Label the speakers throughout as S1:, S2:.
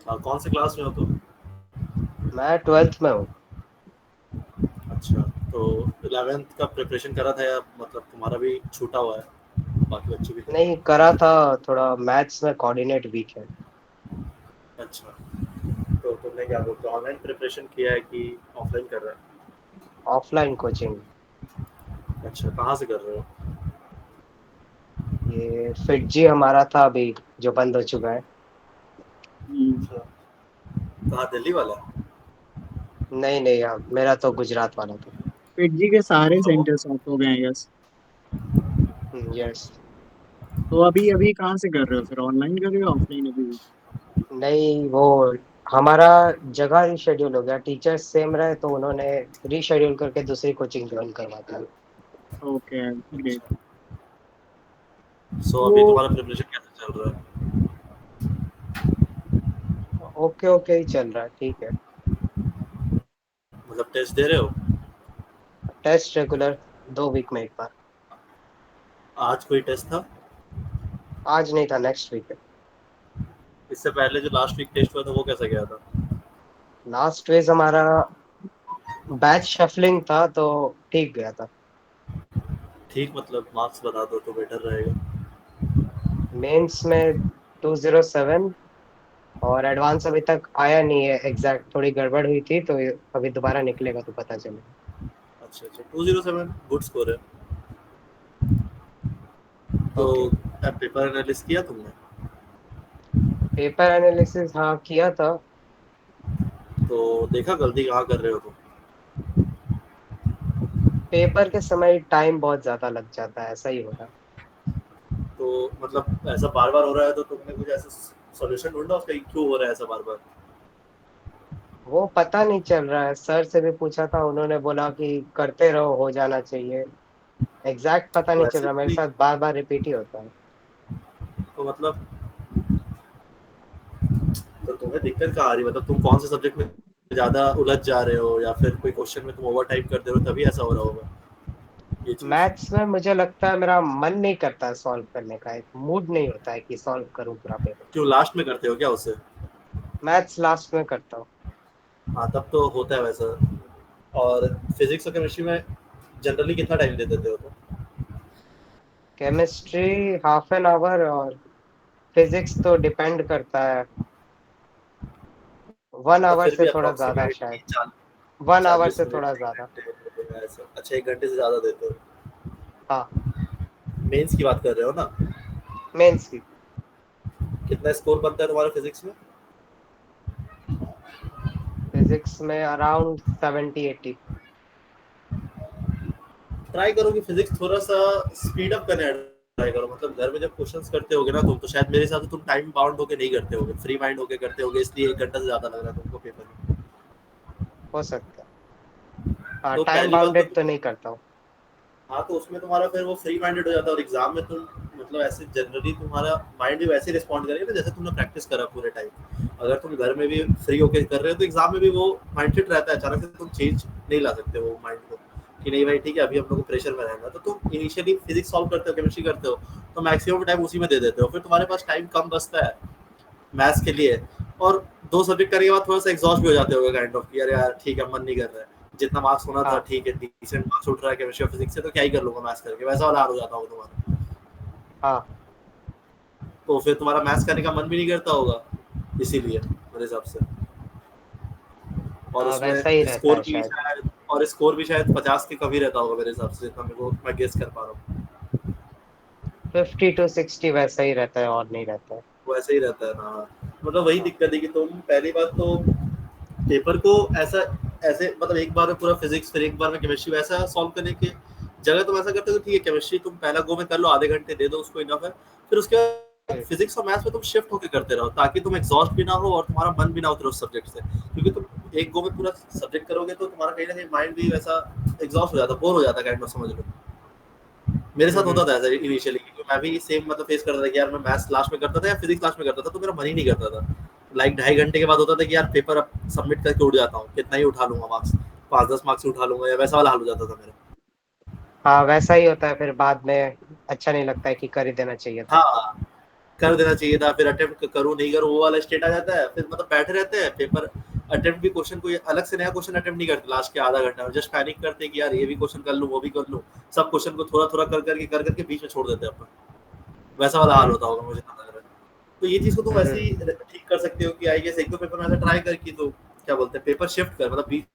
S1: कौन से क्लास में हो तुम?
S2: मैं 12th में हूँ।
S1: अच्छा, तो 11th का प्रिपरेशन करा था या मतलब तुम्हारा भी छूटा हुआ है, बाकी बच्चे भी थे?
S2: नहीं करा था, थोड़ा मैथ्स में कोऑर्डिनेट वीक है।
S1: अच्छा, तो तुमने क्या बोलते हो, ऑनलाइन प्रिपरेशन किया है कि ऑफलाइन कर रहा है?
S2: Offline coaching.
S1: अच्छा, कहाँ से कर रहे हो?
S2: ये फिटजी हमारा था अभी, जो बंद हो चुका है।
S1: अच्छा, कहाँ, दिल्ली वाला?
S2: नहीं नहीं यार, मेरा तो गुजरात वाला था।
S3: पिटजी के सारे
S1: तो
S3: सेंटर्स ऑफ हो गए हैं यस।
S2: यस।
S3: तो अभी अभी कहाँ से कर रहे हो फिर, ऑनलाइन कर रहे हो ऑफलाइन अभी भी?
S2: नहीं वो हमारा जगह रिशेड्यूल हो गया, टीचर्स सेम रहे तो उन्होंने रीशेड्यूल करके दूसरी कोचिंग ज्वाइन करवा दी।
S3: Okay great.
S1: अच्छा, सो अभी
S3: तो
S1: तुम्हारा प्रिपरेशन कैसा चल रहा है?
S2: ओके ओके ही चल रहा है, ठीक है।
S1: मतलब टेस्ट दे रहे हो?
S2: टेस्ट रेगुलर, 2 वीक में एक बार।
S1: आज कोई टेस्ट था?
S2: आज नहीं था, नेक्स्ट वीक है।
S1: इससे पहले जो लास्ट वीक टेस्ट हुआ था वो कैसा गया था?
S2: लास्ट फेज हमारा बैच शफलिंग था तो ठीक गया था।
S1: ठीक, मतलब मार्क्स बता दो तो बेटर रहेगा।
S2: मेंस में 207, और एडवांस अभी तक आया नहीं है, एग्जैक्ट थोड़ी गड़बड़ हुई थी तो अभी दोबारा निकलेगा तो पता चलेगा।
S1: अच्छा अच्छा, 207 गुड स्कोर है। तो
S2: ओके।
S1: पेपर एनालिसिस किया तुमने?
S2: पेपर एनालिसिस हाँ किया था।
S1: तो देखा गलती कहाँ कर रहे हो तुम?
S2: पेपर के समय टाइम बहुत ज्यादा लग जाता है, ऐसा ही हो रहा है।
S1: तो मतलब ऐसा बार बार हो रहा है तो तुमने कुछ ऐसा सॉल्यूशन ढूंढा उसका कि क्यों हो रहा है ऐसा बार बार?
S2: वो पता नहीं चल रहा है, सर से भी पूछा था, उन्होंने बोला कि करते रहो, हो जाना चाहिए। एग्जैक्ट पता
S1: तो
S2: नहीं चल
S1: ऐसे
S2: रहा, मेरे
S1: थोड़ी,
S2: साथ बार बार रिपीट ही होता है।
S1: तो मतलब तो तुम्हें दिक्कत कहाँ आ रही है, मतलब तुम कौन से सब्जेक्ट में ज्यादा उलझ जा रहे हो या फिर कोई क्वेश्चन में तुम ओवर टाइप कर दे रहे हो तभी ऐसा हो रहा होगा ये चीज?
S2: मैथ्स में मुझे लगता है मेरा मन नहीं करता है सॉल्व करने का, एक मूड नहीं होता है कि सॉल्व करूं पूरा पेपर।
S1: क्यों, लास्ट में करते हो क्या उससे?
S2: मैथ्स लास्ट में करता हूँ।
S1: हाँ, तब तो होता है वैसा। और फिजिक्स और केमिस्ट्री में जनरली कितना टाइम दे देते हो तुम?
S2: केमिस्ट्री हाफ एन आवर, और फिजिक्स तो डिपेंड करता है, 1 आवर
S1: फिर
S2: से
S1: भी
S2: थोड़ा ज्यादा शायद।
S1: अप्रोक्सीमेटली
S2: 1 आवर
S1: चालीस
S2: से
S1: मिनट
S2: थोड़ा
S1: एक
S2: ज्यादा।
S1: घंटे ऐसा? अच्छा, 1 घंटे से ज्यादा देते हो?
S2: हाँ।
S1: मेंस की बात कर रहे हो ना?
S2: मेंस की।
S1: कितना स्कोर बनता है तुम्हारा फिजिक्स में?
S2: फिजिक्स में अराउंड 70-80।
S1: ट्राई करो कि फिजिक्स थोड़ा सा स्पीड अप करने ट्राई करो, मतलब घर में जब क्वेश्चंस करते होगे ना तुम, तो शायद मेरे हिसाब से तुम टाइम बाउंड होके नहीं करते होगे, फ्री माइंड होके करते होगे, इसलिए 1 घंटा से ज्यादा लग रहा है तुमको पेपर में।
S2: हो सकता है। हाँ,
S1: तो
S2: टाइम
S1: पहली बात तो
S2: बाउंडेड तो नहीं करता हूँ।
S1: हाँ, तो उसमें तुम्हारा फिर वो फ्री माइंडेड हो जाता है और एग्जाम में तुम मतलब ऐसे जनरली तुम्हारा माइंड भी वैसे रिस्पॉन्ड करेगा ना जैसे तुमने प्रैक्टिस करा पूरे टाइम। अगर तुम घर में भी फ्री होके कर रहे हो तो एग्जाम में भी वो माइंडसेट रहता है, अचानक से तुम चेंज नहीं ला सकते वो माइंड को कि नहीं भाई ठीक है अभी हम लोग को प्रेशर में रहना है। तो तुम इनिशियली फिजिक्स सॉल्व करते हो, केमिस्ट्री करते हो, तो मैक्सिमम टाइम उसी में दे देते हो, फिर तुम्हारे पास टाइम कम बचता है मैथ्स के लिए। और 2 सब्जेक्ट करने के बाद थोड़ा सा एग्जॉस्ट भी हो जाते हो काइंड ऑफ कि अरे यार ठीक है मन नहीं कर रहा है, जितना मार्क्स होना था
S2: हाँ
S1: ठीक है, डिसेंट मार्क्स उठ रहा है केमिस्ट्री और फिजिक्स से, तो क्या ही कर लूंगा मैथ्स करके, वैसा वाला हाल हो जाता होगा तुम्हारा।
S2: हाँ।
S1: तो फिर तुम्हारा मैथ्स करने का मन भी नहीं करता होगा इसीलिए मेरे हिसाब से। और
S2: हाँ वैसा ही
S1: उसमें
S2: रहता
S1: स्कोर
S2: है
S1: भी
S2: शायद।
S1: शायद, और स्कोर भी शायद 50 के कम ही रहता होगा मेरे हिसाब से, जितना मेरे को मैं गेस कर पा रहा हूँ।
S2: 50 to 60 वैसा ही रहता है, और नहीं रहता है।
S1: वैसे ही रहता है ना। मतलब वही
S2: हाँ
S1: दिक्कत है कि तुम पहली बात तो पेपर को ऐसा ऐसे मतलब एक बार में पूरा फिजिक्स फिर एक बार में केमिस्ट्री वैसा सॉल्व करने के जगह तुम ऐसा करते हो, ठीक है केमिस्ट्री तुम पहला गो में कर लो, आधे घंटे दे दो उसको इनफ है, फिर उसके बाद
S2: हम्म,
S1: फिजिक्स और मैथ्स में तुम शिफ्ट होकर करते रहो ताकि तुम एग्जॉस्ट भी ना हो और तुम्हारा मन भी ना उतरे उस सब्जेक्ट से, क्योंकि तुम एक गो में पूरा सब्जेक्ट करोगे तो तुम्हारा कहीं ना कहीं माइंड भी वैसा एग्जॉस्ट हो जाता है, बोर हो जाता है काइंड ऑफ, समझ लो। मेरे साथ होता
S2: हम्म।
S1: था ऐसा इनिशियली, क्योंकि मैं भी सेम मतलब फेस करता था कि यार मैं मैथ्स लास्ट में करता था या फिजिक्स लास्ट में करता था तो मेरा मन ही नहीं करता था। लाइक 2.5 घंटे के बाद होता था कि यार पेपर अब सबमिट करके उठ जाता हूँ, कितना ही उठा लूंगा मार्क्स, 5-10 मार्क्स उठा लूंगा, या वैसा वाला हाल हो जाता था मेरा।
S2: हाँ वैसा ही होता है, फिर बाद में अच्छा नहीं लगता है कि कर ही देना चाहिए था।
S1: हाँ, कर देना चाहिए था, फिर अटेम्प्ट करूँ नहीं करूँ वो वाला स्टेट आ जाता है, फिर मतलब बैठे रहते हैं पेपर अटेम्प्ट भी क्वेश्चन कोई अलग से नया क्वेश्चन अटेम्प्ट नहीं करते लास्ट के आधा घंटा, और जस्ट पैनिक करते हैं कि यार ये भी क्वेश्चन कर लूँ वो भी कर लूँ, सब क्वेश्चन को थोड़ा थोड़ा कर करके बीच में छोड़ देते हैं अपन, वैसा वाला हाल होता होगा मुझे लग रहा है। तो ये चीज को तुम वैसे ही ठीक कर सकते हो कि आई गेस एक दो पेपर में ऐसा ट्राई करके तो क्या बोलते हैं पेपर शिफ्ट कर, मतलब बीच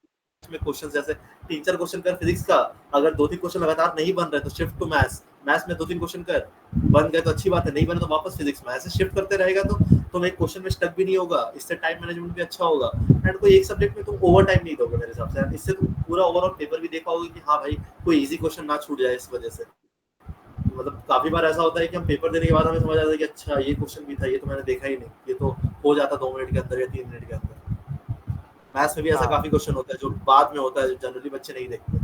S1: में क्वेश्चन जैसे 3-4 क्वेश्चन कर फिजिक्स का, अगर 2-3 क्वेश्चन लगातार नहीं बन रहे तो शिफ्ट टू मैथ्स, मैथ्स में 2-3 क्वेश्चन कर, बन गए तो अच्छी बात है, नहीं बने तो वापस फिजिक्स में, ऐसे शिफ्ट करते रहेगा तो तुम एक क्वेश्चन में स्टक भी नहीं होगा, इससे टाइम मैनेजमेंट भी अच्छा होगा, एंड कोई एक सब्जेक्ट में तुम ओवर टाइम नहीं दोगे मेरे हिसाब से, इससे तुम पूरा ओवरऑल पेपर भी देख पाओगे कि हाँ भाई कोई इजी क्वेश्चन ना छूट जाए इस वजह से। मतलब काफी बार ऐसा होता है कि हम पेपर देने के बाद हमें समझ आता है कि अच्छा ये क्वेश्चन भी था, ये तो मैंने देखा ही नहीं, ये तो हो जाता 2 मिनट के अंदर या 3 मिनट के अंदर। मैथ्स में भी ऐसा
S2: हाँ
S1: काफी क्वेश्चन होता है जो बाद में होता है, जनरली बच्चे नहीं देखते।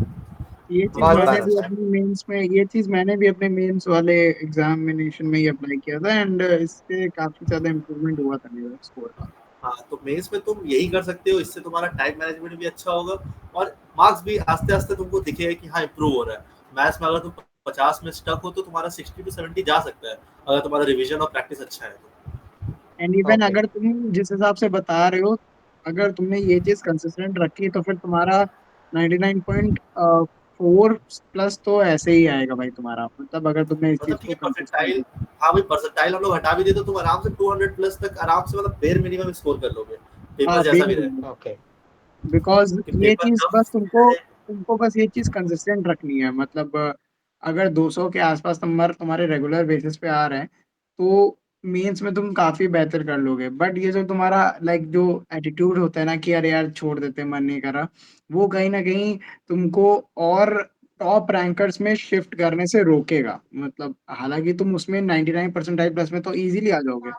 S3: ये चीज
S2: बहुत
S3: मैंने
S2: बार
S3: भी
S2: होता है।
S3: अपनी मेंस में ये चीज मैंने भी अपने मेंस वाले एग्जामिनेशन में ही अप्लाई किया था, एंड इससे काफी ज्यादा इम्प्रूवमेंट हुआ था मेरा स्कोर का।
S1: हाँ तो मेंस में तुम यही कर सकते हो, इससे तुम्हारा टाइम मैनेजमेंट भी अच्छा होगा और मार्क्स भी आस्ते आस्ते तुमको दिखेगा कि हाँ इम्प्रूव हो रहा है। मैथ्स में अगर तुम 50 में स्टक हो तो तुम्हारा 60 to 70 जा सकता है, अगर तुम्हारा रिवीजन और प्रैक्टिस अच्छा है तो।
S3: And even
S2: okay.
S3: अगर तुम जिस हिसाब से बता रहे हो, अगर तुमने ये चीज कंसिस्टेंट रखी तो फिर तुम्हारा 99.4 प्लस तो ऐसे ही आएगा भाई तुम्हारा, मतलब अगर तुमने इस
S1: मतलब
S3: चीज
S1: ठीक
S3: को
S1: है परसेंटाइल,
S3: कंसिस्टेंट।
S1: हाँ भाई परसेंटाइल हम लोग हटा भी दे तो तुम आराम से 200 प्लस तक आराम से मतलब बेर मिनिमम स्कोर कर लोगे, पेपर
S3: हाँ
S1: जैसा भी रहे।
S2: ओके।
S3: बिकॉज
S1: कि
S3: ये
S1: पेपर
S3: चीज बस
S1: टफ
S3: तुमको
S1: चाहे,
S3: तुमको बस ये चीज कंसिस्टेंट रखनी है, मतलब अगर 200 के आसपास नंबर तुम्हारे रेगुलर बेसिस पे आ रहे हैं तो मेंस में तुम काफी बेहतर कर लोगे। बट ये जो तुम्हारा लाइक जो एटीट्यूड होता है ना कि अरे यार छोड़ देते मन नहीं कर रहा, वो कहीं ना कहीं तुमको और टॉप रैंकर्स में शिफ्ट करने से रोकेगा। मतलब हालांकि तुम उसमें 99 परसेंटाइल प्लस में तो इजीली आ जाओगे,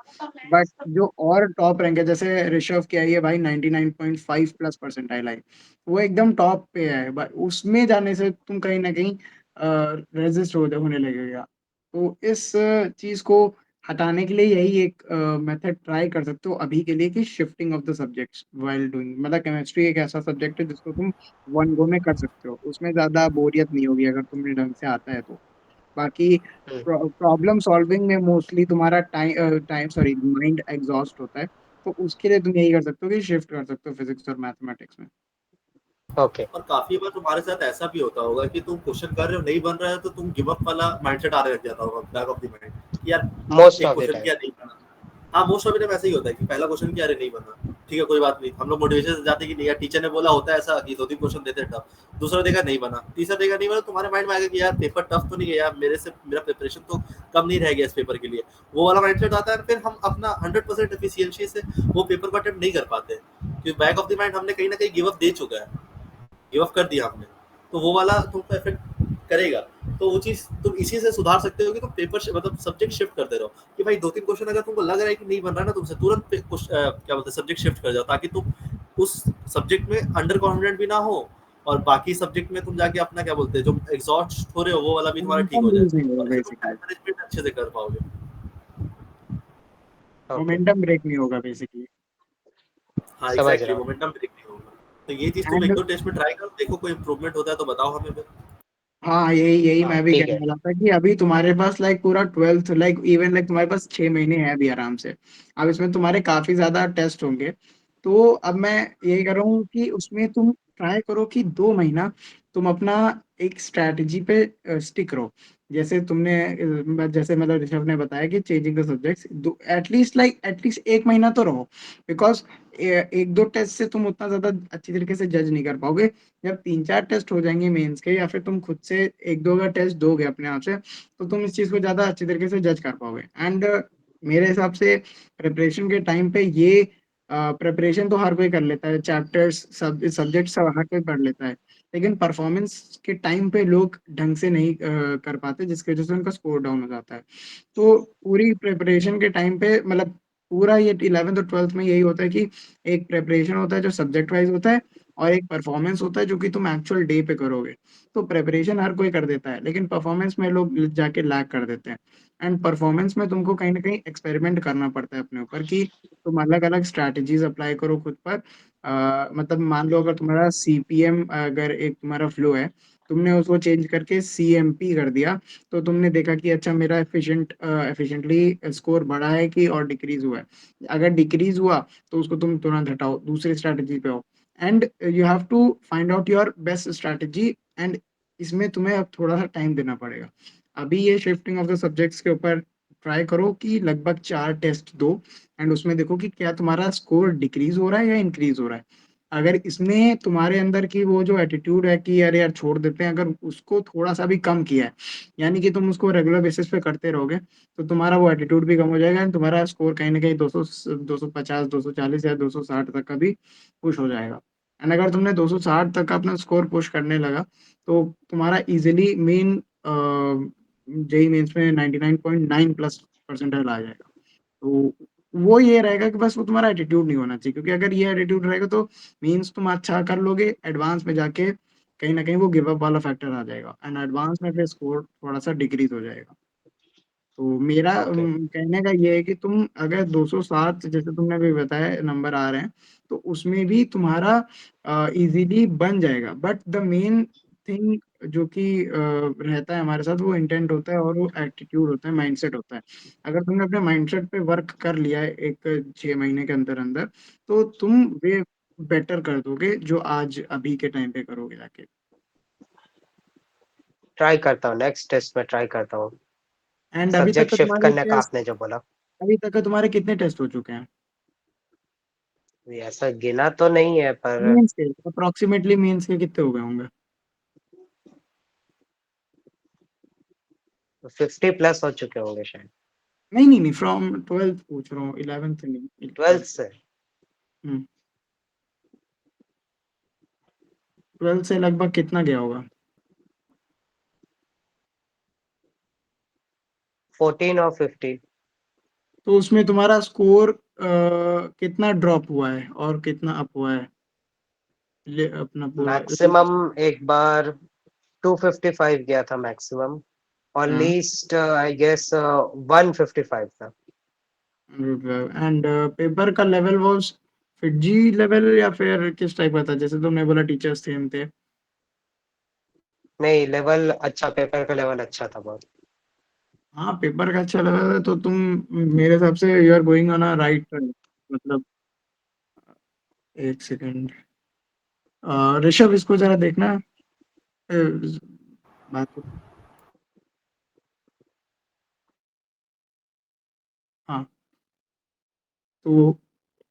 S3: बट जो और टॉप रैंक है जैसे ऋषभ की आई है भाई 99.5 प्लस परसेंटाइल आई, वो एकदम टॉप पे है, बट उसमें जाने से तुम कहीं ना कहीं रेजिस्ट होने लगेगा। तो इस चीज को हटाने के लिए यही एक मेथड ट्राई कर सकते हो अभी के लिए कि shifting of the subjects while doing. मतलब केमिस्ट्री एक ऐसा सब्जेक्ट है जिसको तुम वन गो में कर सकते हो, उसमें ज्यादा बोरियत नहीं होगी अगर तुम्हें ढंग से आता है तो। बाकी
S2: हम्म।
S3: प्रॉब्लम सॉल्विंग में मोस्टली तुम्हारा time time sorry mind exhaust होता है, तो उसके लिए तुम यही कर सकते हो कि शिफ्ट कर सकते हो फिजिक्स और मैथमेटिक्स में।
S2: ओके।
S1: और काफी बार तुम्हारे साथ ऐसा भी होता होगा कि तुम क्वेश्चन कर रहे हो नहीं बन रहा है तो तुम गिव अप वाला माइंडसेट आने लग जाता होगा बैक ऑफ द माइंड, यार
S2: मोस्ट
S1: एक
S2: ऑफ द
S1: क्वेश्चन
S2: टाइम।
S1: किया नहीं बना। हाँ मोस्ट ऑफ द टाइम ऐसा ही होता है कि पहला क्वेश्चन किया अरे नहीं बना, ठीक है कोई बात नहीं, हम लोग मोटिवेशन से जाते हैं कि नहीं यार टीचर ने बोला होता है ऐसा कि 2-3 क्वेश्चन देते हैं टफ, दूसरा देखा नहीं बना, तीसरा देखा नहीं बना, तुम्हारे माइंड में आएगा कि यार पेपर टफ तो नहीं है यार, मेरे से मेरा प्रिपरेशन तो कम नहीं रह गया इस पेपर के लिए, वो वाला माइंडसेट आता है, फिर हम अपना 100% एफिशिएंसी से वो पेपर को अटेम्प्ट नहीं कर पाते क्योंकि बैक ऑफ द माइंड हमने कहीं ना कहीं गिव अप दे चुका है, गिव अप कर दिया हमने, तो वो वाला तुमको इफेक्ट करेगा। तो वो चीज तुम इसी से सुधार सकते हो कि तुम पेपर मतलब सब्जेक्ट शिफ्ट करते रहो, कि भाई 2-3 क्वेश्चन अगर तुमको लग रहा है कि नहीं बन रहा है ना तुमसे, तुरंत क्या बोलते हैं सब्जेक्ट शिफ्ट कर जाओ, ताकि तुम उस सब्जेक्ट में अंडर कॉन्फिडेंट भी ना हो और बाकी सब्जेक्ट में तुम जाके अपना क्या बोलते हैं जो एग्जॉस्ट हो रहे हो वो वाला भी तुम्हारा ठीक
S3: मोमेंटम
S1: हो जाए,
S3: लूज नहीं होगा
S1: और इससे तुम
S3: बेसिकली,
S1: टाइम मैनेजमेंट अच्छे से कर पाओगे।
S2: ओके।
S3: मोमेंटम ब्रेक नहीं होगा बेसिकली।
S1: हाँ
S2: समझ
S1: एग्जैक्टली
S2: रहा हूँ।
S1: मोमेंटम ब्रेक नहीं होगा। तो ये चीज तुम
S3: एंड
S1: 1-2 टेस्ट में ट्राई करो, देखो कोई इंप्रूवमेंट होता है तो बताओ हमें फिर।
S3: हाँ, यही यही
S2: हाँ
S3: मैं भी
S2: ठीक
S3: कहने
S2: है।
S3: वाला था कि अभी तुम्हारे पास लाइक पूरा 12th लाइक इवन लाइक तुम्हारे पास 6 महीने हैं अभी आराम से। अब इसमें तुम्हारे काफी ज्यादा टेस्ट होंगे, तो अब मैं यही कर रहा हूँ कि उसमें तुम ट्राई करो कि 2 महीना तुम अपना एक स्ट्रैटेजी पे स्टिक रहो। जैसे तुमने जैसे मतलब ऋषभ ने बताया कि चेंजिंग द सब्जेक्ट्स, एटलीस्ट 1 महीना तो रहो। बिकॉज एक दो टेस्ट से तुम उतना ज्यादा अच्छी तरीके से जज नहीं कर पाओगे। जब 3-4 टेस्ट हो जाएंगे मेंस के, या फिर तुम खुद से एक दो अगर टेस्ट दोगे अपने आप से, तो तुम इस चीज को ज्यादा अच्छी तरीके से जज कर पाओगे। एंड मेरे हिसाब से प्रिपरेशन के टाइम पे ये प्रिपरेशन तो हर कोई कर लेता है, चैप्टर्स सब सब्जेक्ट सब हर कोई पढ़ लेता है, लेकिन परफॉर्मेंस के टाइम पे लोग ढंग से नहीं कर पाते, जिसकी वजह से उनका स्कोर डाउन हो जाता है। तो पूरी प्रिपरेशन के टाइम पे मतलब पूरा ये 11th और 12th में यही होता है कि एक प्रिपरेशन होता है जो सब्जेक्ट वाइज होता है, और एक परफॉर्मेंस होता है जो कि तुम एक्चुअल डे पे करोगे। तो प्रिपरेशन हर कोई कर देता है, लेकिन परफॉर्मेंस में लोग जाके लैग कर देते हैं। एंड परफॉर्मेंस में तुमको कहीं ना कहीं एक्सपेरिमेंट करना पड़ता है अपने ऊपर कि तुम अलग अलग स्ट्रैटेजीज अप्लाई करो खुद पर। मतलब मान लो अगर तुम्हारा सीपीएम अगर एक तुम्हारा फ्लो है, तुमने उसको चेंज करके CMP कर दिया, तो तुमने देखा कि अच्छा मेरा एफिशिएंटली स्कोर बढ़ा है कि और डिक्रीज हुआ है। अगर डिक्रीज हुआ तो उसको तुम तुरंत हटाओ, दूसरी स्ट्रैटेजी पे आओ। And you have to find out your best strategy. And इसमें तुम्हें अब थोड़ा सा टाइम देना पड़ेगा। अभी ये शिफ्टिंग ऑफ द सब्जेक्ट्स के ऊपर ट्राई करो कि लगभग 4 टेस्ट दो, एंड उसमें देखो कि क्या तुम्हारा स्कोर डिक्रीज हो रहा है या इंक्रीज हो रहा है। अगर इसमें तुम्हारे अंदर की वो जो एटीट्यूड है कि अरे यार छोड़ देते हैं, अगर उसको थोड़ा सा भी कम किया है, यानी कि तुम उसको रेगुलर बेसिस पे करते रहोगे, तो तुम्हारा वो एटीट्यूड भी कम हो जाएगा एंड तुम्हारा स्कोर कहीं ना कहीं 250 240 या 260 तक का भी पुश हो जाएगा। एंड अगर तुमने 260 तक का अपना स्कोर पुश करने लगा, तो तुम्हारा इजिली मेन जेई मेंस में 99.9 प्लस परसेंटाइल आ जाएगा। तो वो ये रहेगा कि बस वो तुम्हारा एटीट्यूड नहीं होना चाहिए, क्योंकि अगर ये एटीट्यूड रहेगा तो मीन्स तुम अच्छा कर लोगे, एडवांस में जाके कहीं ना कहीं वो गिव अप वाला फैक्टर आ जाएगा एंड एडवांस में फिर स्कोर थोड़ा सा डिक्रीज हो जाएगा। तो मेरा
S2: ओके।
S3: कहने का ये है कि तुम अगर 207 जैसे तुमने भी बताया नंबर आ रहे हैं, तो उसमें भी तुम्हारा इजीली बन जाएगा। बट द मेन थिंग जो कि रहता है हमारे साथ, वो इंटेंट होता है और वो एटीट्यूड होता है, माइंडसेट होता है। अगर तुमने अपने माइंडसेट पे वर्क कर लिया है एक 6 महीने के अंदर अंदर, तो तुम वे बेटर कर दोगे जो आज अभी के टाइम पे करोगे जाके।
S2: ट्राई करता हूँ, नेक्स्ट टेस्ट में ट्राई करता हूँ।
S3: एंड अभी तक
S2: सब्जेक्ट
S3: का
S2: शिफ्ट
S3: तुम्हारे
S2: करने का
S3: टेस्ट,
S2: आपने जो बोला,
S3: अभी तक का तुम्हारे कितने टेस्ट हो चुके हैं?
S2: ये ऐसा गिना तो नहीं है पर
S3: मीन्स के अप्रोक्सीमेटली मीन्स के कितने हो गए होंगे?
S2: 50 प्लस हो चुके होंगे शायद।
S3: नहीं नहीं नहीं, फ्रॉम 12th पूछ रहा हूँ, 11th नहीं,
S2: 12th
S3: 12th।
S2: से।
S3: 12th से लगभग कितना गया होगा?
S2: 14 और 15।
S3: तो उसमें तुम्हारा स्कोर कितना ड्रॉप हुआ है और कितना अप हुआ है? अपना पूरा।
S2: मैक्सिमम एक बार 255 गया था मैक्सिमम, और
S3: हाँ।
S2: लीस्ट आई गेस 155 था।
S3: एंड पेपर का लेवल वाज फिर जी लेवल या फिर किस टाइप का था, जैसे तुमने बोला टीचर्स सेम थे?
S2: नहीं, लेवल अच्छा, पेपर का लेवल अच्छा था बहुत।
S3: हाँ, पेपर का अच्छा लेवल है तो तुम, मेरे हिसाब से you are going on a right, मतलब एक सेकेंड, ऋषभ इसको जरा देखना। अ, बात हो। हाँ, तो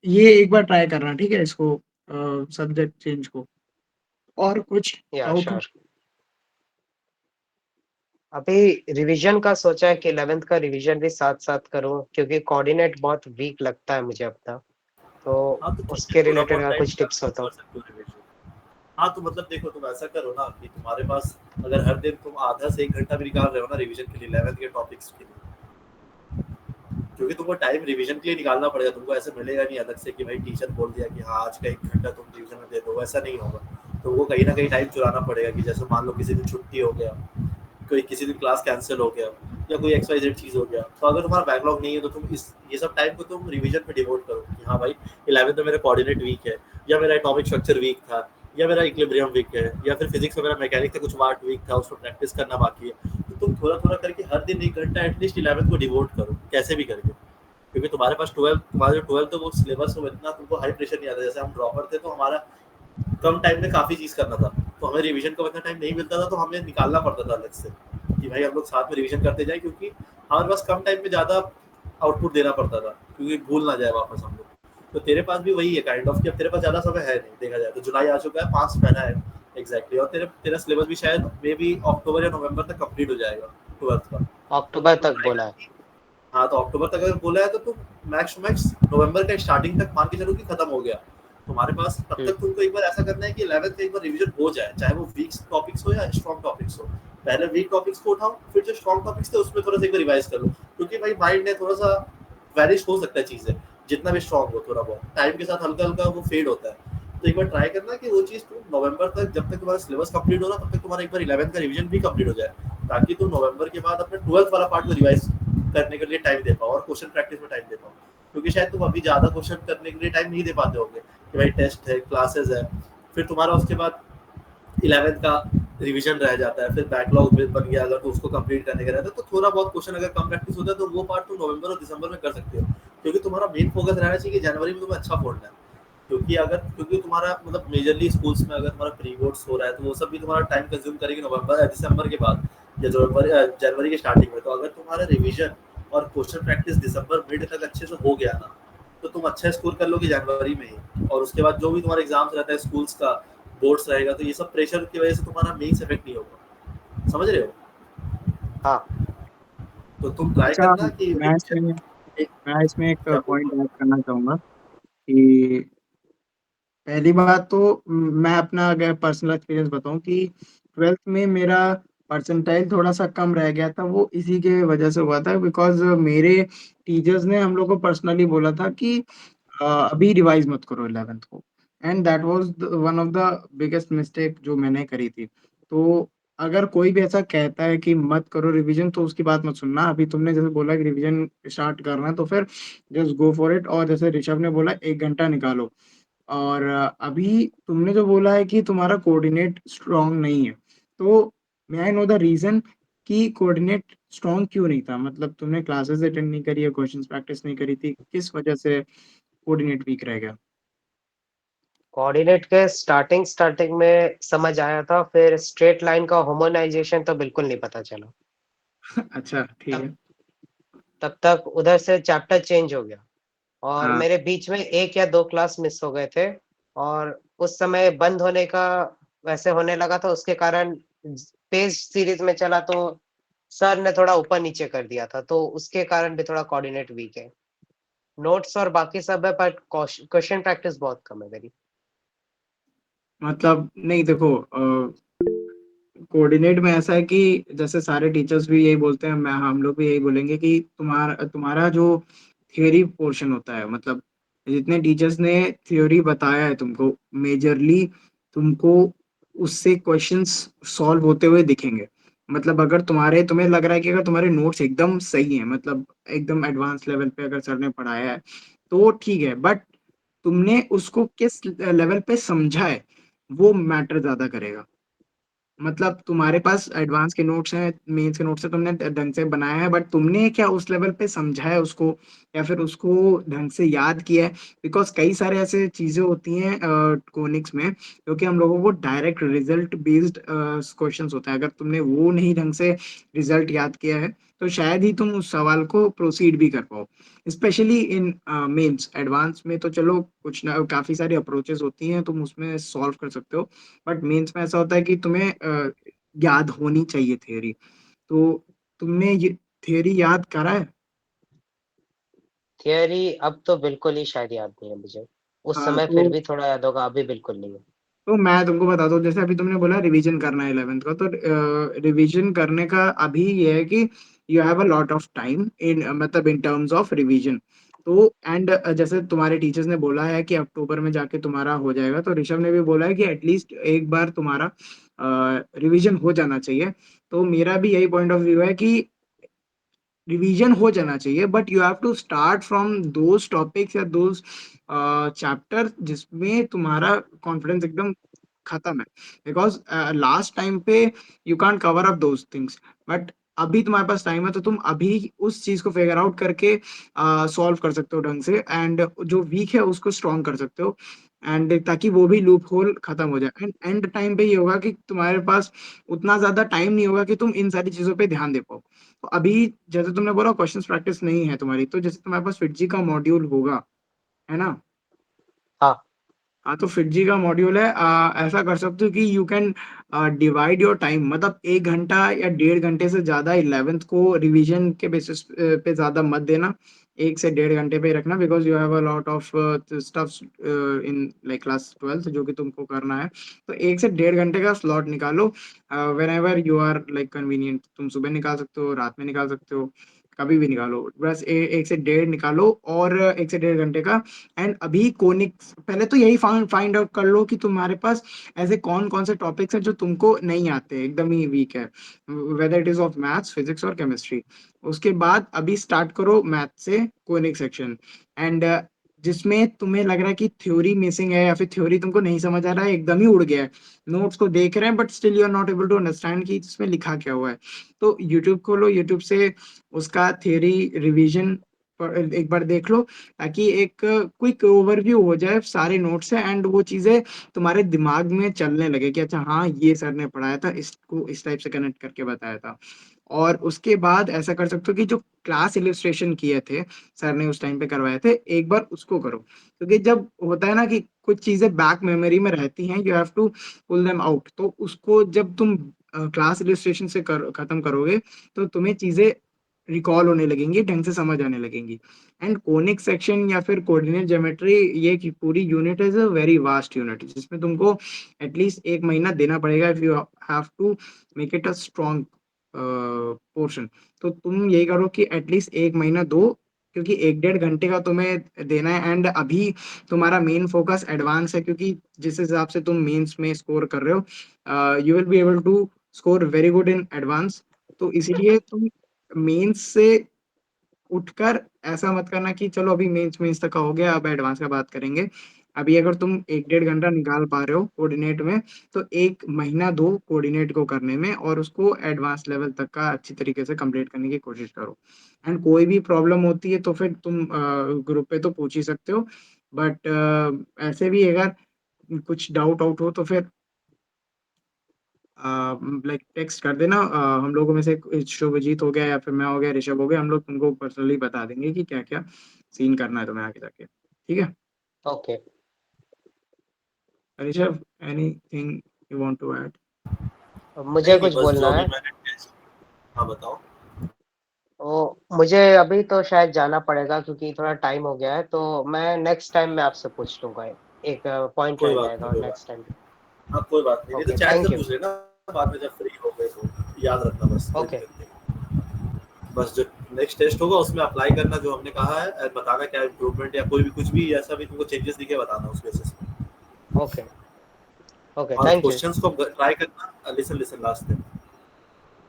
S3: ये एक बार ट्राई करना, ठीक है इसको, सब्जेक्ट चेंज को। और कुछ
S2: या
S3: डाउट हो?
S2: श्योर। अभी रिवीजन का सोचा है कि 11th का रिवीजन भी साथ साथ करूं, क्योंकि कोऑर्डिनेट बहुत वीक लगता है मुझे अपना, तो
S1: हाँ तो ठीक है,
S2: उसके
S1: थोड़ा
S2: रिलेटेड
S1: बहुत
S2: का
S1: टाइम
S2: कुछ
S1: निकाल
S2: टिप्स
S1: के
S2: होता
S1: कर
S2: हूँ।
S1: सकते हो रिवीजन। हाँ तो मतलब देखो, तुम ऐसा करो ना कि तुम्हारे पास अगर हर दिन तुम आधा से 1 घंटा भी निकाल रहे हो ना रिवीजन के लिए, 11th के टॉपिक्स के लिए, क्योंकि तुमको टाइम रिवीजन के लिए निकालना पड़ेगा। तुमको ऐसे मिलेगा नहीं अलग से कि भाई टीचर बोल दिया कि हाँ आज का 1 घंटा तुम रिवीजन में दे दो, ऐसा नहीं होगा। तो वो कहीं ना कहीं टाइम चुराना पड़ेगा कि जैसे मान लो किसी दिन छुट्टी हो गया, कोई किसी दिन क्लास कैंसिल हो गया, या कोई एक्स वाई जेड चीज हो गया, तो अगर तुम्हारा बैकलॉग नहीं है तो तुम इस ये सब टाइम को तुम रिवीजन पे डिवोट करो कि हाँ भाई 11th में मेरा कोऑर्डिनेट वीक है, या मेरा एटॉमिक स्ट्रक्चर वीक था, या मेरा इक्विलिब्रियम वीक है, या फिर फिजिक्स में मेरा मैकेनिक का कुछ पार्ट वीक था, उसको प्रैक्टिस करना बाकी है। तो तुम थोड़ा थोड़ा करके हर दिन 1 घंटा एटलीस्ट 11th को डिवोट करो कैसे भी करके, क्योंकि तुम्हारे पास 12 तुम्हारा जो 12 तो वो सिलेबस में इतना तुमको हाई प्रेशर नहीं आता। जैसे हम ड्रॉपर थे तो हमारा कम टाइम में काफी चीज करना था, तो हमें रिवीजन का इतना टाइम नहीं मिलता था, तो हमें निकालना पड़ता था अलग से कि भाई हम लोग साथ में रिवीजन करते जाए, क्योंकि हमारे पास कम टाइम में ज्यादा आउटपुट देना पड़ता था, क्योंकि भूल ना जाए वापस हम लोग। तो तेरे पास भी वही है काइंड ऑफ कि अब तेरे पास ज्यादा समय है नहीं, देखा जाए तो जुलाई आ चुका है, 5 महीना है एग्जैक्टली, और तेरे तेरा सिलेबस भी शायद मे बी अक्टूबर या नवंबर तक कंप्लीट हो जाएगा 12th का।
S2: अक्टूबर
S1: तो
S2: तक बोला है।
S1: हाँ तो अक्टूबर तक अगर बोला है तो तुम मैक्स टू मैक्स नवंबर के स्टार्टिंग तक मान के चलो कि खत्म हो गया तुम्हारे पास। तब तक तुमको एक बार ऐसा करना है कि 11th का एक बार रिवीजन हो जाए, चाहे वो वीक टॉपिक्स हो या स्ट्रॉन्ग टॉपिक्स हो। पहले वीक टॉपिक्स को उठाओ, फिर जो स्ट्रॉन्ग टॉपिक्स थे उसमें थोड़ा सा एक बार रिवाइज कर लो, क्योंकि भाई माइंड ने थोड़ा सा वैनिश हो सकता है चीजें, जितना भी स्ट्रॉन्ग हो थोड़ा बहुत टाइम के साथ हल्का हल्का वो फेड होता है। तो एक बार ट्राई करना कि वो चीज तुम नवंबर तक, जब तक तुम्हारा सिलेबस कंप्लीट हो रहा तब तक तुम्हारा एक बार 11th का रिवीजन भी कंप्लीट हो जाए, ताकि तुम नवंबर के बाद अपने 12th वाला पार्ट को रिवाइज करने के लिए टाइम दे पाओ और क्वेश्चन प्रैक्टिस में टाइम दे पाओ। क्योंकि शायद तुम अभी ज्यादा क्वेश्चन करने के लिए टाइम नहीं दे पाते होंगे कि भाई टेस्ट है, क्लासेस है, फिर तुम्हारा उसके बाद 11th का रिवीजन रह जाता है, फिर बैकलॉग बन गया अगर तो उसको कंप्लीट करने का रहता है, तो थोड़ा बहुत क्वेश्चन अगर कम प्रैक्टिस होता है तो वो पार्ट तुम नवंबर और दिसंबर में कर सकते हो, क्योंकि तुम्हारा मेन फोकस रहना चाहिए कि जनवरी में तुम्हें अच्छा फोड़ना है। क्योंकि तुम्हारा मतलब मेजरली स्कूल्स में अगर तुम्हारा प्री बोर्ड्स हो रहा है तो वो सब भी तुम्हारा टाइम कंज्यूम करेगी नवंबर दिसंबर के बाद या जनवरी के स्टार्टिंग में। तो अगर तुम्हारा रिवीजन और क्वेश्चन प्रैक्टिस दिसंबर मिड तक अच्छे से हो गया ना, तो तुम अच्छा स्कोर कर लोगे जनवरी में ही, और उसके बाद जो भी तुम्हारा एग्जाम्स रहता है स्कूल्स का, बोर्ड्स रहेगा, तो ये सब प्रेशर की वजह से तुम्हारा मेंस इफेक्ट नहीं होगा, समझ रहे हो?
S2: हाँ।
S1: तो तुम ट्राई
S3: अच्छा,
S1: करना कि
S3: मैं इसमें
S1: एक
S3: मैं इसमें एक
S1: क्या बोल
S3: पॉइंट ऐड करना चाहूंगा कि पहली बात तो मैं अपना अगर पर्सनल एक्सपीरियंस बताऊं कि 12th में मेरा परसेंटाइल थोड़ा सा कम रह गया था, वो इसी के वजह से हुआ था बिकॉज मेरे टीचर्स ने हम लोग को पर्सनली बोला था कि अभी रिवाइज मत करो 11th को, and that was one of the biggest mistake जो मैंने करी थी। तो अगर कोई भी ऐसा कहता है कि मत करो रिवीजन, तो उसकी बात मत सुनना। अभी तुमने जैसे बोला कि रिवीजन स्टार्ट करना है तो फिर जस्ट गो फॉर इट, और जैसे ऋषभ ने बोला 1 घंटा निकालो। और अभी तुमने जो बोला है कि तुम्हारा कोऑर्डिनेट स्ट्रांग नहीं है, तो मे आई नो द रीजन कि कोऑर्डिनेट स्ट्रांग क्यों नहीं था? मतलब तुमने क्लासेस अटेंड नहीं करी है, क्वेश्चंस प्रैक्टिस नहीं करी थी, किस वजह से कोऑर्डिनेट वीक रह गया?
S2: कोऑर्डिनेट के स्टार्टिंग स्टार्टिंग में समझ आया था, फिर स्ट्रेट लाइन का होमोनाइजेशन तो बिल्कुल नहीं पता चला।
S3: अच्छा, ठीक
S2: तब
S3: है।
S2: तब तक उधर से चैप्टर चेंज हो गया, और
S3: हाँ,
S2: मेरे बीच में 1 या 2 क्लास मिस हो गए थे, और उस समय बंद होने का वैसे होने लगा था, उसके कारण पेज सीरीज में चला तो सर ने थोड़ा ऊपर-नीचे कर दिया था, तो उसके कारण भी थोड़ा कोऑर्डिनेट वीक है। नोट्स और बाकी सब है, बट क्वेश्चन प्रैक्टिस बहुत कम है मेरी।
S3: मतलब नहीं देखो, कोऑर्डिनेट में ऐसा है कि जैसे सारे टीचर्स भी यही बोलते हैं, मैं हम लोग भी यही बोलेंगे कि तुम्हारा तुम्हारा जो थियोरी पोर्शन होता है, मतलब जितने टीचर्स ने थ्योरी बताया है तुमको, मेजरली तुमको उससे क्वेश्चंस सॉल्व होते हुए दिखेंगे। मतलब अगर तुम्हें लग रहा है कि अगर तुम्हारे नोट्स एकदम सही है, मतलब एकदम एडवांस लेवल पे अगर सर ने पढ़ाया है, तो ठीक है, बट तुमने उसको किस लेवल पे समझा है, वो मैटर ज्यादा करेगा। मतलब तुम्हारे पास एडवांस के नोट्स हैं, मेंस के नोट्स हैं, तुमने ढंग से बनाया है, बट तुमने क्या उस लेवल पे समझा है उसको, या फिर उसको ढंग से याद किया है? बिकॉज कई सारे ऐसे चीजें होती हैं कोनिक्स में, क्योंकि हम लोगों को डायरेक्ट रिजल्ट बेस्ड क्वेश्चंस होता है। अगर तुमने वो नहीं ढंग से रिजल्ट याद किया है, तो शायद ही तुम उस सवाल को प्रोसीड भी कर पाओ। Specially in men's. एडवांस में तो चलो कुछ ना, काफी सारी अप्रोचेस होती हैं, तुम उसमें सॉल्व कर सकते हो, बट मेंस में ऐसा होता है कि तुम्हें याद होनी चाहिए थियरी। तो तुमने ये थियरी याद करा है?
S2: थियरी अब तो बिल्कुल ही शायद याद नहीं है मुझे। उस
S3: हाँ,
S2: समय फिर भी थोड़ा याद होगा, अभी बिल्कुल नहीं है।
S3: तो मैं तुमको बताता हूँ, जैसे अभी तुमने बोला रिवीजन करना है 11th का, तो रिवीजन करने का अभी ये है कि you have a lot of time in, मतलब इन टर्म्स ऑफ रिवीजन। तो एंड जैसे तुम्हारे टीचर्स ने बोला है कि अक्टूबर में जाके तुम्हारा हो जाएगा, तो ऋषभ ने भी बोला है कि एटलीस्ट एक बार तुम्हारा रिवीजन हो जाना चाहिए। तो मेरा भी यही पॉइंट ऑफ व्यू है कि रिवीजन हो जाना चाहिए, but you have to start from those topics या दोज चैप्टर जिसमें तुम्हारा कॉन्फिडेंस एकदम खत्म है। बिकॉज लास्ट टाइम पे you can't cover up those things, but अभी तुम्हारे पास टाइम है, तो तुम अभी उस चीज को फिगर आउट करके सॉल्व कर सकते हो ढंग से, एंड जो वीक है उसको स्ट्रॉन्ग कर सकते हो, एंड ताकि वो भी लूप होल खत्म हो जाए। एंड एंड टाइम पे ये होगा कि तुम्हारे पास उतना ज्यादा टाइम नहीं होगा कि तुम इन सारी चीजों पे ध्यान दे पाओ। तो अभी जैसे तुमने बोला क्वेश्चंस प्रैक्टिस नहीं है तुम्हारी, तो जैसे तुम्हारे पास फिटजी का मॉड्यूल होगा, है ना?
S2: हाँ।
S3: हाँ, तो फिटजी का मॉड्यूल है, ऐसा कर सकते हो कि you can divide your time, मतलब 1 घंटा या 1.5 घंटे से ज्यादा 11th को रिवीजन के बेसिस पे ज्यादा मत देना। 1 से 1.5 घंटे पे ही रखना, because you have a lot of stuff in like class 12th जो कि तुमको करना है। तो 1 से 1.5 घंटे का स्लॉट निकालो, whenever you are like convenient. तुम सुबह निकाल सकते हो, रात में निकाल सकते हो, कभी भी निकालो, बस 1 से 1.5 निकालो, और 1 से 1.5 घंटे का। एंड अभी कोनिक्स पहले तो यही फाइंड आउट कर लो कि तुम्हारे पास ऐसे कौन कौन से टॉपिक्स हैं जो तुमको नहीं आते, एकदम ही वीक है, whether it is of maths, physics और केमिस्ट्री। उसके बाद अभी स्टार्ट करो मैथ से कोनिक सेक्शन, एंड जिसमें तुम्हें लग रहा है कि थ्योरी मिसिंग है या फिर थ्योरी तुमको नहीं समझ आ रहा है, एकदम ही उड़ गया है, नोट्स को देख रहे हैं but still you are not able to understand कि इसमें लिखा क्या हुआ है, तो यूट्यूब खोलो, यूट्यूब से उसका थ्योरी रिवीजन एक बार देख लो, ताकि एक क्विक ओवरव्यू हो जाए सारे नोट्स से, एंड वो चीजें तुम्हारे दिमाग में चलने लगे कि अच्छा हाँ ये सर ने पढ़ाया था, इसको इस टाइप से कनेक्ट करके बताया था। और उसके बाद ऐसा कर सकते हो कि जो क्लास इलिस्ट्रेशन किए थे सर ने उस टाइम पे करवाए थे, एक बार उसको करो, क्योंकि जब होता है ना कि कुछ चीजें बैक मेमोरी में रहती हैं, you have to pull them out, तो उसको जब तुम क्लास इलिस्ट्रेशन से खत्म करोगे तो तुम्हें चीजें रिकॉल होने लगेंगी, ढंग से समझ आने लगेंगी। एंड कोनिक सेक्शन या फिर कोऑर्डिनेट ज्योमेट्री, ये की पूरी unit is a very vast unit, जिसमें तुमको एटलीस्ट एक महीना देना पड़ेगा if you have to make it a strong portion. तो तुम यही करो कि एटलीस्ट एक महीना दो, क्योंकि 1-1.5 घंटे का तुम्हें देना है, एंड अभी तुम्हारा मेन फोकस एडवांस है, क्योंकि जिस हिसाब से तुम मेंस में स्कोर कर रहे हो, you will be able to score very good in advance. तो इसीलिए तुम मेंस से उठकर ऐसा मत करना कि चलो अभी मेंस मेंस तक का हो गया, अब एडवांस का बात करेंगे। अभी अगर तुम 1-1.5 घंटा निकाल पा रहे हो कोऑर्डिनेट में, तो एक महीना दो कोऑर्डिनेट को करने में, और उसको एडवांस लेवल तक का अच्छी तरीके से कंप्लीट करने की कोशिश करो। एंड कोई भी प्रॉब्लम होती है तो फिर तुम ग्रुप पे तो पूछ ही सकते हो, बट ऐसे भी अगर कुछ डाउट आउट हो तो फिर लाइक टेक्स्ट कर देना, हम लोगों में से शुभजीत हो गया या फिर मैं हो गया, ऋषभ हो गया, हम लोग तुमको पर्सनली बता देंगे कि क्या क्या सीन करना है तुम्हें आगे जाके, ठीक है।
S2: Okay.
S3: Rishabh, anything you want to add?
S2: मुझे
S1: नहीं नहीं,
S2: कुछ
S1: बस जो
S2: बोलना
S1: अभी
S2: है।
S1: मैंने टेस्ट। हाँ बताओ।
S2: तो मुझे अभी तो शायद जाना पड़ेगा क्योंकि थोड़ा टाइम हो गया है, तो मैं नेक्स्ट टाइम मैं आपसे पूछ लूंगा, एक पॉइंट
S1: कोई
S2: रह
S1: बात नहीं,
S2: जाएगा
S1: कोई बात
S2: नेक्स्ट टाइम।
S1: नहीं। हाँ कोई बात नहीं, नहीं तो
S2: ओके,
S1: चैट से
S2: थैंक यू।
S1: पूछ लेना बाद में जब फ्री हो गए, तो याद रखना बस, कोई
S2: ओके।
S1: दिक्कत नहीं। बस जो नेक्स्ट टेस्ट होगा उसमें अप्लाई करना जो हमने कहा है, और बताना क्या इम्प्रूवमेंट या कोई भी कुछ भी ऐसा भी तुमको चेंजेस दिखे बताना उस बेसिस पे।
S2: ओके। ओके,
S1: और
S2: थैंक यू।
S1: क्वेश्चंस को ट्राई करना, लिसन लिसन लास्ट में,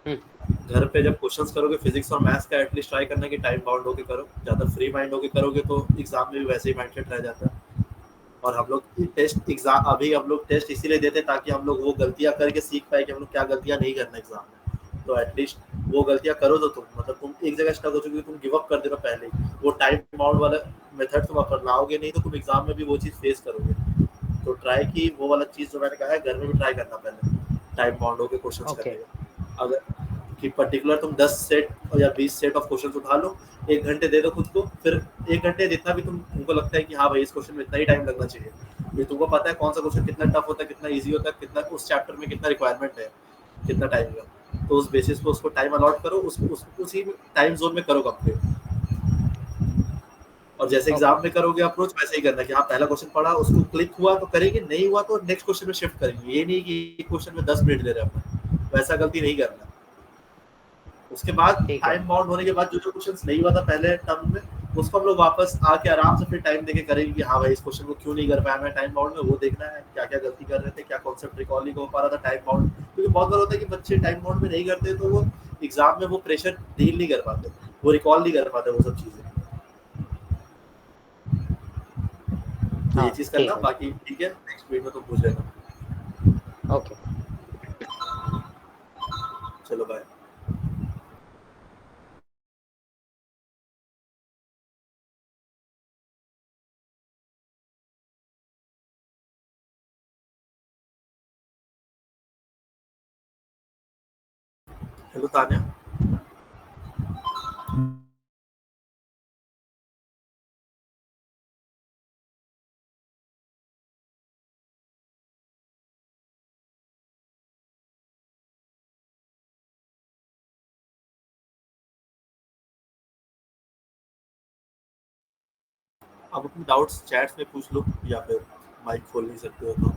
S2: हम्म।
S1: घर पे जब क्वेश्चंस करोगे फिजिक्स और मैथ्स का, एटलीस्ट ट्राई करना कि टाइम बाउंड होके करो, ज्यादा फ्री माइंड होके करोगे तो एग्जाम में भी वैसे ही माइंडसेट रह जाता है। और हम लोग टेस्ट एग्जाम, अभी हम लोग टेस्ट इसीलिए देते हैं ताकि हम लोग वो गलतियां करके सीख पाए कि हम लोग क्या गलतियां नहीं करना एग्जाम में, तो एटलीस्ट वो गलतियां करो तो तुम मतलब तुम एक जगह स्टक हो चुकी हो, तुम गिव अप कर दे रहे हो पहले ही, वो टाइम बाउंड वाला मेथड तुम अपनाओगे नहीं तो तुम एग्जाम में भी वो चीज़ फेस करोगे। तो ट्राई की वो वाला चीज़ जो मैंने कहा है घर में भी ट्राई करना पहले, टाइम बाउंड होकर क्वेश्चंस
S2: ओके।
S1: करने का। अगर कि पर्टिकुलर तुम 10 सेट या 20 सेट ऑफ क्वेश्चंस उठा लो, 1 घंटे दे दो खुद को, फिर 1 घंटे जितना भी तुमको लगता है कि हाँ भाई इस क्वेश्चन में इतना ही टाइम लगना चाहिए, ये तुमको पता है कौन सा क्वेश्चन कितना टफ होता है, कितना ईजी होता है, कितना उस चैप्टर में कितना रिक्वायरमेंट है, कितना टाइम का, तो उस बेसिस पे उसको टाइम अलॉट करो, उसी टाइम जोन में करो कंप्लीट। और जैसे
S2: ओके।
S1: एग्जाम में करोगे अप्रोच वैसे ही करना कि हाँ पहला क्वेश्चन पढ़ा, उसको क्लिक हुआ तो करेंगे, नहीं हुआ तो नेक्स्ट क्वेश्चन में शिफ्ट करेंगे, ये नहीं कि एक क्वेश्चन में 10 मिनट ले रहे हैं अपन, वैसा गलती नहीं करना। उसके बाद
S2: ठीक है।
S1: टाइम बाउंड होने के बाद जो जो क्वेश्चंस नहीं हुआ था पहले टर्म में, उसको हम लोग वापस आके आराम से फिर टाइम देके करेंगे कि हाँ भाई इस क्वेश्चन को क्यों नहीं कर पाया मैं टाइम बाउंड में, वो देखना है क्या क्या गलती कर रहे थे, क्या कॉन्सेप्ट रिकॉल नहीं हो पा रहा था टाइम बाउंड, क्योंकि बहुत बार होता है कि बच्चे टाइम बाउंड में नहीं करते तो वो एग्जाम में वो प्रेशर डील नहीं कर पाते, वो रिकॉल नहीं कर पाते वो सब चीजें। तो ये
S2: हाँ,
S1: चीज करना,
S2: ठीक है।
S1: बाकी ठीक है नेक्स्ट वीक में तो पूछ लेना।
S2: ओके।
S1: चलो बाय। हेलो तान्या। आप अपने डाउट्स चैट्स में पूछ लो या फिर माइक खोल नहीं सकते हो तो।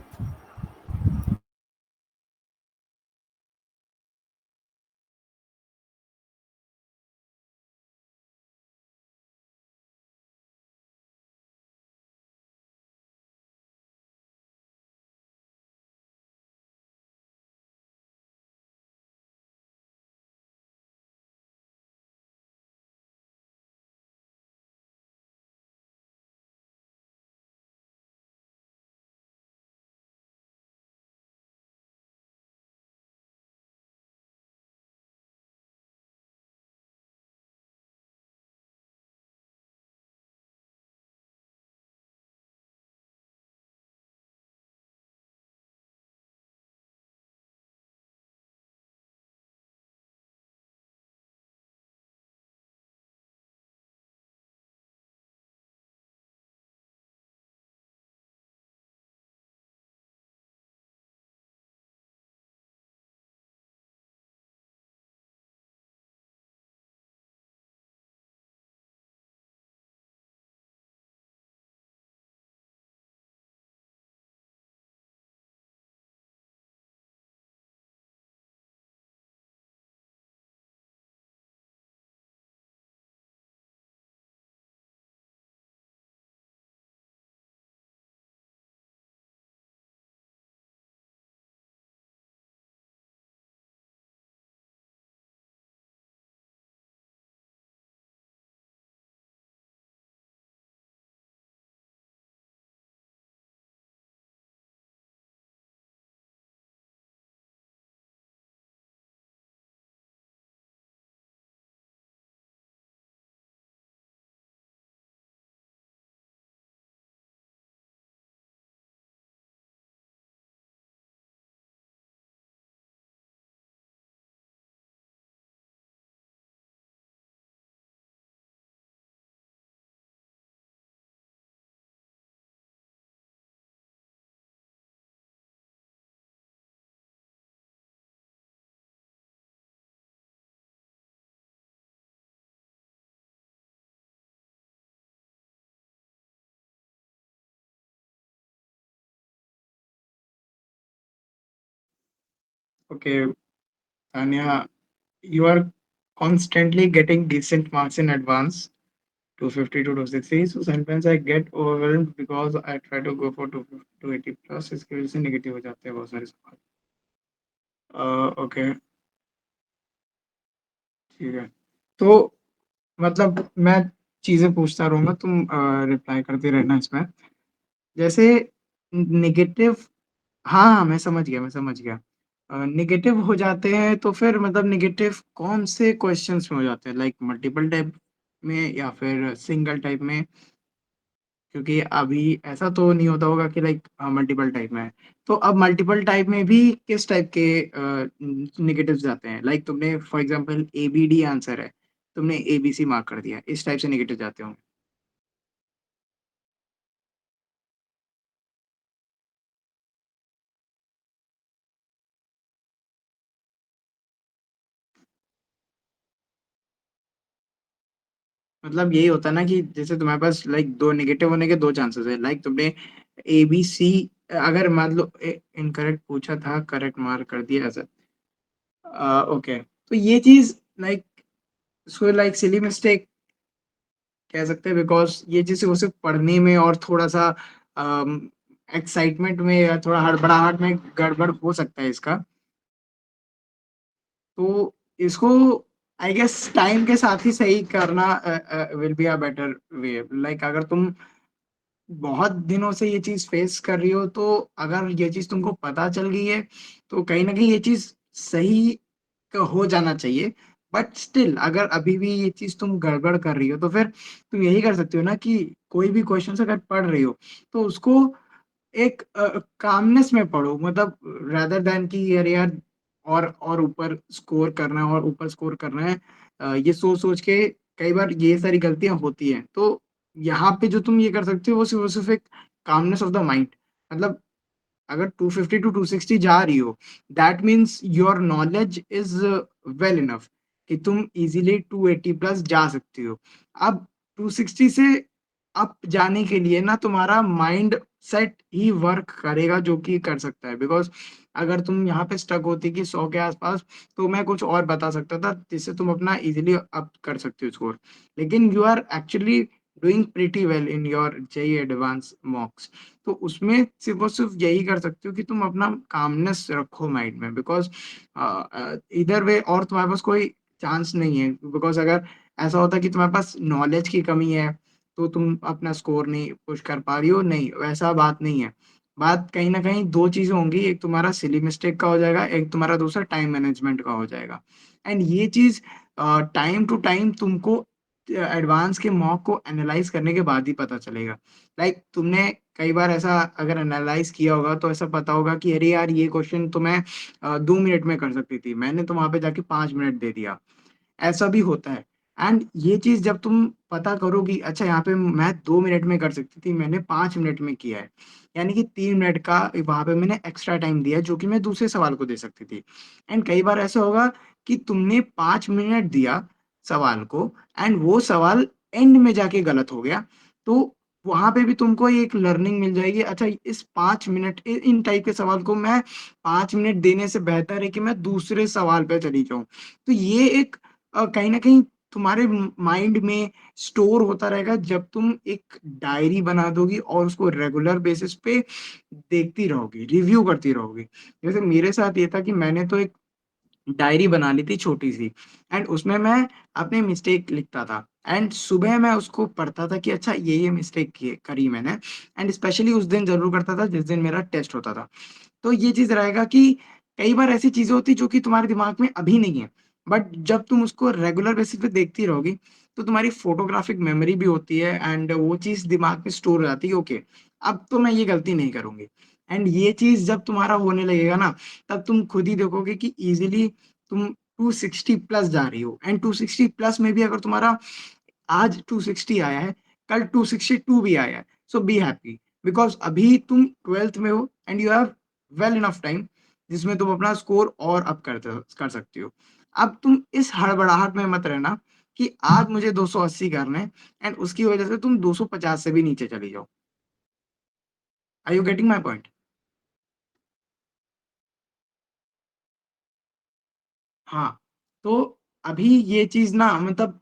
S3: Okay, Tanya, you are constantly getting decent marks in advance, 250 to 260. So sometimes I get overwhelmed because I try to go for 280 plus. इसकी वजह से नेगेटिव हो जाते हैं बहुत सारे सवाल। ओके, ठीक है। तो मतलब मैं चीजें पूछता रहूंगा, तुम रिप्लाई करते रहना इसमें। जैसे नेगेटिव, हाँ हाँ, मैं समझ गया, मैं समझ गया। नेगेटिव हो जाते हैं तो फिर मतलब नेगेटिव कौन से क्वेश्चंस में हो जाते हैं, लाइक मल्टीपल टाइप में या फिर सिंगल टाइप में? क्योंकि अभी ऐसा तो नहीं होता होगा कि लाइक मल्टीपल टाइप में है। तो अब मल्टीपल टाइप में भी किस टाइप के नेगेटिव्स जाते हैं? लाइक तुमने for example A B D answer है, तुमने ए बी सी मार्क कर दिया, इस टाइप से नेगेटिव जाते होंगे। मतलब यही होता है ना कि जैसे तुम्हारे पास लाइक दो नेगेटिव होने के दो चांसेस है, लाइक तुमने ए बी सी, अगर मान लो इनकरेक्ट पूछा था, करेक्ट मार्क कर दिया ऐसा। ओके, तो ये चीज like so like silly mistake कह सकते हैं, बिकॉज ये चीज वो सिर्फ पढ़ने में और थोड़ा सा एक्साइटमेंट में या थोड़ा हड़बड़ाहट में गड़बड़ हो सकता है इसका। तो इसको आई गेस टाइम के साथ ही सही करना will be a better way. Like अगर तुम बहुत दिनों से ये चीज फेस कर रही हो, तो अगर ये चीज तुमको पता चल गई है, तो कहीं ना कहीं ये चीज सही का हो जाना चाहिए। बट स्टिल अगर अभी भी ये चीज तुम गड़बड़ कर रही हो, तो फिर तुम यही कर सकते हो ना कि कोई भी क्वेश्चन अगर पढ़ रही हो तो उसको एक कामनेस में पढ़ो, मतलब रादर देन कि यार यार और ऊपर स्कोर करना है और ऊपर स्कोर करना है। ये सोच सोच के कई बार ये सारी गलतियां होती हैं। तो यहाँ पे जो तुम ये कर सकते हो वो सिर्फ एक कामनेस ऑफ द माइंड। मतलब अगर 250 टू 260 जा रही हो, that means your knowledge is well enough कि तुम इजीली 280 प्लस जा सकती हो। अब 260 से अप जाने के लिए ना तुम्हारा माइंड सेट ही वर्क करेगा, जो कि कर सकता है। बिकॉज अगर तुम यहाँ पे स्टक होती कि 100 के आसपास, तो मैं कुछ और बता सकता था जिससे तुम अपना इजीली अप कर सकते हो स्कोर। लेकिन you are actually doing pretty well in your JEE advance mocks. तो उसमें सिर्फ और सिर्फ यही कर सकते हो कि तुम अपना कामनेस रखो माइंड में। बिकॉज इधर वे और तुम्हारे पास कोई चांस नहीं है। बिकॉज अगर ऐसा होता कि तुम्हारे पास नॉलेज की कमी है तो तुम अपना स्कोर नहीं पुश कर पा रही हो, नहीं, वैसा बात नहीं है। बात कहीं ना कहीं दो चीजें होंगी, एक तुम्हारा सिली मिस्टेक का हो जाएगा, एक तुम्हारा दूसरा टाइम मैनेजमेंट का हो जाएगा। एंड ये चीज टाइम टू टाइम तुमको एडवांस के मॉक को एनालाइज करने के बाद ही पता चलेगा। लाइक तुमने कई बार ऐसा अगर एनालाइज किया होगा तो ऐसा पता होगा कि अरे यार ये क्वेश्चन तो मैं 2 मिनट में कर सकती थी, मैंने तो वहां पे जाके 5 मिनट दे दिया। ऐसा भी होता है। एंड ये चीज जब तुम पता करोगी, अच्छा यहाँ पे मैं 2 मिनट में कर सकती थी, मैंने 5 मिनट में किया है, यानी कि 3 मिनट का वहां पे मैंने एक्स्ट्रा टाइम दिया जो कि मैं दूसरे सवाल को दे सकती थी। एंड कई बार ऐसा होगा कि तुमने 5 मिनट दिया सवाल को, एंड वो सवाल एंड में जाके गलत हो गया। तो वहां पे भी तुमको एक लर्निंग मिल जाएगी, अच्छा इस 5 मिनट इन टाइप के सवाल को मैं 5 मिनट देने से बेहतर है कि मैं दूसरे सवाल पे चली जाऊं। तो ये एक कहीं ना कहीं तुम्हारे माइंड में स्टोर होता रहेगा जब तुम एक डायरी बना दोगी और उसको रेगुलर बेसिस पे देखती रहोगी, रिव्यू करती रहोगी। जैसे मेरे साथ ये था कि मैंने तो एक डायरी बना ली थी छोटी सी, एंड उसमें मैं अपने मिस्टेक लिखता था। एंड सुबह मैं उसको पढ़ता था कि अच्छा ये मिस्टेक करी मैंने। एंड स्पेशली उस दिन जरूर करता था जिस दिन मेरा टेस्ट होता था। तो ये चीज रहेगा कि कई बार ऐसी चीजें होती जो कि तुम्हारे दिमाग में अभी नहीं है, बट जब तुम उसको रेगुलर बेसिस पे देखती रहोगी तो तुम्हारी फोटोग्राफिक मेमोरी भी होती है, एंड वो चीज दिमाग में स्टोर हो जाती है। ओके, अब तो मैं ये गलती नहीं करूंगी। एंड ये चीज जब तुम्हारा होने लगेगा ना, तब तुम खुद ही देखोगे कि इजीली तुम 260 प्लस जा रही हो। एंड 260 प्लस में भी अगर तुम्हारा आज 260 आया है, कल 262 भी आया है, सो बी हैप्पी। बिकॉज अभी तुम ट्वेल्थ में हो and you have well enough time जिसमें तुम अपना स्कोर और अप कर सकती हो। अब तुम इस हड़बड़ाहट में मत रहना कि आज मुझे 280 करने हैं, एंड उसकी वजह से तुम 250 से भी नीचे चली जाओ। Are you getting my point? हाँ, तो अभी ये चीज़ ना मतलब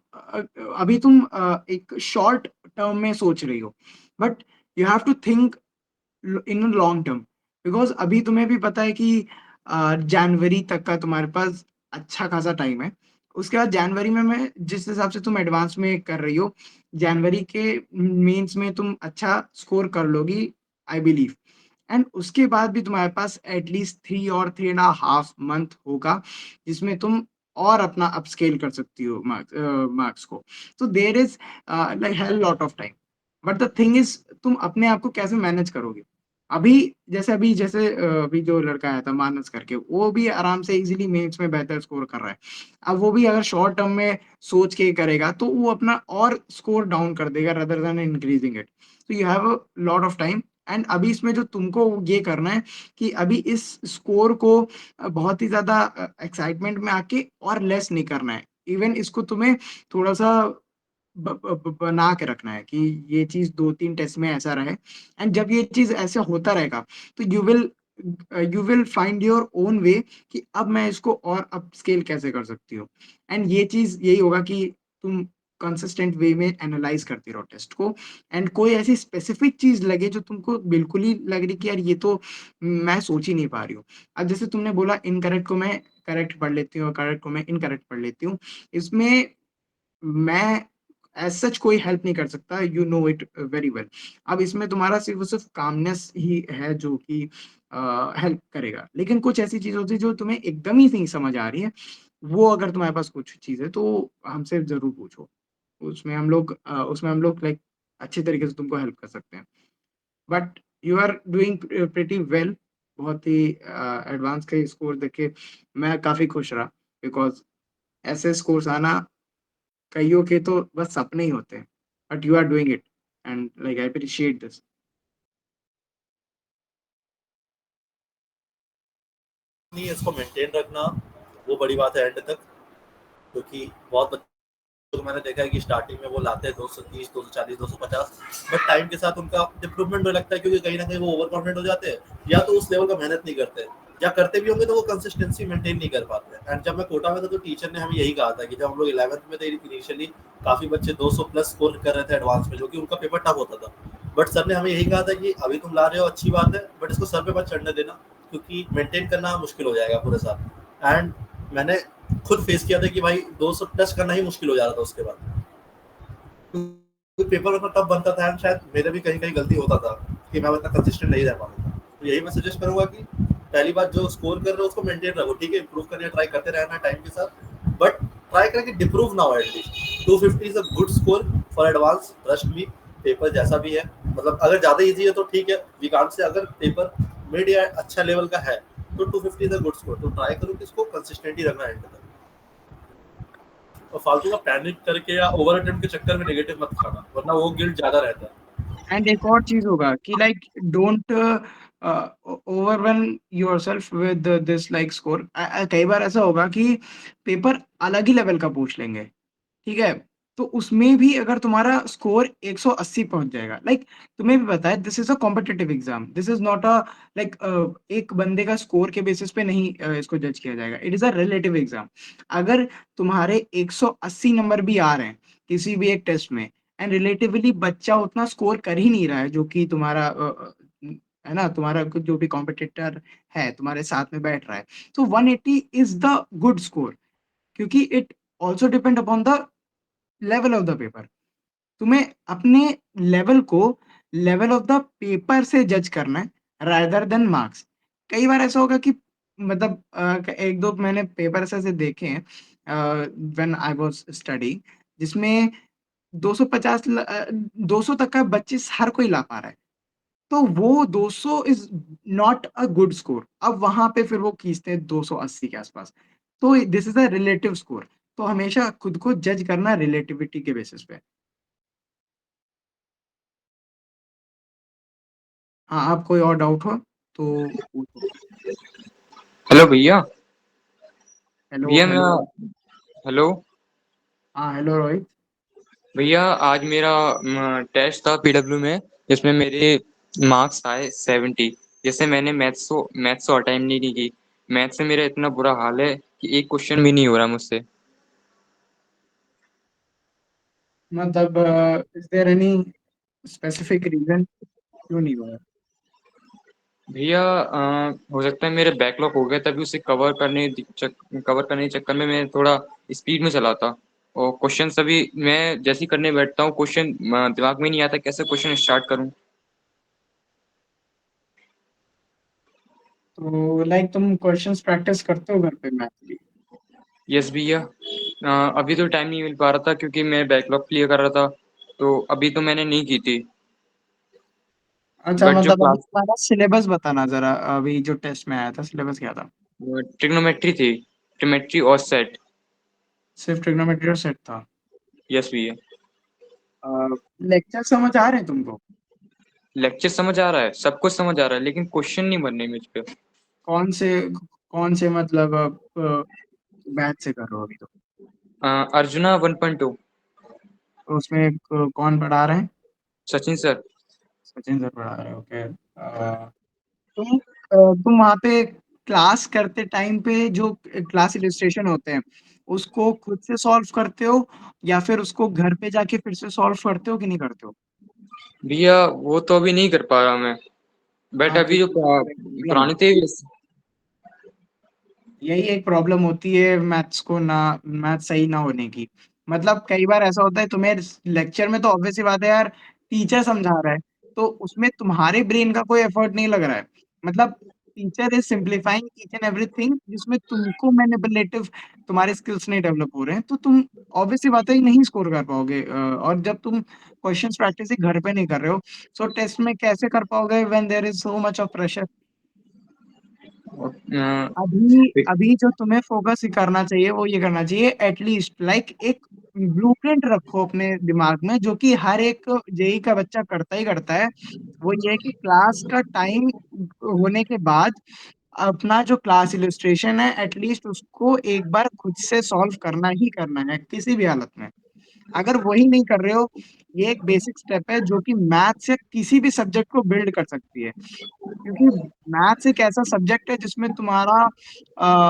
S3: अभी तुम एक शॉर्ट टर्म में सोच रही हो, but you have to think in long term, because अभी तुम्हें भी पता है कि जनवरी तक का तुम्हारे पास अच्छा खासा टाइम है। उसके बाद जनवरी में मैं जिस हिसाब से तुम एडवांस में कर रही हो, जनवरी के मेंस में तुम अच्छा स्कोर कर लोगी, आई बिलीव। एंड उसके बाद भी तुम्हारे पास एटलीस्ट 3 और 3 एंड अ हाफ मंथ होगा, जिसमें तुम और अपना अपस्केल कर सकती हो मार्क्स को। तो there is like hell lot of time. But the thing is तुम अपने आप को कैसे मैनेज करोगे? अभी जैसे अभी जो लड़का आया था मानस करके, वो भी आराम से इज़िली मेंस में बेहतर स्कोर कर रहा है। अब वो भी अगर शॉर्ट टर्म में सोच के करेगा, तो वो अपना और स्कोर डाउन कर देगा रादर देन इंक्रीजिंग इट। तो you have a lot of time. And अभी इसमें जो तुमको ये करना है कि अभी इस स्कोर को बहुत ही ज़्यादा एक्साइटमेंट में आके और लेस नहीं करना है। इवन इसको तुम्हें थोड़ा-सा ब ब ब बना के रखना है कि ये चीज़ 2-3 टेस्ट में ऐसा रहे। एंड जब ये चीज़ ऐसे होता रहेगा, तो you will find your own way कि अब मैं इसको और अपस्केल कैसे कर सकती हूँ। एंड ये चीज़ यही होगा कि तुम कंसिस्टेंट वे में एनालाइज़ करती रहो टेस्ट को। एंड कोई ऐसी स्पेसिफिक चीज़ लगे जो तुमको बिल्कुल ही लग रही कि यार ये तो मैं सोच ही नहीं पा रही हूँ। अब जैसे तुमने बोला इनकरेक्ट को मैं करेक्ट पढ़ लेती हूँ और करेक्ट को मैं इनकरेक्ट पढ़ लेती हूँ। इसमें मैं एज़ सच कोई हेल्प नहीं कर सकता, you know it very well. अब इसमें तुम्हारा सिर्फ़ और सिर्फ़ कामनेस ही है जो कि हेल्प करेगा। लेकिन कुछ ऐसी चीज़ होती है जो तुम्हें एकदम ही नहीं समझ आ रही है, वो अगर तुम्हारे पास कुछ चीज़ है तो हमसे ज़रूर पूछो। उसमें हम लोग लाइक अच्छे तरीके से तुमको हेल्प कर सकते हैं। But you are doing pretty well. बहुत ही एडवांस के स्कोर देख के मैं काफ़ी खुश रहा, बिकॉज़ ऐसे स्कोर्स आना कइयों के तो बस सपने ही होते हैं, but you are doing it and like I appreciate this.
S1: नहीं, इसको मेंटेन रखना वो बड़ी बात है एंड तक, क्योंकि बहुत बच्चों को मैंने देखा है कि स्टार्टिंग में वो लाते हैं 230, 240, 250, बट टाइम के साथ उनका इम्प्रूवमेंट हो लगता है, क्योंकि कहीं ना कहीं वो ओवर कॉन्फिडेंट हो जाते हैं, या तो उस लेवल का मेहनत नहीं करते, या करते भी होंगे तो वो कंसिस्टेंसी मेंटेन नहीं कर पाते। एंड जब मैं कोटा में था तो टीचर ने हमें यही कहा था कि जब हम लोग 11th में थे इनिशियली, काफी बच्चे 200 प्लस स्कोर कर रहे थे एडवांस में, जो कि उनका पेपर टफ होता था, बट सर ने हमें यही कहा था कि अभी तुम ला रहे हो अच्छी बात है, बट इसको सर पे मत चढ़ने देना, क्योंकि मेंटेन करना मुश्किल हो जाएगा पूरे साल। एंड मैंने खुद फेस किया था कि भाई 200 टच करना ही मुश्किल हो जा रहा था उसके बाद, क्योंकि पेपर उतना टफ बनता था, एंड शायद मेरे भी कहीं कहीं गलती होता था कि मैं उतना कंसिस्टेंट नहीं रह पाता था। तो यही मैं सजेस्ट करूंगा कि पहली बात जो स्कोर कर रहे हो उसको मेंटेन रखो, ठीक है, इंप्रूव करने ट्राई करते रहना टाइम के साथ, बट ट्राई करें कि डिप्रूव ना हो at least. 250 is a good score for advance, trust me. Paper जैसा भी है, मतलब अगर ज्यादा इजी है तो ठीक है, विकांत से अगर पेपर मिड या अच्छा लेवल का है तो 250 इज अ गुड स्कोर। तो ट्राई करो कि इसको कंसिस्टेंटली रखना एंड तक, और फालतू का पैनिक करके या ओवर अटेम्प्ट के चक्कर में नेगेटिव मत खाना, वरना वो गिल्ट ज्यादा रहता है।
S3: एंड एक और चीज़ होगा कि like don't overwhelm yourself with this like score. कई बार ऐसा होगा कि पेपर अलग ही लेवल का पूछ लेंगे, ठीक है? तो उसमें भी अगर तुम्हारा स्कोर 180 पहुँच जाएगा, लाइक तुम्हें भी पता है this is a competitive exam, this is not a like एक बंदे का स्कोर के बेसिस पे नहीं इसको जज किया जाएगा, it is a relative exam. अगर तुम्हारे 180 नंबर भी आ रहे हैं, किसी भी एक टेस्ट में, एंड रिलेटिवली बच्चा उतना स्कोर कर ही नहीं रहा है, जो कि तुम्हारा है ना? तुम्हारा जो भी कॉम्पिटिटर है, तुम्हारे साथ में बैठ रहा है, तो 180 इज़ द गुड स्कोर, क्योंकि it also depend upon the level of the paper. तुम्हें अपने लेवल को लेवल ऑफ द पेपर से जज करना है रादर देन मार्क्स। कई बार ऐसा होगा कि मतलब 1-2 मैंने पेपर ऐसे देखे हैं व्हेन आई वाज़ स्टडीइंग, जिसमें 200 तक का बच्चे हर कोई ला पा रहा है। तो वो 200 is not a good score. अब वहाँ पे फिर वो खींचते हैं 280 के आसपास। तो this is a relative score. तो हमेशा खुद को जज करना रिलेटिविटी के बेसिस पे। हाँ, आप कोई और डाउट हो तो पूछो।
S4: हेलो भैया।
S3: हेलो,
S4: भैया
S3: हेलो।
S4: मैं हेलो
S3: हाँ, हेलो रोहित।
S4: भैया, आज मेरा टेस्ट था पीडब्ल्यू में, जिसमें मेरे मार्क्स आए 70। जैसे मैंने मैथ्स को अटेम्प्ट नहीं की। मैथ्स से मेरा इतना बुरा हाल है कि एक क्वेश्चन भी नहीं हो रहा मुझसे।
S3: मतलब is there any specific reason क्यों नहीं हुआ?
S4: भैया हो सकता है मेरे बैकलॉग हो गए, तभी उसे कवर करने के चक्कर में मैं थोड़ा स्पीड में चला था। और क्वेश्चन सभी मैं जैसे ही करने बैठता हूँ, क्वेश्चन दिमाग में नहीं आता कैसे क्वेश्चन स्टार्ट करूँ।
S3: तो लाइक तुम क्वेश्चंस प्रैक्टिस करते हो घर पे मैथ की?
S4: यस भैया। अभी तो टाइम नहीं मिल पा रहा था क्योंकि मैं बैकलॉग क्लियर कर रहा था, तो अभी तो मैंने नहीं की थी।
S3: अच्छा,
S4: बट जो
S3: मतलब अभी
S4: क्लास
S3: तुम्हारा सिलेबस बताना जरा, अभी जो टेस्ट में आया था सिलेबस क्या था?
S4: ट्रिग्नोमेट्री थी, ट्रिमेट्री और सेट।
S3: सिर्फ ट्रिग्नोमेट्री और सेट था?
S4: यस भैया।
S3: लेक्चर समझ आ रहे हैं तुमको?
S4: लेक्चर समझ आ रहा है, सब कुछ समझ आ रहा है, लेकिन क्वेश्चन नहीं बनने मुझ पे।
S3: कौन से कौन से मतलब बैच से कर रहे हो अभी तो?
S4: अर्जुना 1.2।
S3: तो उसमें कौन पढ़ा रहे हैं?
S4: सचिन सर।
S3: सचिन सर पढ़ा रहे हैं, ओके। तुम तुम वहाँ पे क्लास करते टाइम पे जो क्लास इलिस्ट्रेशन होते हैं उसको खुद से सॉल्व करते हो, या फिर उसको घर पे जाके फिर से सॉल्व करते हो कि नहीं करते हो?
S4: भैया वो तो अभी नहीं कर पा रहा मैं, बट
S3: हाँ,
S4: अभी जो
S3: क्योंकि प्रॉब्लम
S4: पुराने थे।
S3: यही एक प्रॉब्लम होती है मैथ्स को ना, मैथ सही ना होने की। मतलब कई बार ऐसा होता है तुम्हें लेक्चर में तो ऑब्वियस सी बात है यार, टीचर समझा रहा है तो उसमें तुम्हारे ब्रेन का कोई एफर्ट नहीं लग रहा है। मतलब teacher is simplifying each and everything जिसमें तुमको मैनिपुलेटिव तुम्हारे स्किल्स नहीं डेवलप हो रहे हैं, तो तुम ऑब्वियस सी बात है नहीं स्कोर कर पाओगे। और जब तुम क्वेश्चंस प्रैक्टिस ही घर पे नहीं कर रहे हो, सो टेस्ट में कैसे कर पाओगे when there is so much of pressure? अभी अभी जो तुम्हें फोकस करना चाहिए वो ये करना चाहिए, एटलीस्ट लाइक एक ब्लूप्रिंट रखो अपने दिमाग में जो कि हर एक जेई का बच्चा करता ही करता है। वो ये है कि क्लास का टाइम होने के बाद अपना जो क्लास इलिस्ट्रेशन है एटलीस्ट उसको एक बार खुद से सॉल्व करना ही करना है किसी भी हालत में। अगर वही नहीं कर रहे हो, ये एक बेसिक स्टेप है जो कि मैथ से किसी भी सब्जेक्ट को बिल्ड कर सकती है। क्योंकि मैथ्स एक ऐसा सब्जेक्ट है जिसमें तुम्हारा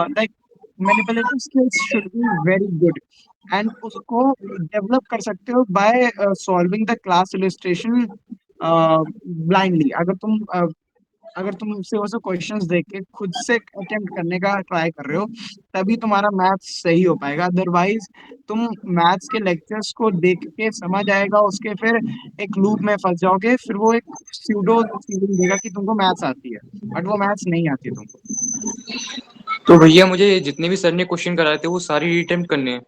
S3: like manipulative skills should be very good, and उसको डेवलप कर सकते हो by solving the class illustration blindly. अगर तुम उससे वो क्वेश्चंस देख के खुद से अटेम्प्ट करने का ट्राई कर रहे हो तभी तुम्हारा मैथ्स सही हो पाएगा। अदरवाइज तुम मैथ्स के लेक्चर्स को देख के समझ आएगा उसके, फिर एक लूप में फंस जाओगे, फिर वो एक स्यूडो फीलिंग देगा कि तुमको मैथ्स आती है, बट वो मैथ्स नहीं आती तुमको।
S4: तो भैया मुझे जितने भी सर ने क्वेश्चन कराए थे वो सारी रीअटेम्प्ट करने हैं।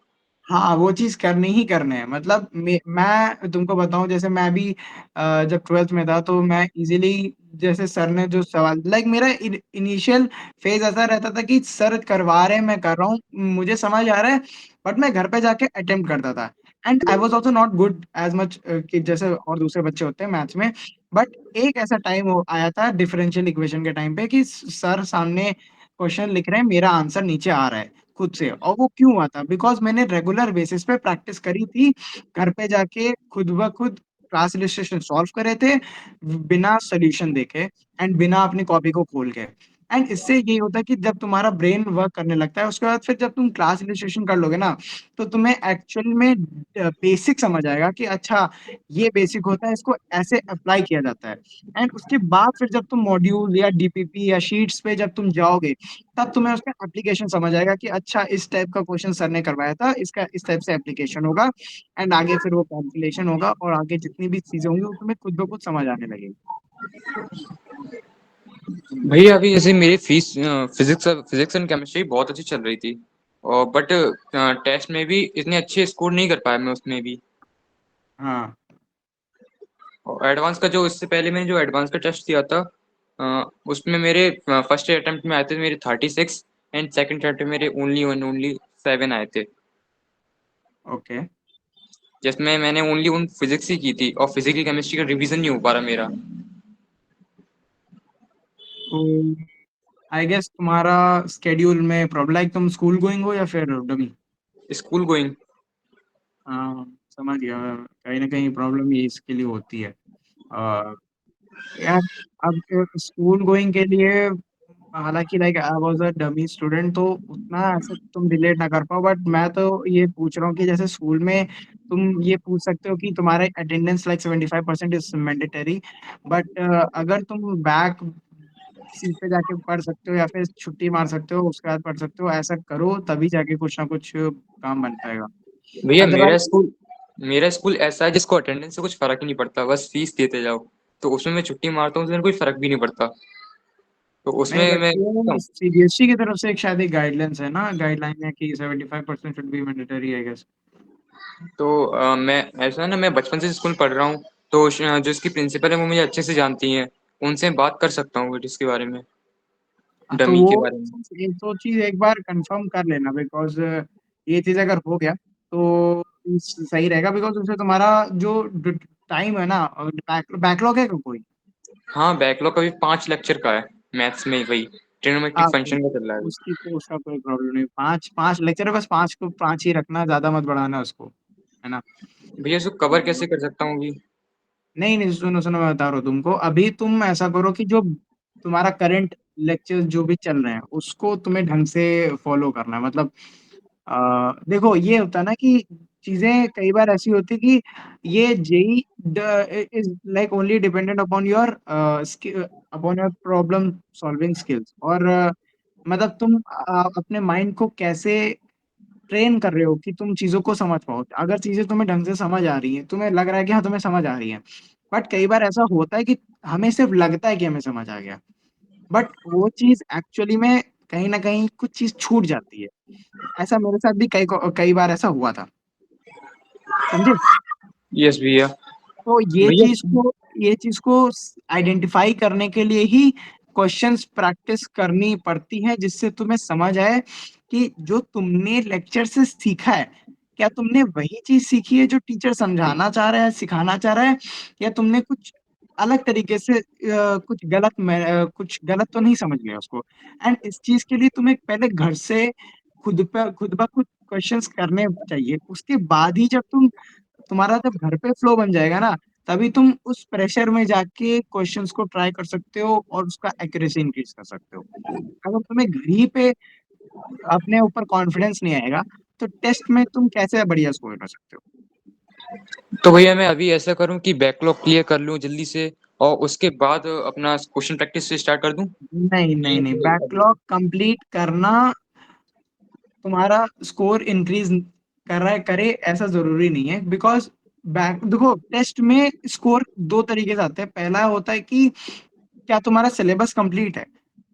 S3: हाँ, वो चीज करनी ही करने हैं। मतलब मैं तुमको बताऊं, जैसे मैं भी जब ट्वेल्थ में था तो मैं इजीली, जैसे सर ने जो सवाल, लाइक मेरा इनिशियल फेज ऐसा रहता था कि सर करवा रहे हैं मैं कर रहा हूँ मुझे समझ आ रहा है, बट मैं घर पे जाके अटेम्प्ट करता था। And I was also not good as much कि जैसे और दूसरे बच्चे होते हैं मैथ्स में। बट एक ऐसा टाइम आया था डिफरेंशियल इक्वेशन के टाइम पे कि सर सामने क्वेश्चन लिख रहे हैं, मेरा आंसर नीचे आ रहा है खुद से। और वो क्यों हुआ था? बिकॉज मैंने रेगुलर बेसिस पे प्रैक्टिस करी थी, घर पे जाके खुद ब खुद क्लास इलिस्ट्रेशन सॉल्व करे थे बिना सोल्यूशन देखे एंड बिना अपनी कॉपी को खोल के। एंड इससे यही होता है कि जब तुम्हारा ब्रेन वर्क करने लगता है उसके बाद फिर जब तुम क्लास इलिस्ट्रेशन कर लोगे ना, तो तुम्हें एक्चुअल में बेसिक समझ आएगा कि अच्छा ये बेसिक होता है, इसको ऐसे अप्लाई किया जाता है। एंड उसके बाद फिर जब तुम मॉड्यूल या डीपीपी या शीट्स पे जब तुम जाओगे तब तुम्हें उसका एप्लीकेशन समझ आएगा कि अच्छा इस टाइप का क्वेश्चन सर ने करवाया था, इसका इस टाइप से एप्लीकेशन होगा। एंड आगे फिर वो कैलकुलेशन होगा और आगे जितनी भी चीजें होंगी वो तुम्हें खुद ब खुद समझ आने लगेगी।
S4: भैया अभी जैसे मेरी फीस फिजिक्स एंड केमिस्ट्री बहुत अच्छी चल रही थी, और बट टेस्ट में भी इतने अच्छे स्कोर नहीं कर पाया मैं उसमें भी।
S3: हाँ,
S4: और एडवांस का जो इससे पहले मैंने जो एडवांस का टेस्ट दिया था, उसमें मेरे फर्स्ट अटेम्प्ट में आए थे मेरे 36, एंड सेकंड अटेम्प्ट में मेरे ओनली 7 आए थे।
S3: ओके।
S4: जिसमें मैंने ओनली उन फिजिक्स ही की थी, और फिजिकल केमिस्ट्री का रिवीजन नहीं हो पा रहा मेरा।
S3: तो आई गेस तुम्हारा स्केड्यूल में प्रॉब्लम, लाइक तुम स्कूल गोइंग हो या फिर डमी?
S4: School going.
S3: हाँ, समझ गया। कहीं ना कहीं प्रॉब्लम ये इसके लिए होती है। यार अब स्कूल गोइंग के लिए हालांकि like I was a dummy student, तो उतना ऐसे तुम रिलेट ना कर पाओ, बट मैं तो ये पूछ रहा हूँ कि जैसे स्कूल में तुम ये पूछ सकते हो कि तुम्हारा attendance like 75% is mandatory, but अगर तुम बैक सीट पे जाके पढ़ सकते हो या फिर छुट्टी मार सकते हो उसके बाद पढ़ सकते हो, ऐसा करो तभी जाके कुछ ना कुछ काम बन पाएगा।
S4: भैया
S3: अदरवाइज
S4: मेरा स्कूल ऐसा है जिसको अटेंडेंस से कुछ फर्क ही नहीं पड़ता, बस फीस देते जाओ। तो उसमें मैं छुट्टी मारता हूँ, उसमें कोई फर्क भी नहीं पड़ता। तो
S3: नहीं,
S4: उसमें
S3: बट
S4: मैं
S3: ये सीबीएसई की तरफ से एक शायद एक गाइडलाइंस है ना, गाइडलाइन है कि 75% should be mandatory I guess.
S4: तो मैं ऐसा है ना, मैं बचपन से स्कूल पढ़ रहा हूँ। तो जो इसकी प्रिंसिपल है वो मुझे अच्छे से जानती हैं। उनसे बात कर सकता हूँ इसके बारे में,
S3: हाँ, तो
S4: डमी के
S3: वो
S4: बारे में।
S3: एक दो चीज एक बार कंफर्म कर लेना, बिकॉज ये चीज अगर हो गया तो सही रहेगा, बिकॉज उससे तुम्हारा जो टाइम है ना, बैकलॉग है कोई।
S4: हाँ, बैकलॉग का भी 5 लेक्चर का है। मैथ्स में वही ट्रिग्नोमेट्रिक
S3: हाँ,
S4: फंक्शन का चल रहा है अभी।
S3: उसकी तो उसका कोई प्रॉब्लम नहीं, पांच पांच लेक्चर है, बस पांच को पांच ही रखना, ज्यादा मत बढ़ाना उसको, है ना।
S4: भैया इसको कवर कैसे कर सकता हूँ अभी?
S3: नहीं नहीं, सुनो सुनो, मैं बता रहा हूँ तुमको, अभी तुम ऐसा करो कि जो तुम्हारा करंट लेक्चर जो भी चल रहे हैं उसको तुम्हें ढंग से फॉलो करना है। मतलब देखो ये होता है ना कि चीजें कई बार ऐसी होती कि ये JEE is like only dependent upon your problem solving skills, और मतलब तुम अपने माइंड को कैसे ट्रेन कर रहे हो कि तुम चीजों को समझ पाओ। अगर चीजें तुम्हें ढंग से समझ आ रही हैं, तुम्हें लग रहा है कि हाँ तुम्हें समझ आ रही है, बट कई बार ऐसा होता है कि हमें सिर्फ लगता है कि हमें समझ आ गया, बट वो चीज एक्चुअली में कहीं ना कहीं कुछ चीज छूट जाती है। ऐसा मेरे साथ भी कई कई बार ऐसा हुआ था, समझे।
S4: यस भैया।
S3: तो
S4: भैया
S3: ये चीज को आइडेंटिफाई करने के लिए ही क्वेश्चंस प्रैक्टिस करनी पड़ती है, जिससे तुम्हें समझ आए कि जो तुमने लेक्चर से सीखा है, क्या तुमने वही चीज सीखी है जो टीचर समझाना चाह रहा है, सिखाना चाह रहा है, या तुमने कुछ अलग तरीके से कुछ गलत तो नहीं समझ गया उसको। एंड इस चीज के लिए तुम्हें पहले घर से खुद ब खुद क्वेश्चंस करने चाहिए, उसके बाद ही जब तुम्हारा जब घर पे फ्लो बन जाएगा ना, तभी तुम उस प्रेशर में जाके क्वेश्चंस को ट्राई कर सकते हो और उसका एक्यूरेसी इंक्रीज कर सकते हो। अगर तुम्हें घर ही पे अपने ऊपर कॉन्फिडेंस नहीं आएगा, तो टेस्ट में तुम कैसे बढ़िया स्कोर कर सकते हो।
S4: तो भैया मैं अभी ऐसा करूँ कि बैकलॉग क्लियर कर लूँ जल्दी से, और उसके बाद अपना क्वेश्चन प्रैक्टिस से स्टार्ट कर दूँ।
S3: नहीं नहीं नहीं, बैकलॉग कंप्लीट करना तुम्हारा स्कोर इंक्रीज कर रहा है करे ऐसा जरूरी नहीं है, बिकॉज बैक देखो टेस्ट में स्कोर दो तरीके से आते हैं। पहला होता है कि क्या तुम्हारा सिलेबस कंप्लीट है,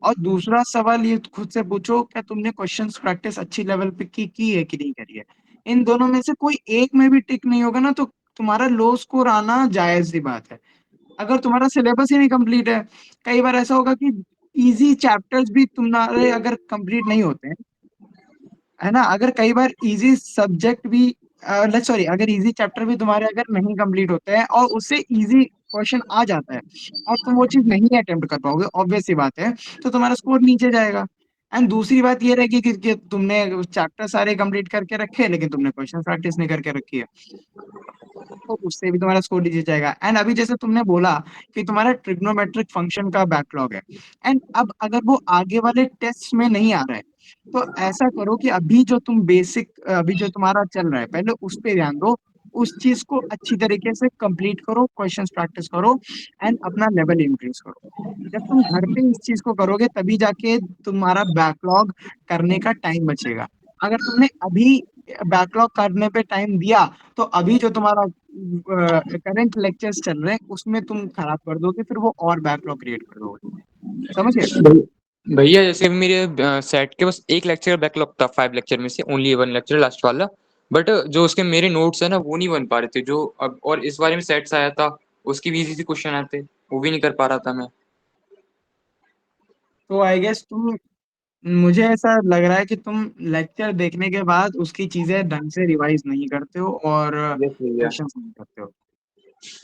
S3: और दूसरा सवाल ये खुद से पूछो क्या तुमने क्वेश्चंस प्रैक्टिस अच्छी लेवल पे की है कि नहीं करी है। इन दोनों में से कोई एक में भी टिक नहीं होगा ना, तो तुम्हारा लो स्कोर आना जायज सी बात है। अगर तुम्हारा सिलेबस ही नहीं कंप्लीट है, कई बार ऐसा होगा कि इजी चैप्टर्स भी तुम्हारे अगर कंप्लीट नहीं होते हैं, है ना, अगर कई बार इजी सब्जेक्ट भी सॉरी, अगर इजी चैप्टर भी तुम्हारे अगर नहीं कंप्लीट होते हैं और उससे इजी क्वेश्चन आ जाता है और तुम वो चीज नहीं अटेम्प्ट कर पाओगे, ऑब्वियस सी बात है, तो तुम्हारा स्कोर नीचे जाएगा। एंड दूसरी बात ये रहेगी कि तुमने चैप्टर सारे कंप्लीट करके रखे लेकिन तुमने क्वेश्चन प्रैक्टिस नहीं करके रखी है, तो उससे भी तुम्हारा स्कोर नीचे जाएगा। एंड अभी जैसे तुमने बोला कि तुम्हारा ट्रिग्नोमेट्रिक फंक्शन का बैकलॉग है, एंड अब अगर वो आगे वाले टेस्ट में नहीं आ रहा है, तो ऐसा करो कि अभी जो तुम्हारा चल रहा है पहले उस पे ध्यान दो, उस चीज को अच्छी तरीके से कंप्लीट करो, क्वेश्चंस प्रैक्टिस करो, एंड अपना लेवल इंक्रीज करो। जब तुम घर पे इस चीज को करोगे तभी जाके तुम्हारा बैकलॉग करने का टाइम बचेगा। अगर तुमने अभी बैकलॉग करने पे टाइम दिया, तो अभी जो तुम्हारा करंट लेक्चर्स चल रहे हैं उसमें तुम खराब कर दोगे, फिर वो और बैकलॉग क्रिएट कर दोगे, समझ गए।
S4: भैया जैसे मेरे सेट के बस एक लेक्चर बैकलॉग था, 5 लेक्चर में से ओनली 1 लेक्चर लास्ट वाला। बट जो उसके मेरे नोट्स है ना वो नहीं बन पा रहे थे जो अब, और इस बारे में सेट्स आया था उसकी भी इजी क्वेश्चन आते, वो भी नहीं कर पा रहा था मैं।
S3: तो आई गेस मुझे ऐसा लग रहा है कि तुम लेक्चर देखने के बाद उसकी चीजें ढंग से रिवाइज नहीं करते हो और
S4: यस भैया,
S3: क्वेश्चन नहीं करते हो।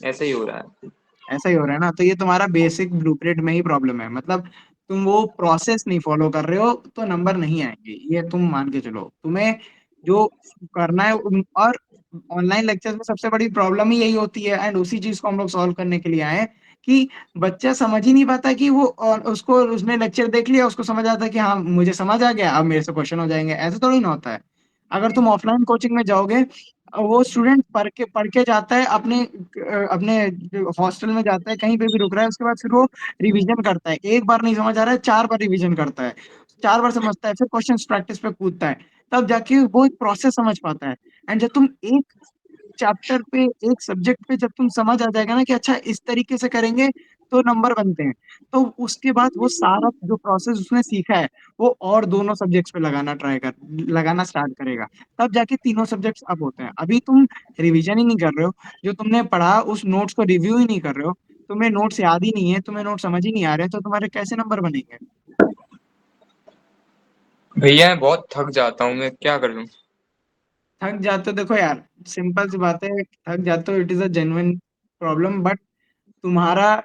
S4: ऐसा ही हो रहा है।
S3: ऐसा ही हो रहा है ना, तो ये तुम्हारा बेसिक ब्लूप्रिंट में ही प्रॉब्लम है। मतलब तुम वो प्रोसेस नहीं फॉलो कर रहे हो, तो नंबर नहीं आएंगे, ये तुम मान के चलो। तुम्हें जो करना है और ऑनलाइन लेक्चर्स में सबसे बड़ी प्रॉब्लम ही यही होती है, एंड उसी चीज को हम लोग सॉल्व करने के लिए आए हैं कि बच्चा समझ ही नहीं पाता कि वो उसको उसने लेक्चर देख लिया, उसको समझ आता है कि हाँ मुझे समझ आ गया, अब मेरे से क्वेश्चन हो जाएंगे। ऐसा थोड़ी ना होता है। अगर तुम ऑफलाइन कोचिंग में जाओगे, वो स्टूडेंट पढ़ के जाता है, अपने हॉस्टल में जाता है, कहीं पे भी रुक रहा है, उसके बाद फिर वो रिवीजन करता है। एक बार नहीं समझ आ रहा है, 4 बार रिवीजन करता है, 4 बार समझता है, फिर क्वेश्चन प्रैक्टिस पे कूदता है, तब जाके वो एक प्रोसेस समझ पाता है। एंड जब तुम एक चैप्टर पे, एक सब्जेक्ट पे जब तुम समझ आ जाएगा ना कि अच्छा इस तरीके से करेंगे तो नंबर बनते हैं, तो उसके बाद वो सारा जो प्रोसेस उसने सीखा है, वो और दोनों सब्जेक्ट्स पे लगाना स्टार्ट करेगा। तब जाके तीनों सब्जेक्ट्स अब होते हैं। अभी तुम रिवीजन ही नहीं कर रहे हो, जो तुमने पढ़ा उस नोट्स को रिव्यू ही नहीं कर रहे हो, तुम्हें नोट्स याद ही नहीं है, तुम्हें नोट्स समझ ही नहीं आ रहे, तो तुम्हारे कैसे नंबर बनेंगे?
S4: भैया मैं बहुत थक जाता हूँ, मैं क्या कर लूँ?
S3: थक जाते हो, देखो यार, सिंपल सी बात है, थक जाते हो, it is a genuine problem, but तुम्हारा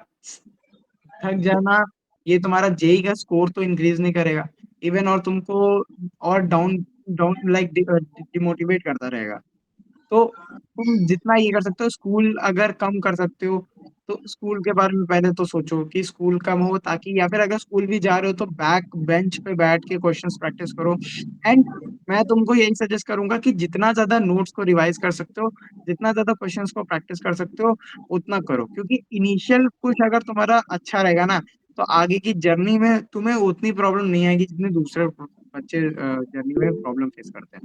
S3: थक जाना ये तुम्हारा जेई का स्कोर तो इंक्रीज नहीं करेगा इवन, और तुमको और डाउन डाउन लाइक डिमोटिवेट करता रहेगा। तो तुम जितना ये कर सकते हो, स्कूल अगर कम कर सकते हो तो स्कूल के बारे में पहले तो सोचो कि स्कूल कम हो, ताकि या फिर अगर स्कूल भी जा रहे हो तो बैक बेंच पे बैठ के क्वेश्चंस प्रैक्टिस करो। एंड मैं तुमको यही सजेस्ट करूंगा कि जितना ज्यादा नोट्स को रिवाइज कर सकते हो, जितना ज्यादा क्वेश्चंस को प्रैक्टिस कर सकते हो, उतना करो, क्योंकि इनिशियल पुश अगर तुम्हारा अच्छा रहेगा ना, तो आगे की जर्नी में तुम्हें उतनी प्रॉब्लम नहीं आएगी जितने दूसरे बच्चे जर्नी में प्रॉब्लम फेस करते हैं।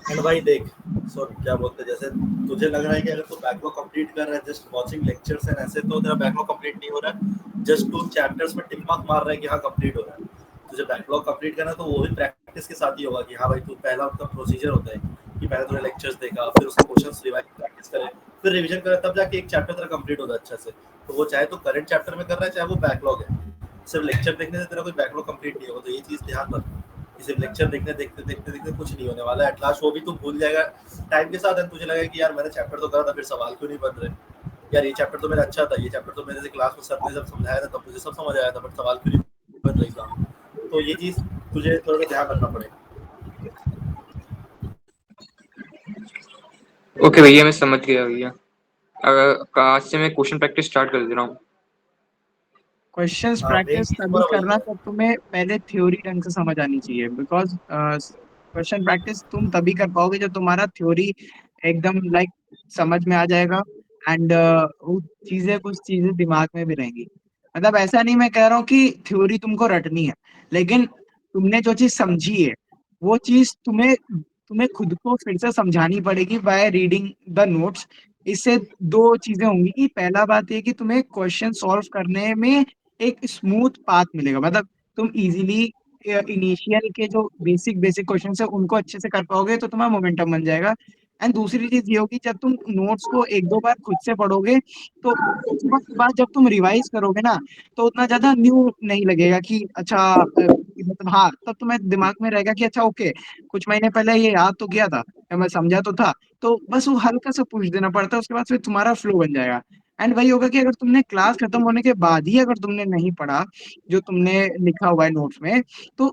S1: एंड भाई देख, सो क्या बोलते हैं, जैसे तुझे लग रहा है कि अगर तू बैकलॉग कंप्लीट कर रहा है जस्ट वाचिंग लेक्चर्स एंड ऐसे, तो तेरा बैकलॉग कंप्लीट नहीं हो रहा है, जस्ट तू चैप्टर्स में टिक मार्क मार रहा है कि हाँ कंप्लीट हो रहा है। तुझे बैकलॉग कंप्लीट करना है तो वो भी प्रैक्टिस के साथ ही होगा कि हाँ भाई, तू पहला उसका प्रोसीजर होता है कि पहले तूने लेक्चर्स देखा, फिर उसके क्वेश्चंस रिवाइज प्रैक्टिस करे, फिर रिवीजन करे, तब जाके एक चैप्टर तेरा कंप्लीट होगा अच्छे से। तो वो चाहे तो करंट चैप्टर में कर रहा है, चाहे वो बैकलॉग है, सिर्फ लेक्चर देखने से तेरा कोई बैकलॉग कंप्लीट नहीं होगा। तो ये चीज़ ध्यान रख कि सिर्फ लेक्चर देखने देखते देखते देखते कुछ नहीं होने वाला है। एट लास्ट वो भी तू भूल जाएगा टाइम के साथ, एंड तुझे लगेगा कि यार मैंने चैप्टर तो करा था, फिर सवाल क्यों नहीं बन रहे, यार ये चैप्टर तो मेरा अच्छा था, ये चैप्टर तो मेरे से क्लास में सर ने जब समझाया था तब मुझे सब समझ आया था, बट सवाल क्यों नहीं बन रही था। तो ये चीज़ तुझे थोड़ा सा ध्यान रखना पड़ेगा।
S4: ओके भैया, मैं समझ गया भैया। अगर आज से मैं क्वेश्चन प्रैक्टिस स्टार्ट कर दे रहा हूँ।
S3: क्वेश्चंस
S1: हाँ, मेन
S3: प्रैक्टिस
S1: चीज़
S3: तभी
S1: पूरा वही
S3: करना
S1: है।
S3: जब तुम्हें पहले थ्योरी ढंग से समझ आनी चाहिए, बिकॉज क्वेश्चन प्रैक्टिस तुम तभी कर पाओगे जब तुम्हारा थ्योरी एकदम लाइक समझ में आ जाएगा, एंड वो कुछ चीजें दिमाग में भी रहेंगी। मतलब ऐसा नहीं मैं कह रहा हूँ कि थ्योरी तुमको रटनी है, लेकिन तुमने जो चीज समझी है वो चीज तुम्हें तुम्हें खुद को फिर से समझानी पड़ेगी बाय रीडिंग द नोट्स। इससे दो चीजें होंगी कि पहला बात ये कि तुम्हें क्वेश्चन सॉल्व करने में एक स्मूथ पाथ मिलेगा, मतलब तुम इजीली इनिशियल के जो बेसिक बेसिक क्वेश्चन है उनको अच्छे से कर पाओगे, तो तुम्हारा मोमेंटम बन जाएगा। एंड दूसरी चीज ये होगी, जब तुम नोट्स को एक दो बार खुद से पढ़ोगे, तो उस वक्त बाद जब तुम रिवाइज करोगे ना, तो उतना ज्यादा न्यू नहीं लगेगा कि अच्छा मतलब हाँ, तब तुम्हें दिमाग में रहेगा कि अच्छा ओके, कुछ महीने पहले ये याद तो किया था या मैं समझा तो था, तो बस वो हल्का सा पूछ देना पड़ता है, उसके बाद फिर तुम्हारा फ्लो बन जाएगा। एंड वही होगा कि अगर तुमने क्लास खत्म होने के बाद ही अगर तुमने नहीं पढ़ा जो तुमने लिखा हुआ है नोट्स में, तो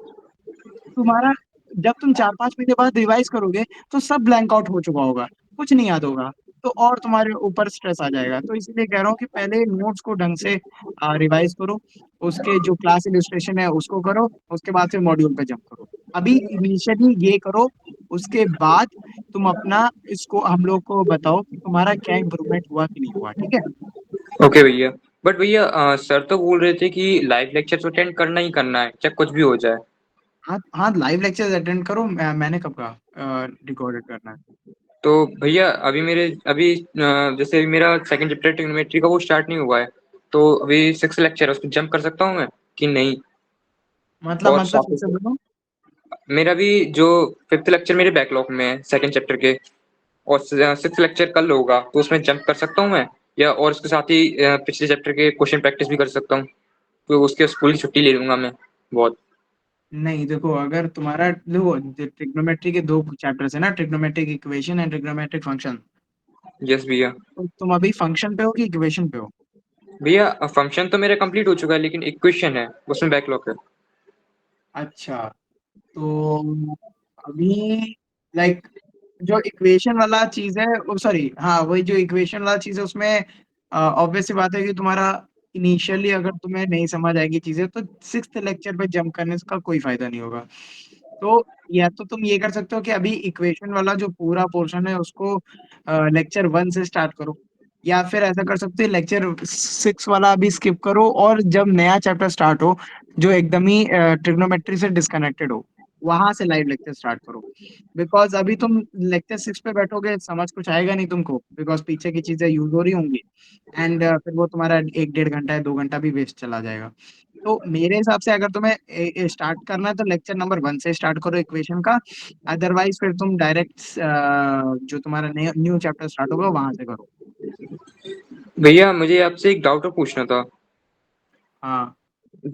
S3: तुम्हारा जब तुम 4-5 महीने बाद रिवाइज करोगे तो सब ब्लैंक आउट हो चुका होगा, कुछ नहीं याद होगा, तो और तुम्हारे ऊपर स्ट्रेस आ जाएगा। तो इसीलिए कह रहा हूँ कि पहले नोट्स को ढंग से रिवाइज करो, उसके जो क्लास इलस्ट्रेशन है उसको करो, उसके बाद फिर मॉड्यूल पे जंप करो। अभी इनिशियली ये करो, उसके बाद तुम अपना इसको हम लोग को बताओ कि तुम्हारा क्या इम्प्रूवमेंट हुआ कि नहीं हुआ, ठीक है?
S4: ओके भैया। बट भैया सर तो बोल रहे थे कि लाइव लेक्चर तो अटेंड करना ही करना है, चाहे कुछ भी हो जाए।
S3: हाँ हाँ, लाइव लेक्चर्स अटेंड करो, मैंने कब कहा रिकॉर्डेड करना है?
S4: तो भैया अभी जैसे मेरा सेकंड चैप्टर ट्रिग्नोमेट्री का वो स्टार्ट नहीं हुआ है, तो अभी 6 लेक्चर है, उसमें जंप कर सकता हूँ मैं कि नहीं? और
S3: मतलब
S4: साथ
S3: फिर से
S4: ही
S3: बोलो।
S4: मेरा भी जो 5th लेक्चर मेरे बैकलॉग में है सेकंड चैप्टर के, और 6th लेक्चर कल होगा, तो उसमें जंप कर सकता हूँ मैं? या और उसके साथ ही पिछले चैप्टर के क्वेश्चन प्रैक्टिस भी कर सकता हूँ? तो उसके स्कूल की छुट्टी ले लूंगा मैं बहुत।
S3: नहीं देखो, अगर तुम्हारा देखो ट्रिग्नोमेट्री के दो चैप्टर्स है ना, trigonometric equation and trigonometric function,
S4: yes भैया।
S3: तो तुम अभी फंक्शन पे हो कि इक्वेशन पे हो?
S4: भैया फंक्शन तो मेरा कंप्लीट हो चुका है, लेकिन इक्वेशन है उसमें बैकलॉग है।
S3: अच्छा, तो अभी लाइक जो इक्वेशन वाला चीज है, सॉरी हाँ, वही जो इक्वेशन वाला चीज है उसमें ऑब्वियस सी बात है कि तुम्हारा इनिशियली अगर तुम्हें नहीं समझ आएगी चीजें तो सिक्स्थ लेक्चर पे जंप करने का कोई फायदा नहीं होगा। तो या तो तुम ये कर सकते हो कि अभी इक्वेशन वाला जो पूरा पोर्शन है उसको लेक्चर 1 से स्टार्ट करो, या फिर ऐसा कर सकते हो लेक्चर 6 वाला अभी स्किप करो और जब नया चैप्टर स्टार्ट हो जो एकदम ही ट्रिग्नोमेट्री से डिस्कनेक्टेड हो वहां से लाइव लेक्चर स्टार्ट करो। बिकॉज अभी तुम लेक्चर 6 पे बैठोगे समझ कुछ आएगा नहीं तुमको, बिकॉज पीछे की चीजें यूज हो रही होंगी एंड फिर वो तुम्हारा 1 1.5 घंटा या 2 घंटा भी वेस्ट चला जाएगा। तो मेरे हिसाब से अगर तुम्हें स्टार्ट करना है तो लेक्चर नंबर 1 से स्टार्ट करो इक्वेशन का। अदरवाइज फिर तुम डायरेक्ट जो तुम्हारा न्यू चैप्टर स्टार्ट होगा वहां से करो।
S4: भैया मुझे आपसे एक डाउट और पूछना था।
S3: हाँ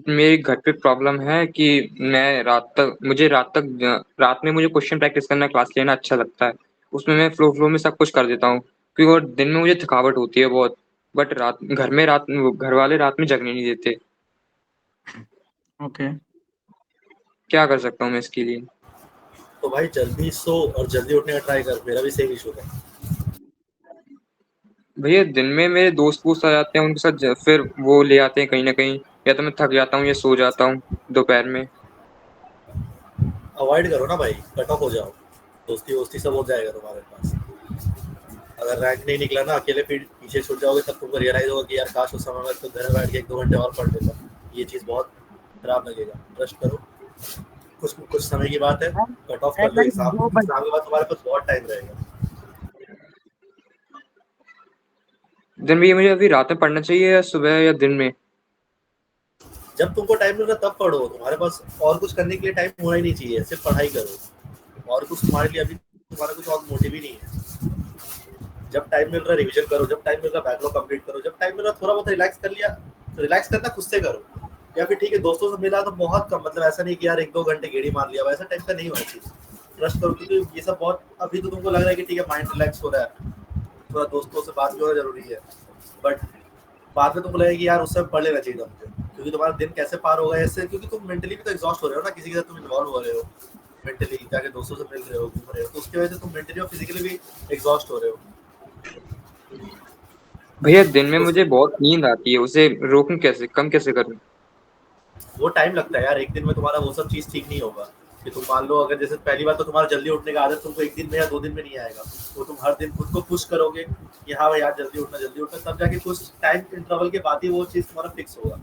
S4: मेरे घर पे प्रॉब्लम है कि मैं रात में मुझे क्वेश्चन प्रैक्टिस करना, क्लास लेना अच्छा लगता है। उसमें मैं फ्लो में सब कुछ कर देता हूँ, क्योंकि और दिन में मुझे थकावट होती है बहुत। बट घर वाले रात में जगने नहीं देते।
S3: ओके।
S4: क्या कर सकता हूँ मैं इसके लिए?
S1: तो भाई जल्दी सो और जल्दी उठने का ट्राई कर, मेरा भी सेम इशू है।
S4: भैया दिन में मेरे दोस्त वोस्त आ जाते हैं, उनके साथ फिर वो ले आते हैं कहीं ना कहीं, या तो मैं थक जाता हूँ या सो जाता हूँ दोपहर में।
S1: अवॉइड करो ना भाई, कट ऑफ हो जाओ, दोस्ती वोस्ती सब हो जाएगा तुम्हारे पास। अगर रैंक नहीं निकला ना, अकेले पीछे छूट जाओगे तब तुमको रियलाइज होगा कि यार काश उस समय में तो घर में बैठ के 1 2 घंटे और पढ़ लेता। ये चीज़ बहुत खराब लगेगा। ट्रस्ट करो, कुछ कुछ समय की बात है, कट ऑफ कर लो।
S3: लाइक
S1: एग्जाम
S3: दो बज
S1: एग्जाम के बाद तुम्हारे पास बहुत टाइम रहेगा।
S4: दिन में ये मुझे अभी रात में पढ़ना चाहिए या सुबह या दिन में?
S1: जब तुमको टाइम मिल रहा तब पढ़ो, तुम्हारे पास और कुछ करने के लिए टाइम होना ही नहीं चाहिए, सिर्फ पढ़ाई करो। और कुछ तुम्हारे लिए अभी तुम्हारा कुछ और मोटिव ही नहीं है। जब टाइम मिल रहा है रिवीजन करो, जब टाइम मिल रहा है बैकलॉग कंप्लीट करो, जब टाइम मिल रहा है थोड़ा बहुत रिलैक्स कर लिया, तो रिलैक्स करना खुद से करो। या फिर ठीक है दोस्तों से मिला तो बहुत कम, मतलब ऐसा नहीं कि यार 1 2 घंटे गेड़ी मार लिया, वैसा टाइम का नहीं होना चाहिए। ट्रस्ट करो, क्योंकि ये सब बहुत, अभी तो तुमको लग रहा है कि ठीक है माइंड रिलैक्स हो रहा है, थोड़ा दोस्तों से बात भी होना जरूरी है, बट बाद में तुमको लगेगा कि यार उस समय पढ़ लेना चाहिए था मुझे, क्योंकि तुम्हारा दिन कैसे पार होगा ऐसे, क्योंकि तुम मेंटली भी तो एग्जॉस्ट हो रहे हो ना, किसी के साथ तुम इन्वॉल्व हो रहे हो, मेंटली जाके दोस्तों से मिल रहे हो, घूम रहे हो, तो उसकी वजह से तुम मेंटली और फिजिकली भी एग्जॉस्ट हो रहे हो।
S4: भैया दिन में
S1: तो
S4: मुझे बहुत नींद आती है, उसे रोकूं कैसे, कम कैसे करूं?
S1: वो टाइम लगता है यार, एक दिन में तुम्हारा वो सब चीज ठीक नहीं होगा। कि तुम मान लो अगर जैसे पहली बार तो तुम्हारा जल्दी उठने का आदत तुमको एक दिन में या 2 दिन में नहीं आएगा, वो तुम हर दिन खुद को पुश करोगे कि हाँ भाई यार जल्दी उठना, तब जाके कुछ टाइम इंटरवल के बाद ही वो चीज तुम्हारा फिक्स होगा।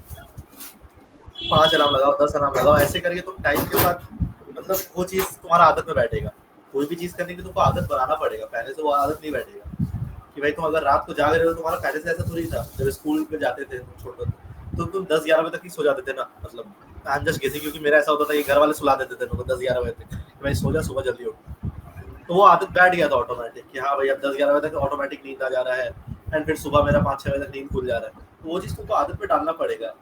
S1: 5 अलार्म लगाओ, 10 अलार्म लगाओ, ऐसे करके तुम टाइम के साथ, मतलब वो चीज तुम्हारा आदत में बैठेगा। कोई भी चीज करने की तुमको आदत बनाना पड़ेगा, पहले से वो आदत नहीं बैठेगा। कि भाई तुम अगर रात को जाग रहे हो, तुम्हारा पहले से ऐसा थोड़ी था, जब स्कूल में जाते थे तुम छोटे, तो तुम 10 11 बजे तक ही सो जाते थे ना, मतलब आई एम जस्ट गेसिंग, क्योंकि मेरा ऐसा होता था कि घर वाले सुला देते थे मेरे को 10 11 बजे तक कि भाई सो जा, सुबह जल्दी उठ। तो वो आदत बैठ गया था ऑटोमेटिक कि हाँ भाई अब 10 11 बजे तक ऑटोमेटिक नींद आ जा रहा है, एंड फिर सुबह मेरा 5 6 बजे तक नींद खुल जा रहा है। तो वो चीज़ तुमको आदत में डालना पड़ेगा।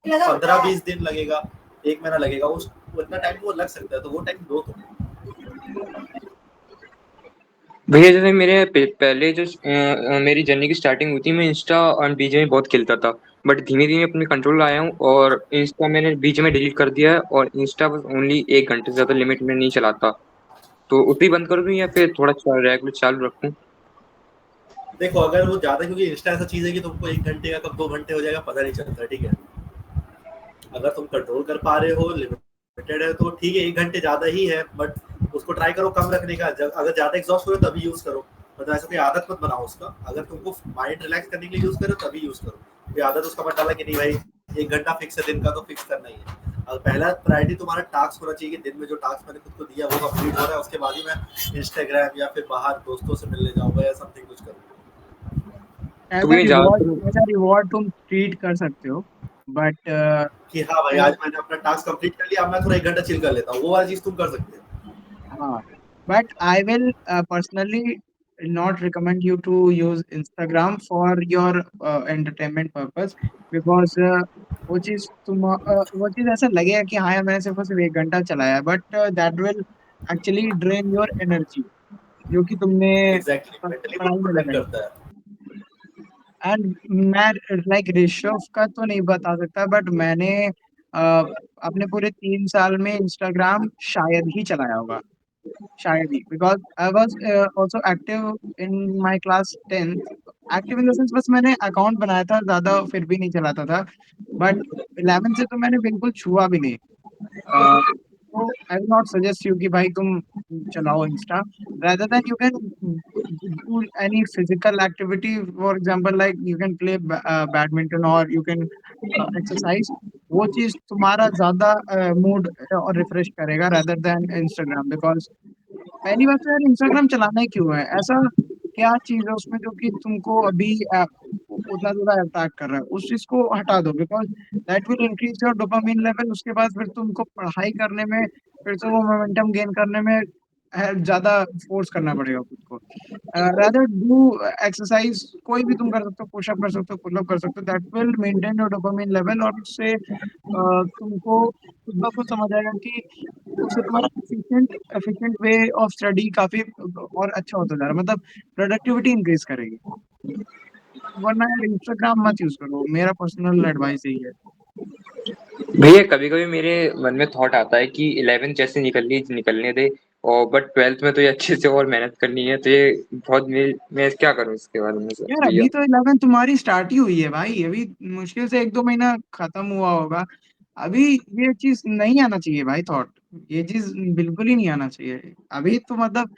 S1: 15 20 दिन लगेगा, 1 महीना लगेगा, उस उतना टाइम वो लग सकता है, तो वो टाइम दो तुम।
S4: भैया जैसे पहले जो मेरी जर्नी की स्टार्टिंग हुई थी, मैं इंस्टा और बीजे में बहुत खेलता था। बट धीमे धीमे अपने कंट्रोल आया हूँ, और इंस्टा मैंने बीच में डिलीट कर दिया है, और इंस्टा बस ओनली 1 घंटे से ज्यादा लिमिट में नहीं चलाता। तो उतनी ही बंद कर दूं या फिर थोड़ा रेगुलर चालू रखूं?
S1: देखो अगर वो ज्यादा, क्योंकि इंस्टा ऐसा चीज है कि तुमको 1 घंटे का कब 2 घंटे हो जाएगा पता नहीं चलता, ठीक है। अगर तुम कंट्रोल कर पा रहे हो, लिमिटेड है, तो ठीक है 1 घंटे ज्यादा ही है, बट उसको ट्राई करो कम रखने का। अगर ज्यादा एग्जॉस्ट हो रहे हो तभी यूज करो, मतलब ऐसा कोई आदत मत बनाओ उसका। अगर तुमको माइंड रिलैक्स करने के लिए यूज करो तभी यूज करो, कोई आदत उसका मत डाला कि नहीं भाई 1 घंटा फिक्स है दिन का तो फिक्स करना ही है। और पहला प्रायोरिटी तुम्हारा टास्क होना चाहिए कि दिन में जो टास्क मैंने खुद को दिया वो कंप्लीट हो रहा है, उसके बाद ही मैं इंस्टाग्राम या फिर बाहर दोस्तों से मिलने जाऊंगा या समथिंग कुछ करूंगा।
S4: तो
S3: एज अ
S4: भी मैं
S3: रिवॉर्ड,
S4: ज्यादा
S3: तुम ट्रीट कर सकते हो, बट
S1: कि हाँ भाई आज मैंने अपना टास्क कंप्लीट कर लिया, अब मैं थोड़ा 1 घंटा चिल कर लेता हूँ, वो वाली चीज तुम कर सकते हो।
S3: हाँ, but I will personally not recommend you to use Instagram for your entertainment purpose, because वो चीज ऐसा लगेगा कि हाँ यार मैंने सिर्फ 1 घंटा चलाया, but that will actually drain your energy जो कि तुमने
S1: एग्जैक्टली, मेंटली
S3: पढ़ाई में
S1: बहुत अफेक्ट
S3: लगाई।
S1: करता है।
S3: एंड मैं लाइक ऋषभ का तो नहीं बता सकता, बट मैंने अपने पूरे 3 साल में इंस्टाग्राम शायद ही चलाया होगा। शायद ही, because I was also active in my class 10th। Active in the sense बस मैंने अकाउंट बनाया था, ज़्यादा फिर भी नहीं चलाता था। बट 11th से तो मैंने बिल्कुल छुआ भी नहीं। तो I will not suggest you कि भाई तुम चलाओ Insta, rather than you can do any physical activity, for example like you can play badminton or you can exercise। वो चीज तुम्हारा ज्यादा मूड और रिफ्रेश करेगा rather than Instagram, because पहली बात तो यार इंस्टाग्राम चलाना ही क्यों है? ऐसा क्या चीज़ है उसमें जो कि तुमको अभी उतना ज़्यादा अट्रैक्ट कर रहा है? उस चीज़ को हटा दो, because that will increase your dopamine level. उसके बाद फिर तुमको पढ़ाई करने में, फिर से वो मोमेंटम गेन करने में ज़्यादा फोर्स करना पड़ेगा खुद को। रादर डू एक्सरसाइज, कोई भी तुम कर सकते हो, पुशअप कर सकते हो, पुल अप कर सकते हो, that will maintain your dopamine level. और उससे तुमको खुद ब खुद समझ आएगा कि उससे तुम्हारा एफिशिएंट वे ऑफ स्टडी काफ़ी और अच्छा होता जा रहा है, मतलब प्रोडक्टिविटी इंक्रीज़ करेगी। वरना यार इंस्टाग्राम मत यूज़ करो, मेरा पर्सनल एडवाइस यही है।
S4: भैया कभी कभी मेरे मन में थॉट आता है कि 11th जैसे निकलने दे, और बट 12th में तो ये अच्छे से और मेहनत करनी है, तो ये बहुत मैं क्या करूं इसके बारे में सर
S3: यार
S4: भैया?
S3: अभी तो 11 तुम्हारी स्टार्ट ही हुई है भाई, अभी मुश्किल से 1-2 महीना खत्म हुआ होगा। अभी ये चीज़ नहीं आना चाहिए भाई थॉट, ये चीज़ बिल्कुल ही नहीं आना चाहिए। अभी तो मतलब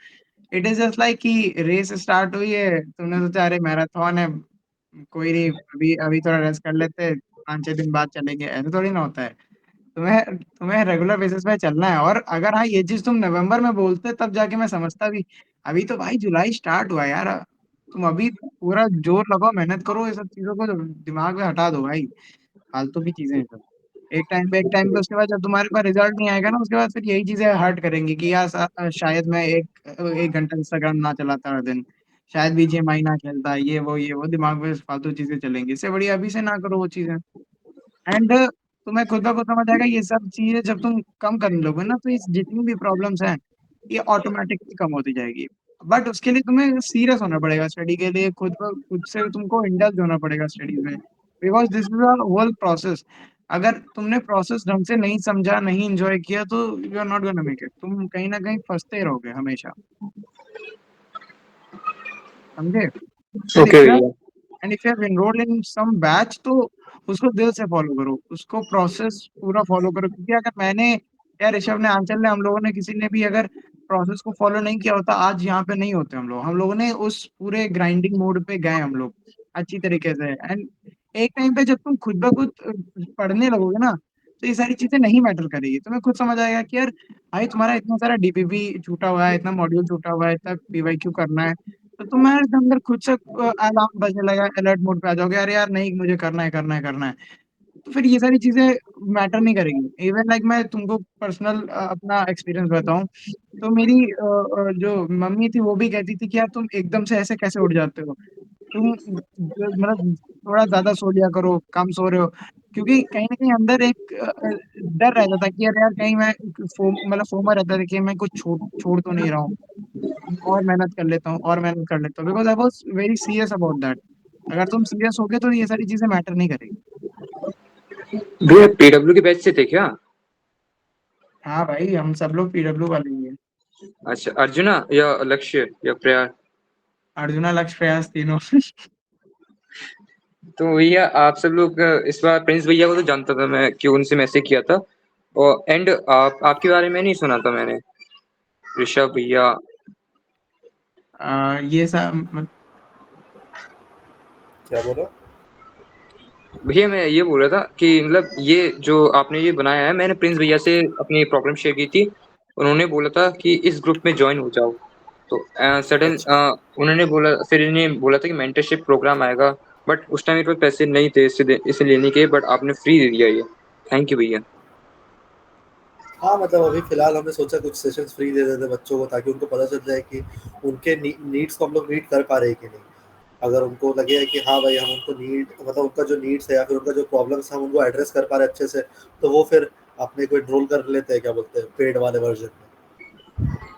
S3: इट इज़ जस्ट लाइक कि रेस स्टार्ट हुई है, तुमने सोचा अरे मैराथन है, कोई नहीं अभी अभी थोड़ा रेस्ट कर लेते हैं, 5-6 दिन बाद चलेंगे, ऐसा थोड़ी ना होता है। तुम्हें तुम्हें रेगुलर बेसिस पे चलना है। और अगर हाँ ये चीज़ तुम नवंबर में बोलते तब जाके मैं समझता भी। अभी तो भाई जुलाई स्टार्ट हुआ है यार, तुम अभी पूरा जोर लगाओ, मेहनत करो, ये सब चीज़ों को दिमाग में हटा दो भाई, फालतू की चीज़ें हैं सब। एक टाइम पे उसके बाद जब तुम्हारे पास रिजल्ट नहीं आएगा ना, उसके बाद फिर यही चीज़ें हर्ट करेंगी कि यार शायद मैं 1 घंटा इंस्टाग्राम ना चलाता हर दिन, शायद बीजीएमआई ना खेलता, ये वो दिमाग में फालतू चीज़ें चलेंगी। इससे बढ़िया अभी से ना करो वो चीज़ें। एंड तुम्हें खुद ब खुद समझ आएगा ये सब चीज़ें जब तुम कम करने लगोगे ना, तो ये जितनी भी प्रॉब्लम्स हैं, ये ऑटोमैटिकली कम होती जाएगी। बट उसके लिए तुम्हें सीरियस होना पड़ेगा स्टडी के लिए, खुद से तुमको इंडल्ज होना पड़ेगा स्टडीज़ में, because this is a whole process. अगर तुमने प्रोसेस ढंग से नहीं समझा, नहीं एन्जॉय किया, तो you are not gonna make it. तुम कहीं न कहीं फँसते ही रहोगे हमेशा, समझे? एंड
S4: ओके
S3: इफ यू
S4: भैया।
S3: And if you have enrolled in some batch, तो उसको दिल से फॉलो करो, उसको प्रोसेस पूरा फॉलो करो। क्योंकि अगर मैंने या ऋषभ ने, आंचल ने, हम लोगों ने किसी ने भी अगर प्रोसेस को फॉलो नहीं किया होता, आज यहाँ पे नहीं होते हम लोग। हम लोगों ने उस पूरे ग्राइंडिंग मोड पे गए हम लोग अच्छी तरीके से। एंड एक टाइम पे जब तुम खुद ब खुद पढ़ने लगोगे ना, तो ये सारी चीजें नहीं मैटर करेगी। तुम्हें खुद समझ आएगा कि यार भाई तुम्हारा इतना सारा डीपीपी छूटा हुआ है, इतना मॉड्यूल छूटा हुआ है, इतना पीवाईक्यू करना है, तो तुम्हारे अंदर खुद से अलार्म बजने लगा, अलर्ट मोड पे आ जाओगे, अरे यार नहीं मुझे करना है, करना है, करना है। तो फिर ये सारी चीजें मैटर नहीं करेगी। इवन लाइक मैं तुमको पर्सनल अपना एक्सपीरियंस बताऊं, तो मेरी जो मम्मी थी वो भी कहती थी कि यार तुम एकदम से ऐसे कैसे उठ जाते हो, तुम मतलब थोड़ा ज्यादा सो लिया करो, कम सो रहे हो। क्योंकि कहीं ना कहीं अंदर एक डर रहता था कि यार यार कहीं मैं मतलब फोमा रहता था कि मैं कुछ छोड़ छोड़ तो नहीं रहा हूँ, और मेहनत कर लेता हूँ, और मेहनत कर लेता हूँ, because I was very serious about that. अगर तुम सीरियस हो गए तो ये सारी चीजें मैटर नहीं करेगी।
S4: भैया पीडब्ल्यू के बैच से थे क्या?
S3: हाँ भाई, हम सब लोग पीडब्ल्यू वाले ही हैं।
S4: अच्छा, अर्जुना या लक्ष्य या प्रयास?
S3: अर्जुना, लक्ष्य, प्रयास तीनों।
S4: तो भैया आप सब लोग इस बार प्रिंस भैया को तो जानता था मैं, कि उनसे मैसेज किया था, और एंड आपके बारे में नहीं सुना था मैंने, ऋषभ भैया।
S3: ये सब
S1: क्या बोला?
S4: भैया मैं ये बोल रहा था कि मतलब ये जो आपने ये बनाया है, मैंने प्रिंस भैया से अपनी प्रॉब्लम शेयर की थी, उन्होंने बोला था कि इस ग्रुप में ज्वाइन हो जाओ। तो सडन
S1: अच्छा।
S4: उन्होंने बोला, फिर इन्हें बोला था कि मेंटरशिप प्रोग्राम आएगा, बट उस टाइम मेरे पास पैसे नहीं थे इसे लेने के, बट आपने फ्री दे दिया ये। थैंक यू भैया।
S1: हाँ, मतलब अभी फ़िलहाल हमने सोचा कुछ सेशंस फ्री दे देते बच्चों को, ताकि उनको पता चल जाए कि उनके नीड्स को हम लोग मीट कर पा रहे हैं कि नहीं। अगर उनको लगे कि हाँ भाई, हम उनको मतलब उनका जो नीड्स है या फिर उनका जो प्रॉब्लम्स है हम उनको एड्रेस कर पा रहे हैं अच्छे से, तो वो फिर अपने को एनरोल कर लेते हैं, क्या बोलते हैं, पेड वाले वर्जन में।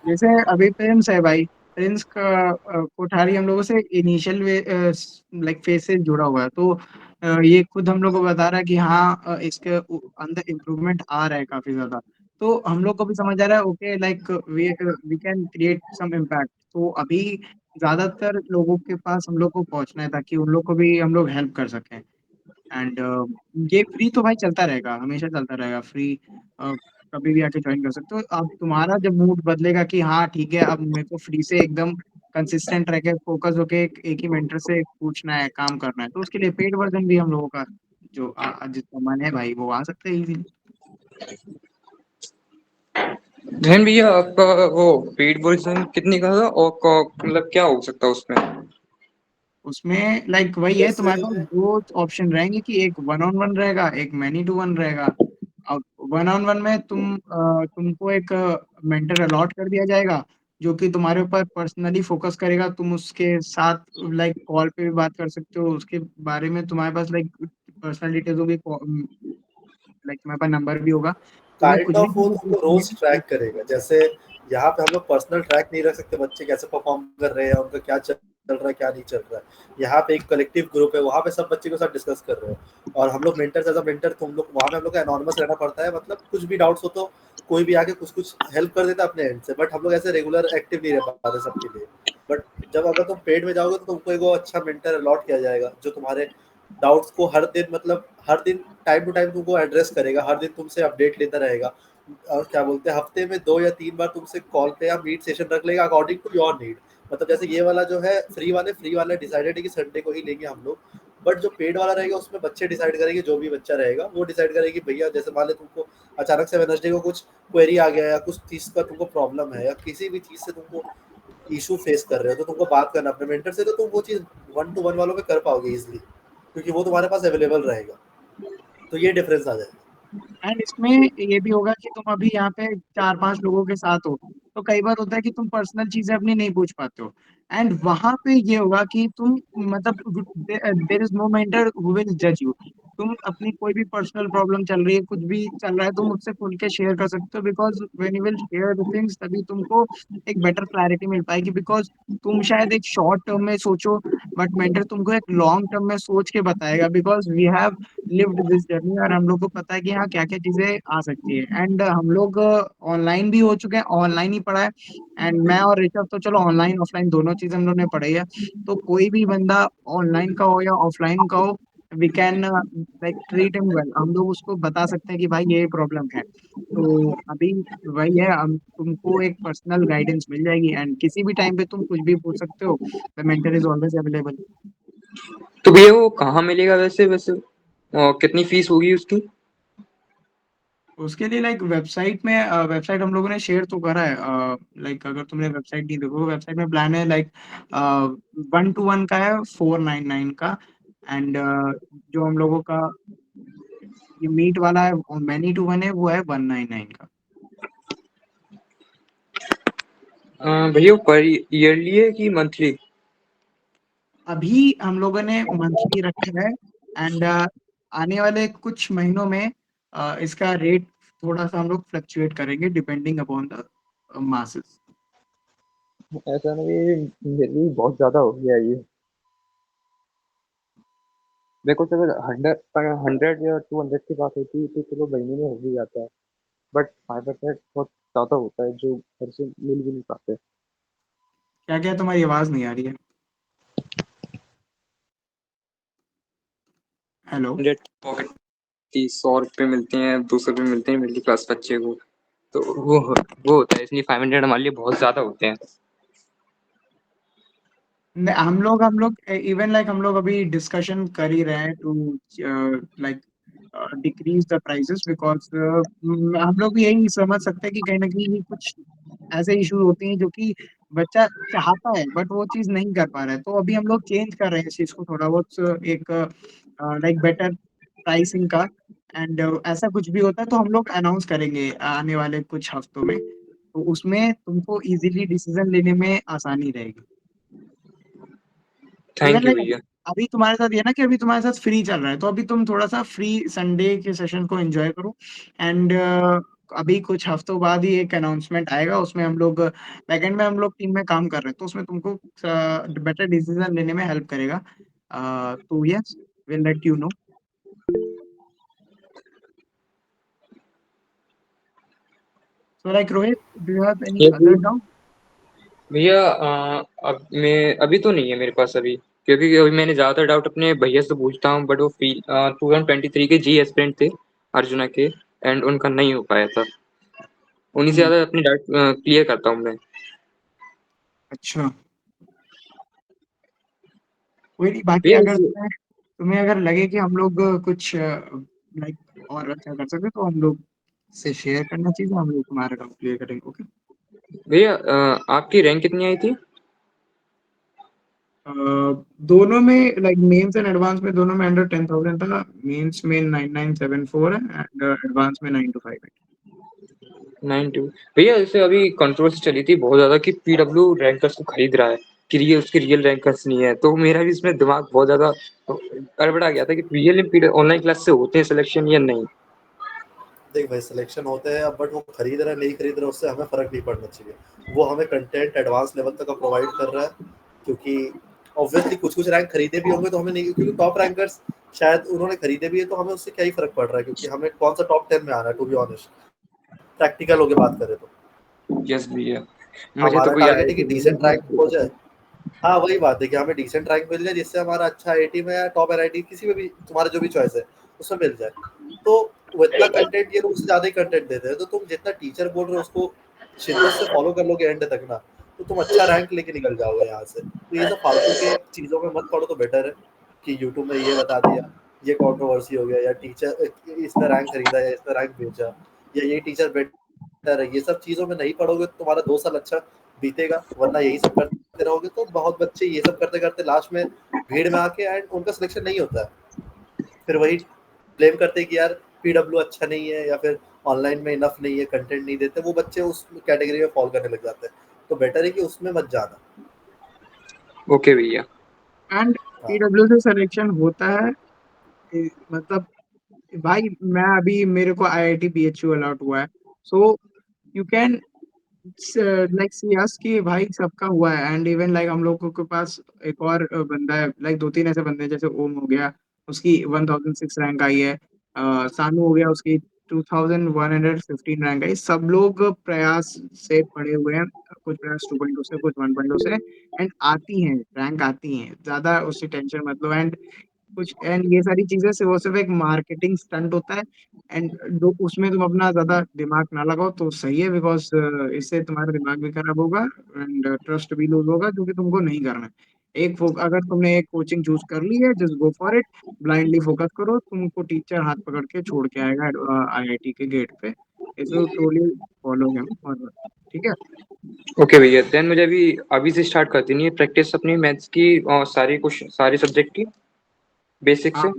S3: जैसे अभी प्रिंस है भाई, प्रिंस का कोठारी हम लोगों से इनिशियल वे लाइक फेज से जुड़ा हुआ है। तो ये खुद हम लोग को बता रहा है कि हाँ इसके अंदर इम्प्रूवमेंट आ रहा है काफी ज्यादा। तो हम लोग को भी समझ आ रहा है okay like we can create some impact. तो अभी ज्यादातर लोगों के पास हम लोग को पहुंचना है ताकि उन लोग को भी हम लोग हेल्प कर सकें। एंड ये फ्री तो भाई चलता रहेगा, हमेशा चलता रहेगा फ्री। कभी भी आके ज्वाइन कर सकते हो। अब तुम्हारा जब मूड बदलेगा कि हाँ ठीक है अब मेरे को फ्री से एकदम कंसिस्टेंट रह के फोकस होके एक ही मेंटर से पूछना है, काम करना है, तो उसके लिए पेड वर्जन भी हम लोगों का जो जितना मन है भाई वो आ सकते हैं इजीली।
S4: जैन भैया आपका वो पेड वर्जन कितने का था और मतलब क्या हो सकता है उसमें?
S3: उसमें लाइक वही है,
S1: जैसे
S3: तुम्हारे पास दो ऑप्शन रहेंगे कि एक वन ऑन वन रहेगा, एक मैनी टू वन रहेगा। अब वन ऑन वन में तुमको एक मेंटर अलॉट कर दिया जाएगा जो कि तुम्हारे ऊपर पर्सनली फोकस करेगा। तुम उसके साथ लाइक कॉल पे भी बात कर सकते हो उसके बारे में, तुम्हारे पास लाइक पर्सनल डिटेल्स होगी, लाइक तुम्हारे पास नंबर भी होगा, तुम्हें
S1: काइंड
S3: कुछ भी
S1: ऑफ वो
S3: चीजें
S1: तुमको
S3: पूछनी
S1: रोज
S3: है।
S1: ट्रैक करेगा। जैसे यहाँ पे हम लोग पर्सनल ट्रैक नहीं रख सकते, बच्चे कैसे परफॉर्म कर रहे हैं, उनका क्या चल रहा है क्या नहीं चल रहा है। यहाँ पे एक कलेक्टिव ग्रुप है, वहाँ पे सब बच्चे के साथ डिस्कस कर रहे हैं और हम लोग मेंटर एज अ मेंटर, तुम लोग वहाँ पे हम लोग को एनोनिमस रहना पड़ता है। मतलब कुछ भी डाउट्स हो तो कोई भी आके कुछ कुछ हेल्प कर देता है अपने एंड से, बट हम लोग ऐसे रेगुलर एक्टिव नहीं रह पाते सबके लिए। बट जब अगर तुम पेड में जाओगे तो तुमको एक अच्छा मेंटर अलॉट किया जाएगा जो तुम्हारे डाउट्स को हर दिन, मतलब हर दिन टाइम टू टाइम तुमको एड्रेस करेगा, हर दिन तुमसे अपडेट लेता रहेगा। और क्या बोलते हैं, हफ्ते में 2 या 3 बार तुमसे कॉल पे या मीट सेशन रख लेगा अकॉर्डिंग टू योर नीड। मतलब जैसे ये वाला जो है फ्री वाला डिसाइडेड है कि संडे को ही लेंगे हम लोग, बट जो पेड वाला रहेगा उसमें बच्चे डिसाइड करेंगे, जो भी बच्चा रहेगा वो डिसाइड करेगी भैया जैसे मान ले तुमको अचानक से वेडनेसडे को कुछ क्वेरी आ गया या कुछ चीज़ का तुमको प्रॉब्लम है या किसी भी चीज़ से तुमको इशू फेस कर रहे हो तो तुमको बात करना अपने मेंटर से, तो तुम वो चीज़ 1 टू 1 वालों में कर पाओगे इजीली, क्योंकि वो तुम्हारे पास अवेलेबल रहेगा। तो ये डिफरेंस आ जाएगा।
S3: एंड इसमें ये भी होगा कि तुम अभी यहाँ पे 4-5 लोगों के साथ हो, तो कई बार होता है कि तुम पर्सनल चीजें अपनी नहीं पूछ पाते हो। एंड वहां पे ये होगा कि तुम मतलब there is no mentor who will जज यू। तुम अपनी कोई भी पर्सनल प्रॉब्लम चल रही है, कुछ भी चल रहा है, तुम मुझसे खुल के शेयर कर सकते हो, because when you will share the things तभी तुमको एक बेटर क्लैरिटी मिल पाएगी। बिकॉज तुम शायद एक शॉर्ट टर्म में सोचो बट मेंटर तुमको एक लॉन्ग टर्म में सोच के बताएगा, because we have lived this journey और हम लोग को पता है कि हाँ क्या क्या चीजें आ सकती है। एंड हम लोग ऑनलाइन भी हो चुके हैं, ऑनलाइन ही पढ़ा है। एंड मैं और ऋषभ तो चलो ऑनलाइन ऑफलाइन दोनों चीज हम लोग ने पढ़ी है। तो कोई भी बंदा ऑनलाइन का हो या ऑफलाइन का हो, we can like treat him well. हम लोग उसको बता सकते हैं कि भाई ये प्रॉब्लम है। तो अभी वही है, हम तुमको एक पर्सनल गाइडेंस मिल जाएगी एंड किसी भी टाइम पे तुम कुछ भी पूछ सकते हो। The mentor is always available.
S4: तो भैया वो कहाँ मिलेगा वैसे वैसे और कितनी फीस होगी उसकी?
S3: उसके लिए लाइक वेबसाइट में, वेबसाइट हम लोगों ने शेयर तो करा है। लाइक अगर तुमने वेबसाइट नहीं देखो, वेबसाइट में प्लान है लाइक 1 to 1 का है 499 का। एंड जो हम लोगों का ये मीट वाला है और मैनी टू वन है वो है 199 का।
S4: भैया पर ईयरली है कि मंथली?
S3: अभी हम लोगों ने मंथली रखा है। एंड आने वाले कुछ महीनों में इसका रेट थोड़ा सा हम लोग फ्लक्चुएट करेंगे डिपेंडिंग अपॉन द मासेस।
S4: ऐसा नहीं, मेरे लिए बहुत ज्यादा हो गया ये। मेरे को तो अगर 100 या 200 की बात होती है तो चलो महीने में हो भी जाता है, बट 500 बहुत ज्यादा होता है जो घर से मिल भी नहीं पाते।
S3: क्या क्या तुम्हारी आवाज नहीं आ रही है? हेलो।
S4: 100 30 100 रुपये मिलते हैं, 200 रुपये मिलते हैं मिडिल क्लास बच्चे को। तो वो होता है, इसलिए 500 हमारे लिए बहुत ज्यादा होते हैं।
S3: हम लोग इवन लाइक हम लोग अभी डिस्कशन कर ही रहे हैं to like decrease the prices, because हम लोग भी यही समझ सकते हैं कि कहीं ना कहीं कुछ ऐसे इश्यूज होते हैं जो कि बच्चा चाहता है बट वो चीज नहीं कर पा रहा है। तो अभी हम लोग चेंज कर रहे हैं इस चीज को थोड़ा बहुत, एक लाइक बेटर प्राइसिंग का। एंड ऐसा कुछ भी होता है तो हम लोग अनाउंस करेंगे आने वाले कुछ हफ्तों में, तो उसमें तुमको इजीली डिसीजन लेने में आसानी रहेगी। इवन
S4: थैंक यू
S3: लाइक
S4: भैया।
S3: अभी तुम्हारे साथ ये ना कि अभी तुम्हारे साथ फ्री चल रहा है, तो अभी तुम थोड़ा सा फ्री संडे के सेशन को एंजॉय करो। एंड अभी कुछ हफ्तों बाद ही एक अनाउंसमेंट आएगा, उसमें हम लोग बैकएंड में हम लोग टीम में काम कर रहे हैं, तो उसमें तुमको बेटर डिसीजन लेने में हेल्प करेगा। तो yes, will let you know. So like Rohit, do you have any
S4: Yes,
S3: other
S4: भैया।
S3: doubt?
S4: भैया अब मैं अभी तो नहीं है मेरे पास अभी, क्योंकि अभी मैंने ज्यादातर डाउट अपने भैया से पूछता हूँ, बट वो 2023 के जी एस्पिरेंट थे अर्जुना के, एंड उनका नहीं हो पाया था। उन्हीं से
S3: हम्म,
S4: ज्यादा अपनी डाउट क्लियर करता हूँ मैं।
S3: अच्छा, कोई नहीं। बाकी
S4: भैया
S3: अगर तुम्हें तुम्हें अगर लगे कि हम लोग कुछ लाइक और अच्छा कर सकते तो हम लोग से शेयर करना चाहिए, हम लोग तुम्हारा डाउट क्लियर करेंगे। ओके।
S4: भैया आपकी रैंक कितनी आई थी?
S3: दोनों में लाइक मेंस एंड एडवांस में दोनों में अंडर 10,000 था। मेंस में 9974 है एंड एडवांस में 9258।
S4: 92। भैया जैसे अभी कंट्रोवर्सी चली थी बहुत ज्यादा कि पीडब्ल्यू रैंकर्स को खरीद रहा है, कि ये उसके रियल रैंकर्स नहीं है, तो मेरा भी इसमें दिमाग बहुत ज्यादा गड़बड़ा गया था कि रियल ऑनलाइन क्लास से होते हैं सिलेक्शन या नहीं।
S1: देख भाई, सिलेक्शन होते हैं अब, बट वो खरीद रहा है नहीं खरीद रहा है उससे हमें फर्क नहीं पड़ना चाहिए। वो हमें कंटेंट एडवांस लेवल तक का प्रोवाइड कर रहा है, क्योंकि ऑब्वियसली कुछ कुछ रैंक खरीदे भी होंगे तो हमें नहीं, क्योंकि टॉप रैंकर्स शायद उन्होंने खरीदे भी है, तो हमें उससे क्या ही फर्क पड़ रहा है, क्योंकि हमें कौन सा टॉप 10 में आना है, टू बी ऑनेस्ट। प्रैक्टिकल होके बात करें तो
S4: यस भैया, मुझे तो
S1: हमारा
S4: कोई
S1: टारगेट है कि
S4: आईआईटी
S1: डिसेंट रैंक हो जाए। हाँ वही बात है कि हमें डिसेंट रैंक मिल जाए, जिससे हमारा अच्छा आईआईटी में या टॉप एनआईटी किसी में भी तुम्हारा जो भी चॉइस है उसमें मिल जाए। तो वो इतना कंटेंट, ये लोग उससे ज्यादा ही कंटेंट देते हैं, तो तुम जितना टीचर बोल रहे हो उसको शिद्दत से फॉलो कर लोगे एंड तक ना, तो तुम अच्छा रैंक लेके निकल जाओगे यहाँ से। तो ये सब फालतू के चीजों में मत पड़ो तो बेटर है कि यूट्यूब में ये बता दिया, ये कंट्रोवर्सी हो गया, या टीचर इसने रैंक खरीदा या इसने रैंक बेचा, या ये टीचर बेटर है, ये सब चीजों में नहीं पढ़ोगे तो तुम्हारा 2 साल अच्छा बीतेगा। वरना यही सब करते रहोगे तो बहुत बच्चे ये सब करते करते लास्ट में भीड़ में आके एंड उनका सिलेक्शन नहीं होता है। फिर वही ब्लेम करते हैं कि यार पीडब्ल्यू अच्छा नहीं है, या फिर ऑनलाइन में इनफ नहीं है, कंटेंट नहीं देते, वो बच्चे उस कैटेगरी में फॉल करने लग जाते हैं। तो बेटर है कि उसमें मत जाना।
S4: ओके भैया।
S3: एंड
S1: हाँ
S3: पीडब्ल्यू से सिलेक्शन होता है। मतलब भाई मैं अभी मेरे को आईआईटी बीएचयू अलॉट हुआ है। सो यू कैन लाइक सी अस कि भाई सबका हुआ है। एंड इवन लाइक हम लोगों के पास एक और बंदा है, लाइक दो तीन ऐसे बंदे हैं, जैसे ओम हो गया, उसकी 1006 रैंक आई है। सानू हो गया, उसकी 2115 रैंक आई। सब लोग प्रयास से पढ़े हुए हैं, कुछ प्रयास 2.0 से, कुछ 1.0 से। एंड आती हैं रैंक, आती हैं, ज्यादा उससे टेंशन मत लो। एंड कुछ एंड ये सारी चीजें से वो सिर्फ एक मार्केटिंग स्टंट होता है। एंड उसमें तुम अपना ज्यादा दिमाग ना लगाओ तो सही है, बिकॉज इससे तुम्हारा दिमाग भी खराब होगा एंड ट्रस्ट भी लूज होगा, क्योंकि तुमको नहीं करना है। अगर तुमने एक कोचिंग चूज कर ली है, just go for it. Blindly focus करो, तुमको टीचर हाथ पकड़ के छोड़ के आएगा आईआईटी के गेट पे। इसको ट्रूली फॉलो हिम। और ठीक है।
S4: ओके भैया, देन मुझे अभी अभी से स्टार्ट कर देनी है प्रैक्टिस अपनी मैथ्स की और सारी क्वेश्चन सारे सब्जेक्ट की बेसिक से।
S3: आप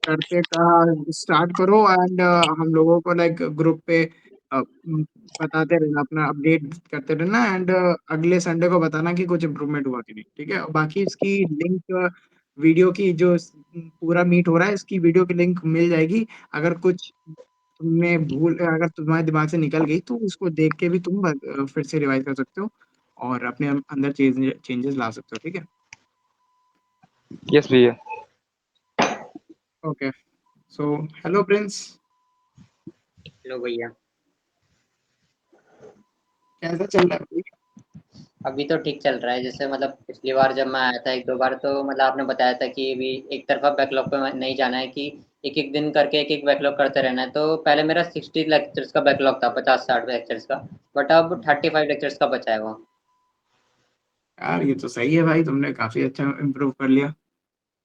S3: करते कहा स्टार्ट करो। एंड हम लोगों को लाइक ग्रुप पे बताते रहना, अपना अपडेट करते रहना। एंड अगले संडे को बताना कि कुछ इम्प्रूवमेंट हुआ कि नहीं। ठीक है। और बाकी इसकी लिंक, वीडियो की जो पूरा मीट हो रहा है, इसकी वीडियो की लिंक मिल जाएगी। अगर कुछ तुमने भूल, अगर तुम्हारे दिमाग से निकल गई तो उसको देख के भी तुम फिर से रिवाइज कर सकते हो और अपने अंदर चेंजेस ला सकते हो। ठीक है।
S4: यस भैया।
S3: Okay. So hello Prince,
S2: hello भैया।
S3: कैसा चल रहा है?
S2: अभी तो ठीक चल रहा है। जैसे मतलब पिछली बार जब मैं आया था एक दो बार, तो मतलब आपने बताया था कि अभी एक तरफा बैकलॉग पे नहीं जाना है, कि एक एक दिन करके एक एक बैकलॉग करते रहना है। तो पहले मेरा 60 लेक्चर्स का बैकलॉग था, 50-60 लेक्चर्स का, बट अब 35 लेक्चर्स का बचा है वो।
S3: यार ये तो सही है भाई, तुमने काफी अच्छा इम्प्रूव कर लिया।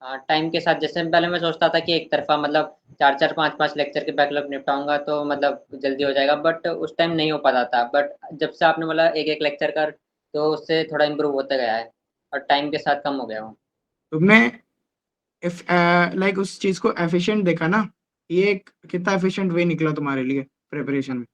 S2: हाँ, टाइम के साथ। जैसे पहले मैं सोचता था कि एक तरफा मतलब 4-4 5-5 लेक्चर के बैकलॉग निपटाऊंगा तो मतलब जल्दी हो जाएगा, बट उस टाइम नहीं हो पाता था। बट जब से आपने बोला एक एक लेक्चर कर, तो उससे थोड़ा इम्प्रूव होता गया है और टाइम के साथ कम हो गया वो।
S3: तुमने इफ लाइक उस चीज को एफिशिएंट देखा ना, ये एक कितना एफिशिएंट वे निकला तुम्हारे लिए प्रिपरेशन में।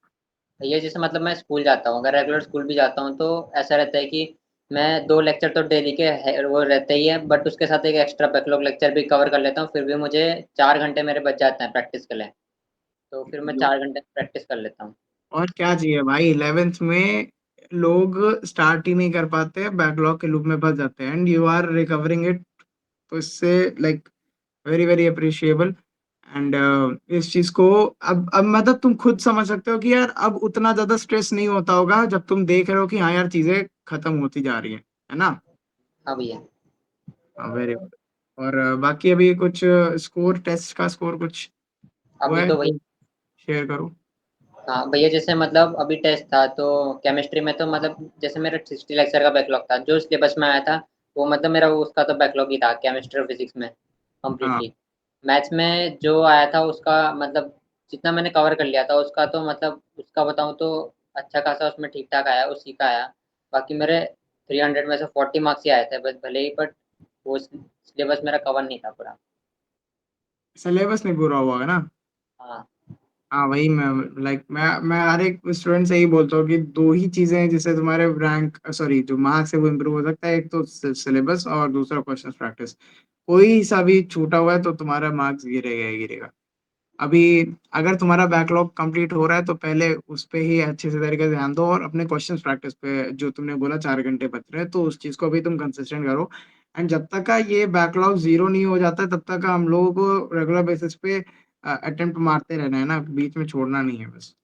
S2: ये जैसे मतलब मैं स्कूल जाता हूँ, अगर रेगुलर स्कूल भी जाता हूँ, तो ऐसा रहता है कि मैं 2 लेक्चर तो डेली के वो रहते ही है, बट उसके साथ एक एक्स्ट्रा बैकलॉग लेक्चर भी कवर कर लेता हूँ। फिर भी मुझे 4 घंटे मेरे बच जाते हैं प्रैक्टिस के लिए, तो फिर मैं 4 घंटे प्रैक्टिस कर लेता हूँ।
S3: और क्या चाहिए भाई, 11th में लोग स्टार्ट ही नहीं कर पाते, बैकलॉग के लूप में फंस जाते हैं, and you are recovering it. तो इससे like very very appreciable. And इस चीज को अब मतलब तुम खुद समझ सकते हो कि यार अब उतना ज्यादा स्ट्रेस नहीं होता होगा जब तुम देख रहे हो कि हाँ यार चीजें खत्म होती जा रही है ना।
S5: हाँ भैया।
S3: Very good. और बाकी अभी कुछ स्कोर, टेस्ट का स्कोर कुछ हुआ
S5: अभी
S3: है
S5: तो
S3: तो
S5: भैया,
S3: शेयर करो।
S5: हाँ भैया, जैसे मतलब अभी टेस्ट था तो केमिस्ट्री में तो मतलब जैसे मेरा 60 लेक्चर का बैकलॉग था, जो सिलेबस में आया था वो मतलब मेरा उसका तो बैकलॉग ही था केमिस्ट्री और फिजिक्स में
S3: हाँ
S5: कम्प्लीटली। मैथ्स में जो आया था उसका मतलब जितना मैंने कवर कर लिया था उसका तो मतलब उसका बताऊँ तो अच्छा खासा उसमें ठीक ठाक आया, उसी का आया। बाकी मेरे 300 में से 40 मार्क्स ही आए थे बस, भले ही, बट वो सिलेबस मेरा कवर नहीं था पूरा।
S3: सिलेबस नहीं पूरा हुआ है ना।
S5: हाँ।
S3: हाँ वही मैं हर एक स्टूडेंट से ही बोलता हूँ कि दो ही चीजें हैं जिससे तुम्हारे रैंक सॉरी जो मार्क्स है वो इम्प्रूव हो सकता है, एक तो सिलेबस और दूसरा क्वेश्चन प्रैक्टिस। कोई सा भी छूटा हुआ है तो तुम्हारा मार्क्स गिरेगा ही गिरेगा। अभी अगर तुम्हारा बैकलॉग कंप्लीट हो रहा है तो पहले उस पे ही अच्छे से तरीके से ध्यान दो और अपने क्वेश्चंस प्रैक्टिस पे जो तुमने बोला 4 घंटे बच रहे हैं तो उस चीज को अभी तुम कंसिस्टेंट करो। एंड जब तक का ये बैकलॉग जीरो नहीं हो जाता है तब तक का हम लोगों को रेगुलर बेसिस पे अटेम्प्ट मारते रहना है ना, बीच में छोड़ना नहीं है बस।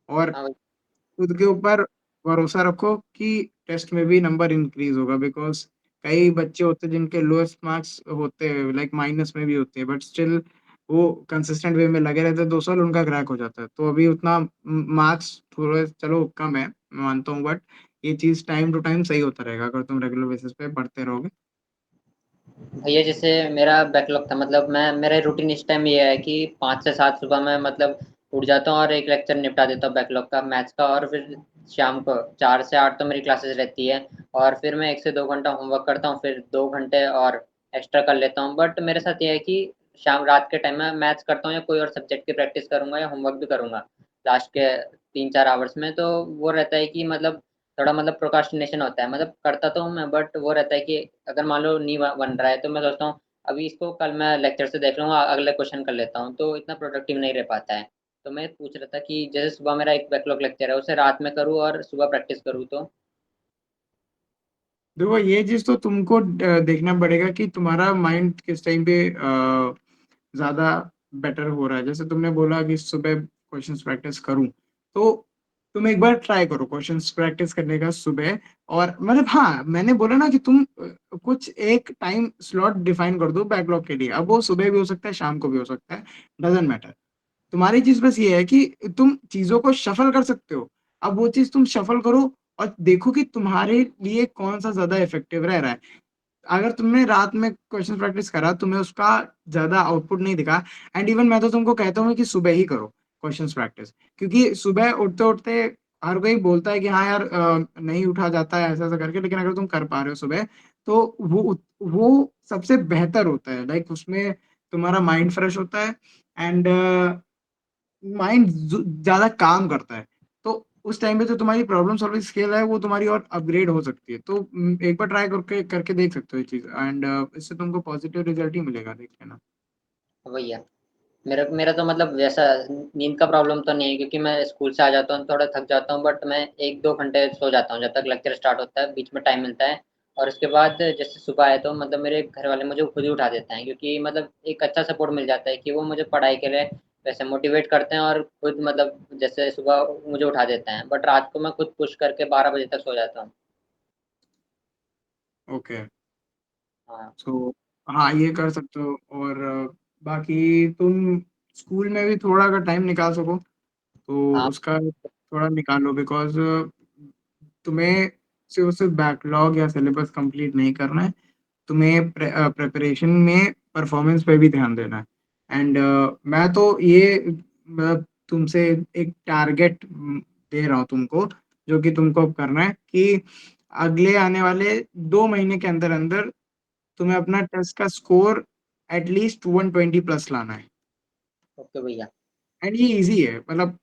S3: और
S5: हाँ
S3: खुद के ऊपर भरोसा रखो कि टेस्ट में भी नंबर इंक्रीज होगा, बिकॉज कई बच्चे होते हैं जिनके लोएस्ट मार्क्स होते हैं लाइक माइनस में भी होते हैं बट स्टिल वो कंसिस्टेंट वे में लगे रहते हैं 2 साल उनका क्रैक हो जाता है। तो अभी उतना मार्क्स थोड़े चलो कम है मैं मानता हूँ बट ये चीज टाइम टू टाइम सही होता रहेगा अगर तुम रेगुलर बेसिस पे पढ़ते रहोगे।
S5: भैया, जैसे मेरा बैकलॉग था मतलब मैं मेरा रूटीन इस टाइम ये है कि 5 से 7 सुबह में मतलब उठ जाता हूँ और एक लेक्चर निपटा देता हूँ बैकलॉग का मैथ्स का, और फिर शाम को 4 से 8 तो मेरी क्लासेस रहती है, और फिर मैं 1 से 2 घंटा होमवर्क करता हूँ, फिर 2 घंटे और एक्स्ट्रा कर लेता हूँ। बट मेरे साथ ये है कि शाम रात के टाइम में मैथ्स करता हूँ या कोई और सब्जेक्ट की प्रैक्टिस करूंगा या होमवर्क भी करूंगा लास्ट के 3-4 आवर्स में, तो वो रहता है कि मतलब थोड़ा मतलब प्रोक्रास्टिनेशन होता है, मतलब करता तो हूँ मैं, बट वो रहता है कि अगर मान लो नहीं बन रहा है तो मैं सोचता हूँ अभी इसको कल मैं लेक्चर से देख लूँगा, अगले क्वेश्चन कर लेता हूँ, तो इतना प्रोडक्टिव नहीं रह पाता है। तो मैं पूछ रहा था कि जैसे सुबह मेरा एक बैकलॉग लेक्चर है उसे रात में करूँ और सुबह प्रैक्टिस करूँ तो।
S3: देखो ये चीज तो तुमको देखना पड़ेगा कि तुम्हारा माइंड किस टाइम पे ज्यादा बेटर हो रहा है। जैसे तुमने बोला कि सुबह क्वेश्चंस प्रैक्टिस करूं तो तुम एक बार ट्राई करो क्वेश्चंस प्रैक्टिस करने का सुबह। और मतलब हाँ मैंने बोला ना कि तुम कुछ एक टाइम स्लॉट डिफाइन कर दो बैकलॉग के लिए, अब वो सुबह भी हो सकता है शाम को भी हो सकता है, डजेंट मैटर। तुम्हारी चीज बस ये है कि तुम चीजों को शफल कर सकते हो। अब वो चीज तुम शफल करो और देखो कि तुम्हारे लिए कौन सा ज्यादा इफेक्टिव रह रहा है। अगर तुमने रात में क्वेश्चन प्रैक्टिस करा तुम्हें उसका ज्यादा आउटपुट नहीं दिखा, एंड इवन मैं तो तुमको कहता हूँ कि सुबह ही करो क्वेश्चन प्रैक्टिस, क्योंकि सुबह उठते उठते हर कोई बोलता है कि हाँ यार नहीं उठा जाता है ऐसा ऐसा करके, लेकिन अगर तुम कर पा रहे हो सुबह तो वो सबसे बेहतर होता है। लाइक उसमें तुम्हारा माइंड फ्रेश होता है एंड माइंड ज्यादा काम करता है। तो उस टाइम पे जो तुम्हारी प्रॉब्लम सॉल्विंग स्किल है वो तुम्हारी और अपग्रेड हो सकती है। तो एक बार ट्राई करके करके देख सकते हो ये चीज, एंड इससे तुमको पॉजिटिव रिजल्ट ही मिलेगा, देख लेना।
S5: भैया, मेरा मेरा तो मतलब वैसा नींद का प्रॉब्लम तो नहीं है, क्योंकि मैं स्कूल से आ जाता हूँ थोड़ा थक जाता हूँ, बट मैं 1-2 घंटे सो जाता हूँ जब तक लेक्चर स्टार्ट होता है, बीच में टाइम मिलता है। और उसके बाद जैसे सुबह आए तो मतलब मेरे घर वाले मुझे खुद ही उठा देते हैं, क्योंकि मतलब एक अच्छा सपोर्ट मिल जाता है कि वो मुझे पढ़ाई के लिए वैसे मोटिवेट करते हैं, और खुद मतलब जैसे सुबह मुझे उठा देते हैं, बट रात को मैं खुद पुश करके 12 बजे तक सो जाता हूँ।
S3: ओके।
S5: हाँ।
S3: सो हाँ ये कर सकते हो। और बाकी तुम स्कूल में भी थोड़ा अगर टाइम निकाल सको तो
S5: हाँ।
S3: उसका थोड़ा निकालो, बिकॉज तुम्हें सिर्फ बैकलॉग या सिलेबस कंप्लीट नहीं करना है, तुम्हें प्रिपरेशन में परफॉर्मेंस पे भी ध्यान देना है। एंड मैं तो ये मतलब तुमसे एक टारगेट दे रहा हूँ तुमको, जो कि तुमको अब करना है कि अगले आने वाले 2 महीने के अंदर अंदर तुम्हें अपना टेस्ट का स्कोर एटलीस्ट 120 प्लस लाना है।
S5: ओके भैया।
S3: एंड ये इजी है, मतलब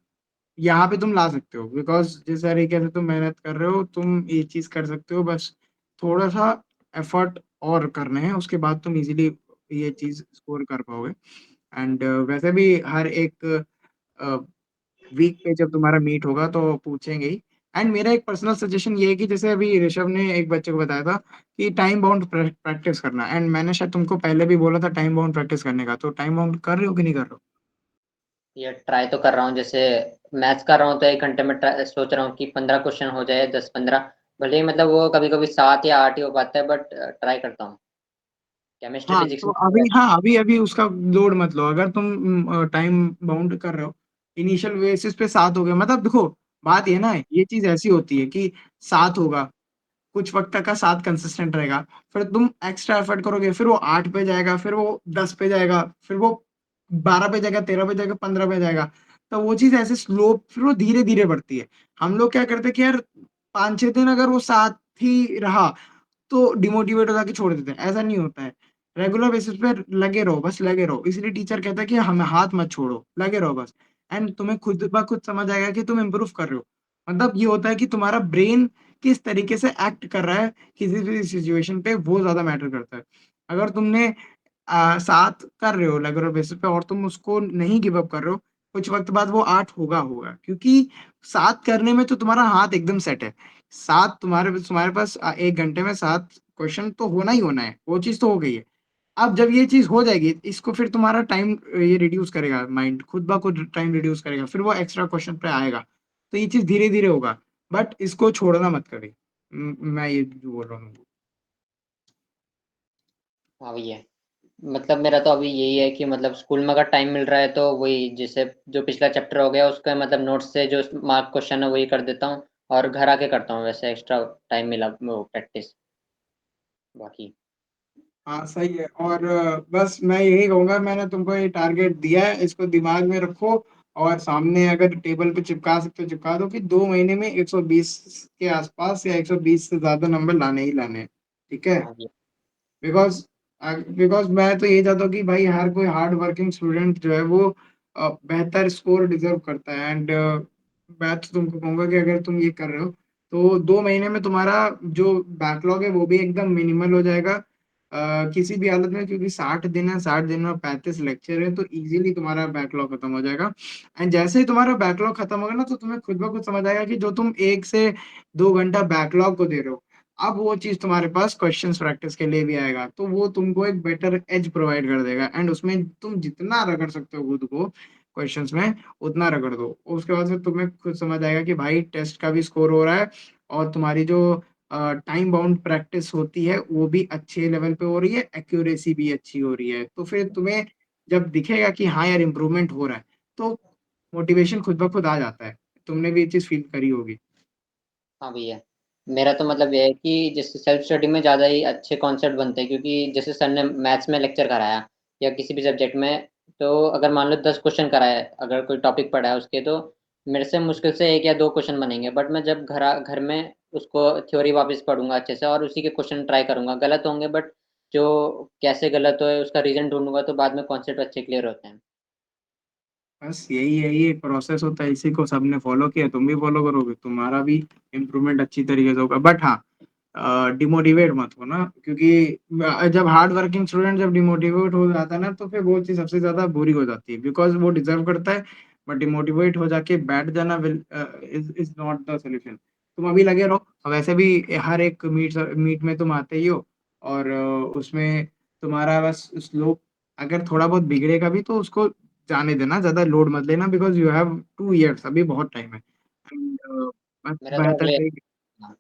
S3: यहाँ पे तुम ला सकते हो बिकॉज जिस तरीके से तुम मेहनत कर रहे हो तुम ये चीज कर सकते हो। बस थोड़ा सा एफर्ट और करने हैं, उसके बाद तुम इजीली ये चीज स्कोर कर पाओगे। एंड वैसे भी हर एक वीक पे जब तुम्हारा मीट होगा तो पूछेंगे ही एंड मेरा एक पर्सनल सजेशन ये है कि जैसे अभी ऋषभ ने एक बच्चे को बताया था कि टाइम बाउंड प्रैक्टिस करना, एंड मैंने शायद तुमको पहले भी बोला था टाइम बाउंड प्रैक्टिस करने का, तो टाइम बाउंड कर रहे हो कि नहीं कर रहे हो?
S5: ये ट्राई तो कर रहा हूँ, जैसे मैथ्स कर रहा हूँ तो 1 घंटे में सोच रहा हूँ कि 15 क्वेश्चन हो जाए, 10-15, भले ही मतलब वो कभी-कभी 7 या 8 ही हो पाता है, बट ट्राई करता हूँ। केमिस्ट्री,
S3: हाँ
S5: फिजिक्स
S3: तो
S5: में
S3: अभी, हाँ अभी अभी उसका लोड मत लो। अगर तुम टाइम बाउंड कर रहे हो, इनिशियल बेसिस पे 7 हो गया, मतलब देखो बात ये ना है, ये चीज ऐसी होती है कि 7 होगा, कुछ वक्त तक का 7 कंसिस्टेंट रहेगा, फिर तुम एक्स्ट्रा एफर्ट करोगे, फिर वो 8 पे जाएगा, फिर वो 10 पे जाएगा, फिर वो 12 पे जाएगा, 13 पे जाएगा, 15 पे जाएगा। तो वो चीज ऐसे स्लो, फिर वो धीरे धीरे बढ़ती है। हम लोग क्या करते हैं कि यार 5-6 दिन अगर वो 7 ही रहा तो डिमोटिवेट हो जाके छोड़ देते हैं। ऐसा नहीं होता है, रेगुलर बेसिस पे लगे रहो, बस लगे रहो। इसलिए टीचर कहता है कि हमें हाथ मत छोड़ो, लगे रहो बस, एंड तुम्हें खुद ब खुद समझ आएगा कि तुम इम्प्रूव कर रहे हो। मतलब ये होता है कि तुम्हारा ब्रेन किस तरीके से एक्ट कर रहा है किसी भी सिचुएशन पे, वो ज्यादा मैटर करता है। अगर तुमने साथ कर रहे हो रेगुलर बेसिस पे और तुम उसको नहीं गिव अप कर रहे हो, कुछ वक्त बाद वो 8 होगा होगा, क्योंकि साथ करने में तो तुम्हारा हाथ एकदम सेट है। सात तुम्हारे तुम्हारे पास 1 घंटे में 7 क्वेश्चन तो होना ही होना है, वो चीज तो हो गई है। अब जब ये चीज हो जाएगी, इसको फिर तुम्हारा टाइम ये रिड्यूस करेगा, माइंड खुद ब खुद टाइम रिड्यूस करेगा, फिर वो एक्स्ट्रा क्वेश्चन पे आएगा। तो ये चीज धीरे धीरे होगा, बट इसको छोड़ना मत कभी। मैं ये जो बोल रहा हूँ।
S5: हाँ भैया, मतलब मेरा तो अभी यही है कि मतलब स्कूल में अगर टाइम मिल रहा है तो वही, जैसे जो पिछला चैप्टर हो गया उसका मतलब नोट्स से जो मार्क क्वेश्चन है वही कर देता हूँ, और घर आके करता हूँ वैसे एक्स्ट्रा टाइम मिला वो प्रैक्टिस बाकी।
S3: हाँ सही है। और बस मैं यही कहूंगा, मैंने तुमको ये टारगेट दिया है, इसको दिमाग में रखो, और सामने अगर टेबल पे चिपका सकते हो चिपका दो कि 2 महीने में 120 के आसपास या 120 से ज्यादा नंबर लाने ही लाने हैं। ठीक है?
S5: हाँ जी।
S3: बिकॉज बिकॉज मैं तो ये चाहता हूँ कि भाई हर कोई हार्ड वर्किंग स्टूडेंट जो है वो बेहतर स्कोर डिजर्व करता है। एंड मैं तो तुमको कहूंगा कि अगर तुम ये कर रहे हो तो 2 महीने में तुम्हारा जो बैकलॉग है वो भी एकदम मिनिमल हो जाएगा, किसी भी हालत में, क्योंकि 60 दिन है, 60 दिन में 35 लेक्चर है, तो इजीली तुम्हारा बैकलॉग खत्म हो जाएगा। एंड जैसे ही तुम्हारा बैकलॉग खत्म होगा ना, तो तुम्हें खुद ब खुद समझ आएगा कि जो तुम 1 से 2 घंटा बैकलॉग को दे रहे हो, अब वो चीज तुम्हारे पास क्वेश्चंस प्रैक्टिस के लिए भी आएगा, तो वो तुमको एक बेटर एज प्रोवाइड कर देगा। एंड उसमें तुम जितना रगड़ सकते हो खुद को क्वेश्चंस में, उतना रगड़ दो। उसके बाद फिर तुम्हें खुद समझ आएगा कि भाई टेस्ट का भी स्कोर हो रहा है, और तुम्हारी जो टाइम बाउंड प्रैक्टिस होती है वो भी अच्छे लेवल पे हो रही है, एक्यूरेसी भी अच्छी हो रही है। तो फिर तुम्हें जब दिखेगा कि हाँ यार इम्प्रूवमेंट हो रहा है, तो मोटिवेशन खुद ब खुद आ जाता है। तुमने भी ये चीज फील करी होगी।
S5: हाँ भैया, मेरा तो मतलब ये है कि जैसे सेल्फ स्टडी में ज़्यादा ही अच्छे कॉन्सेप्ट बनते हैं, क्योंकि जैसे सर ने मैथ्स में लेक्चर कराया या किसी भी सब्जेक्ट में, तो अगर मान लो 10 क्वेश्चन कराया है, अगर कोई टॉपिक पढ़ा है उसके, तो मेरे से मुश्किल से 1 या 2 क्वेश्चन बनेंगे, बट मैं जब घर में उसको थ्योरी वापस पढ़ूंगा अच्छे से और उसी के क्वेश्चन ट्राई करूंगा, गलत होंगे बट जो कैसे गलत हुए उसका रीज़न ढूंढूंगा, तो बाद में कॉन्सेप्ट अच्छे क्लियर होते हैं।
S3: बस यही यही एक प्रोसेस होता है, इसी को सबने फॉलो किया, तुम भी फॉलो करोगे, तुम्हारा भी इम्प्रूवमेंट अच्छी तरीके से होगा। बट हाँ, डिमोटिवेट मत हो ना, क्योंकि जब हार्ड वर्किंग स्टूडेंट जब डिमोटिवेट हो जाता है ना, तो फिर वो चीज सबसे ज्यादा बुरी हो जाती है, बिकॉज वो डिजर्व करता है। बट डिमोटिवेट हो जाके बैठ जाना will is not the solution. तुम अभी लगे रहो, वैसे भी हर एक मीट में तुम आते ही हो, और उसमें तुम्हारा बस स्लो, अगर थोड़ा बहुत बिगड़ेगा भी तो उसको जाने देना, ज्यादा लोड मत लेना, बिकॉज यू हैव 2 years, अभी बहुत टाइम है। And, बस
S5: मेरा तो
S3: बेहतर
S5: अगले,
S3: से
S5: हाँ,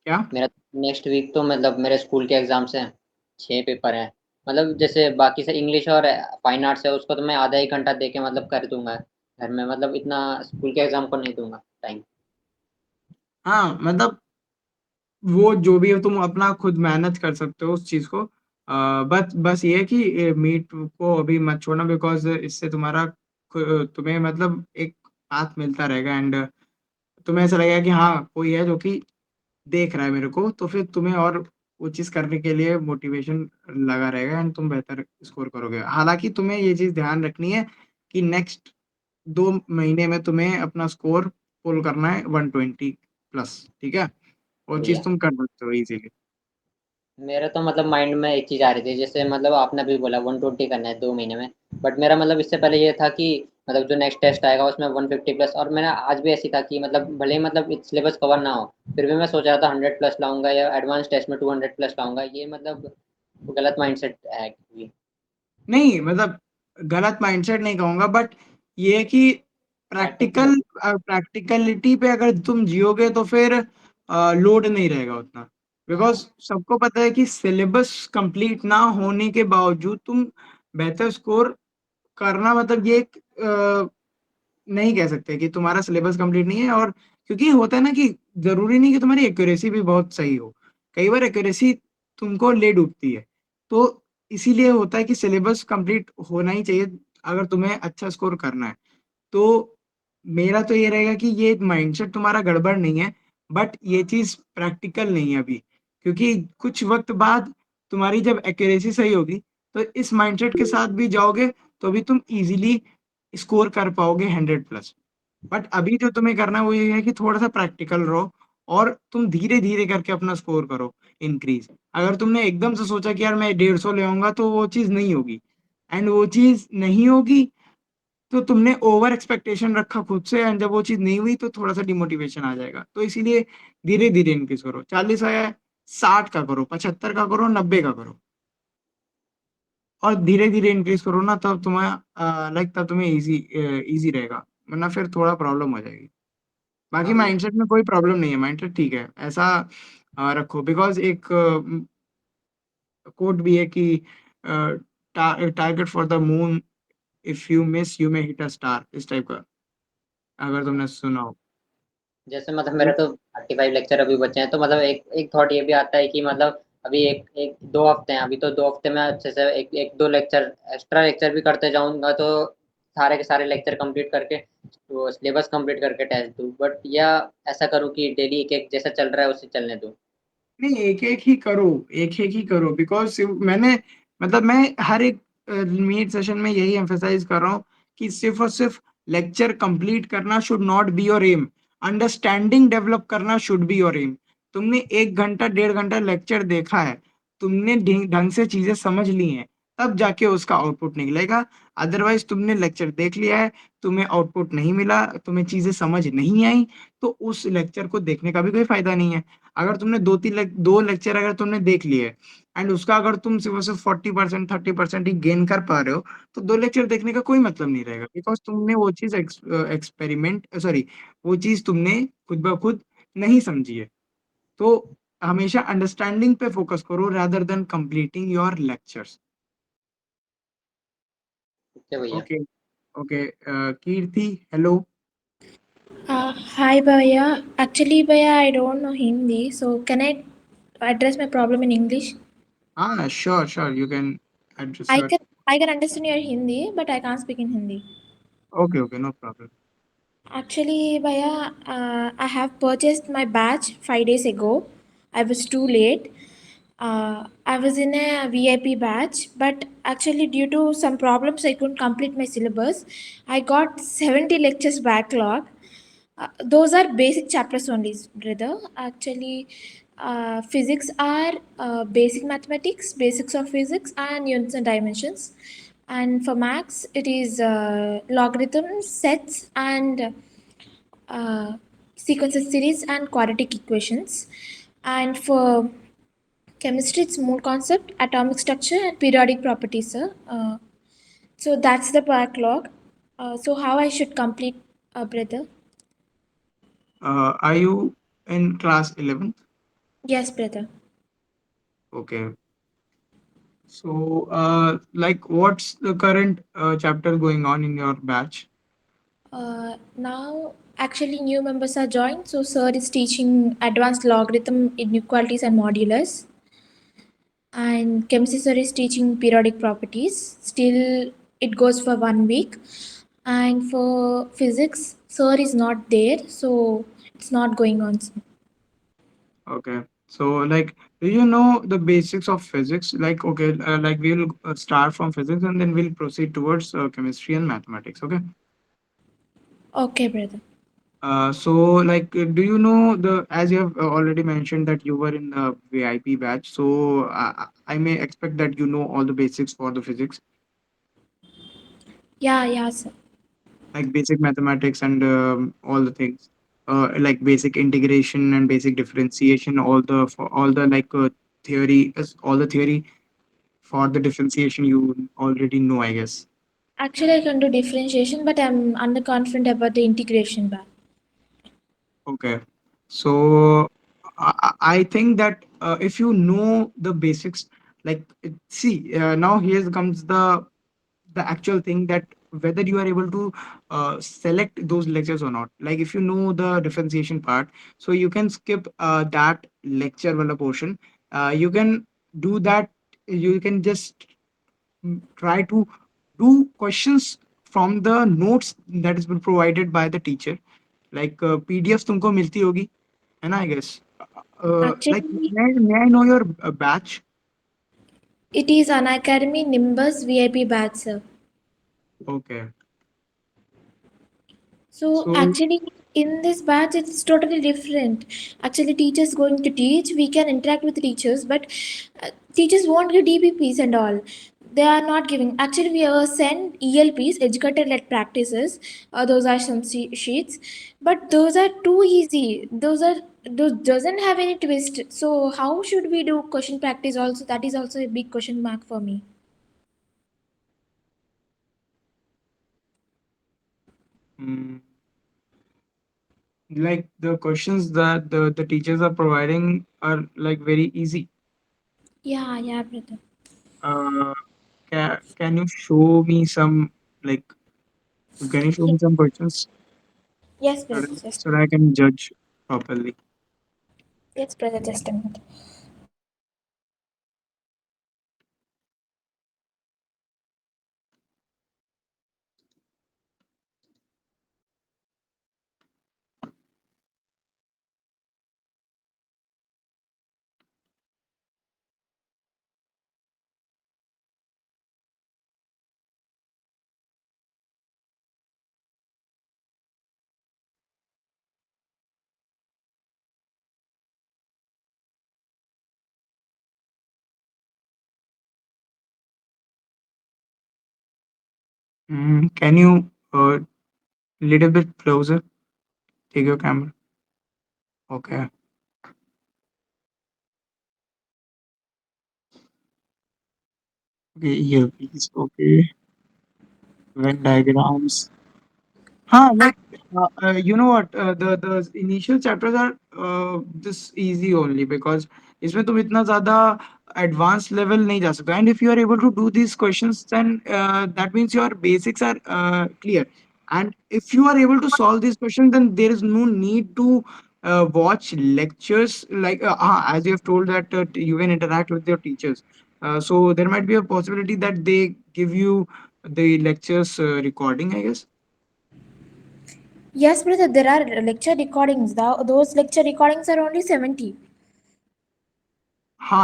S3: क्या।
S5: मेरा नेक्स्ट वीक तो मतलब मेरे स्कूल के एग्जाम्स हैं, 6 पेपर हैं। मतलब जैसे बाकी से इंग्लिश और फाइन आर्ट्स है उसको तो मैं आधा 1 घंटा दे के मतलब कर दूंगा घर में, मतलब इतना स्कूल के एग्जाम को नहीं दूंगा टाइम।
S3: हाँ मतलब वो जो भी हो तुम अपना खुद मेहनत कर सकते हो उस चीज को। बस बस ये है कि मीट को अभी मत छोड़ना, बिकॉज इससे तुम्हारा तुम्हें मतलब एक पाथ मिलता रहेगा, एंड तुम्हें ऐसा लगेगा कि हाँ कोई है जो कि देख रहा है मेरे को, तो फिर तुम्हें और वो चीज करने के लिए मोटिवेशन लगा रहेगा, एंड तुम बेहतर स्कोर करोगे। हालांकि तुम्हें ये चीज ध्यान रखनी है कि नेक्स्ट 2 महीने में तुम्हें अपना स्कोर पुल करना है 120+। ठीक है? वो चीज
S5: भैया,
S3: तुम कर सकते हो इजीली।
S5: मेरा तो मतलब माइंड में एक चीज आ रही थी, जैसे मतलब आपने भी बोला 120 करना है 2 महीने में, बट मेरा मतलब इससे पहले ये था कि मतलब जो नेक्स्ट टेस्ट आएगा उसमें 150 प्लस। और मैंने आज भी ऐसी था कि मतलब भले ही मतलब सिलेबस कवर ना हो, फिर भी मैं सोच रहा था 100 प्लस लाऊंगा या एडवांस टेस्ट में 200 प्लस लाऊंगा। ये मतलब गलत माइंडसेट है ये।
S3: नहीं मतलब गलत माइंडसेट नहीं कहूंगा, बट ये है कि प्रैक्टिकल प्रैक्टिकलिटी पे अगर तुम जियोगे तो फिर लोड नहीं रहेगा उतना। बिकॉज सबको पता है कि सिलेबस कंप्लीट ना होने के बावजूद तुम बेहतर स्कोर करना, मतलब ये एक नहीं कह सकते कि तुम्हारा सिलेबस कंप्लीट नहीं है। और क्योंकि होता है ना कि जरूरी नहीं कि तुम्हारी एक्यूरेसी भी बहुत सही हो, कई बार एक्यूरेसी तुमको ले डूबती है। तो इसीलिए होता है कि सिलेबस कंप्लीट होना ही चाहिए अगर तुम्हें अच्छा स्कोर करना है। तो मेरा तो ये रहेगा कि ये माइंडसेट तुम्हारा गड़बड़ नहीं है, बट ये चीज प्रैक्टिकल नहीं है अभी। क्योंकि कुछ वक्त बाद तुम्हारी जब एक्यूरेसी सही होगी तो इस माइंडसेट के साथ भी जाओगे तो भी तुम इजीली स्कोर कर पाओगे 100 प्लस। बट अभी जो तुम्हें करना है वो ये है कि थोड़ा सा प्रैक्टिकल रहो और तुम धीरे धीरे करके अपना स्कोर करो इंक्रीज। अगर तुमने एकदम से सोचा कि यार मैं 150 ले आऊंगा तो वो चीज नहीं होगी। एंड वो चीज नहीं होगी तो तुमने ओवर एक्सपेक्टेशन रखा खुद से, एंड जब वो चीज नहीं हुई तो थोड़ा सा डिमोटिवेशन आ जाएगा। तो इसीलिए धीरे धीरे इंक्रीज करो। 40 आया, 60 का करो, 75 का करो, 90 का करो, और धीरे धीरे इंक्रीज करो ना, तब तुम्हें लाइक तब तुम्हें इजी इजी रहेगा। वरना फिर थोड़ा प्रॉब्लम हो जाएगी। बाकी
S5: हाँ भैया।
S3: माइंडसेट में कोई प्रॉब्लम नहीं है, माइंडसेट ठीक है ऐसा रखो। बिकॉज एक कोट भी है कि target for the moon, if you miss you may hit a star, इस टाइप का, अगर तुमने सुना हो।
S5: जैसे मतलब मेरा
S3: तो
S5: तो 35 लेक्चर अभी बचे हैं, तो मतलब एक एक थॉट ये भी आता है कि मतलब अभी एक एक 2 हफ्ते हैं, अभी तो 2 हफ्ते में अच्छे से एक एक दो लेक्चर एक्स्ट्रा लेक्चर भी करते जाऊंगा, तो सारे के सारे लेक्चर कंप्लीट करके तो सिलेबस कंप्लीट करके टेस्ट दूँ। बट या ऐसा करूँ कि डेली एक एक जैसा चल रहा है उसे चलने दूँ।
S3: नहीं, एक एक ही करो। बिकॉज मैंने मतलब मैं हर एक मीट सेशन में यही एम्फेसाइज कर रहा हूँ कि सिर्फ और सिर्फ लेक्चर कंप्लीट करना should not be your aim. Understanding develop करना शुड बी योर एम। तुमने 1 घंटा 1.5 घंटा लेक्चर देखा है, तुमने ढंग से चीजें समझ ली हैं, तब जाके उसका आउटपुट निकलेगा। अदरवाइज तुमने लेक्चर देख लिया है, तुम्हें आउटपुट नहीं मिला, तुम्हें चीजें समझ नहीं आई, तो उस लेक्चर को देखने का भी कोई फायदा नहीं है। अगर तुमने 2 लेक्चर अगर तुमने देख लिए एंड उसका अगर तुम सिर्फ सिर्फ 40% 30% ही गेन कर पा रहे हो, तो 2 लेक्चर देखने का कोई मतलब नहीं रहेगा। बिकॉज तुमने वो चीज एक्सपेरिमेंट सॉरी वो चीज तुमने खुद ब खुद नहीं समझी है। तो हमेशा अंडरस्टैंडिंग पे फोकस करो rather than completing your lectures.
S5: ठीक है भैया।
S3: Okay. Okay. Kirti, hello.
S6: Hi, Bhaiya. Actually, Bhaiya, I don't know Hindi, so can I address my problem in English?
S3: हाँ, sure sure, you can address
S6: I
S3: your.
S6: can I can understand your Hindi, but I can't speak in Hindi.
S3: Okay okay, no problem.
S6: Actually, Bhaiya, I have purchased my batch 5 days ago. I was too late. I was in a VIP batch, but actually, due to some problems, I couldn't complete my syllabus. I got 70 lectures backlog. Those are basic chapters only, brother. Actually, physics are basic mathematics, basics of physics, and units and dimensions. And for maths, it is logarithms, sets, and sequences series and quadratic equations. And for chemistry, it's mole concept, atomic structure, and periodic properties, sir. So that's the backlog. So how I should complete, brother?
S3: Are you in class 11th?
S6: Yes, brother.
S3: Okay. So, like, what's the current chapter going on in your batch?
S6: Now, actually, new members are joined. So, sir is teaching advanced logarithm inequalities and modulus, and chemistry sir is teaching periodic properties. Still, it goes for 1 week. And for physics, sir is not there, so it's not going on.
S3: Okay. So, like, do you know the basics of physics? Like, okay, like we'll start from physics and then we'll proceed towards chemistry and mathematics. Okay.
S6: Okay, brother.
S3: So, like, do you know as you have already mentioned that you were in the VIP batch, so I may expect that you know all the basics for the physics.
S6: Yeah, yeah, sir.
S3: like basic mathematics and all the things, like basic integration and basic differentiation, all the theory, all the theory for the differentiation you already know, I guess.
S6: Actually, I can do differentiation, but I'm underconfident about the integration part.
S3: Okay. So I think that if you know the basics, see, now here comes the actual thing, that whether you are able to select those lectures or not. Like if you know the differentiation part, so you can skip that lecture wala portion. You can do that. You can just try to do questions from the notes that has been provided by the teacher, like PDFs तुमको मिलती होगी, है ना, I guess. Like
S6: Actually,
S3: may I know your batch?
S6: it is Unacademy Nimbus VIP batch, sir.
S3: Okay.
S6: So
S3: So
S6: actually, in this batch, it's totally different. Actually, teachers going to teach. We can interact with teachers, but teachers won't give DPPs and all. They are not giving. Actually, we send ELPs, educator-led practices. Those are some sheets, but those are too easy. Those doesn't have any twist. So how should we do question practice? Also, that is also a big question mark for me.
S3: mm, like the questions that the teachers are providing are like very easy.
S6: Yeah, yeah, brother.
S3: Uh, can you show me some, like, can you show me some questions
S6: Yes,
S3: so
S6: brother.
S3: that,
S6: Just
S3: so that I can judge properly?
S6: yes, brother. Just a minute.
S3: Can you little bit closer? Take your camera. Okay. Okay, here, please. Okay. Venn diagrams. Like you know what? The initial chapters are this easy only because इसमें तुम इतना ज़्यादा advanced level नहीं जा सकते. And if you are able to do these questions, then that means your basics are clear. And if you are able to solve these questions, then there is no need to watch lectures. Like as you have told that you can interact with your teachers. So there might be a possibility that they give you the lectures recording, I guess.
S6: Yes, brother, there are lecture recordings. Those lecture recordings are only 70.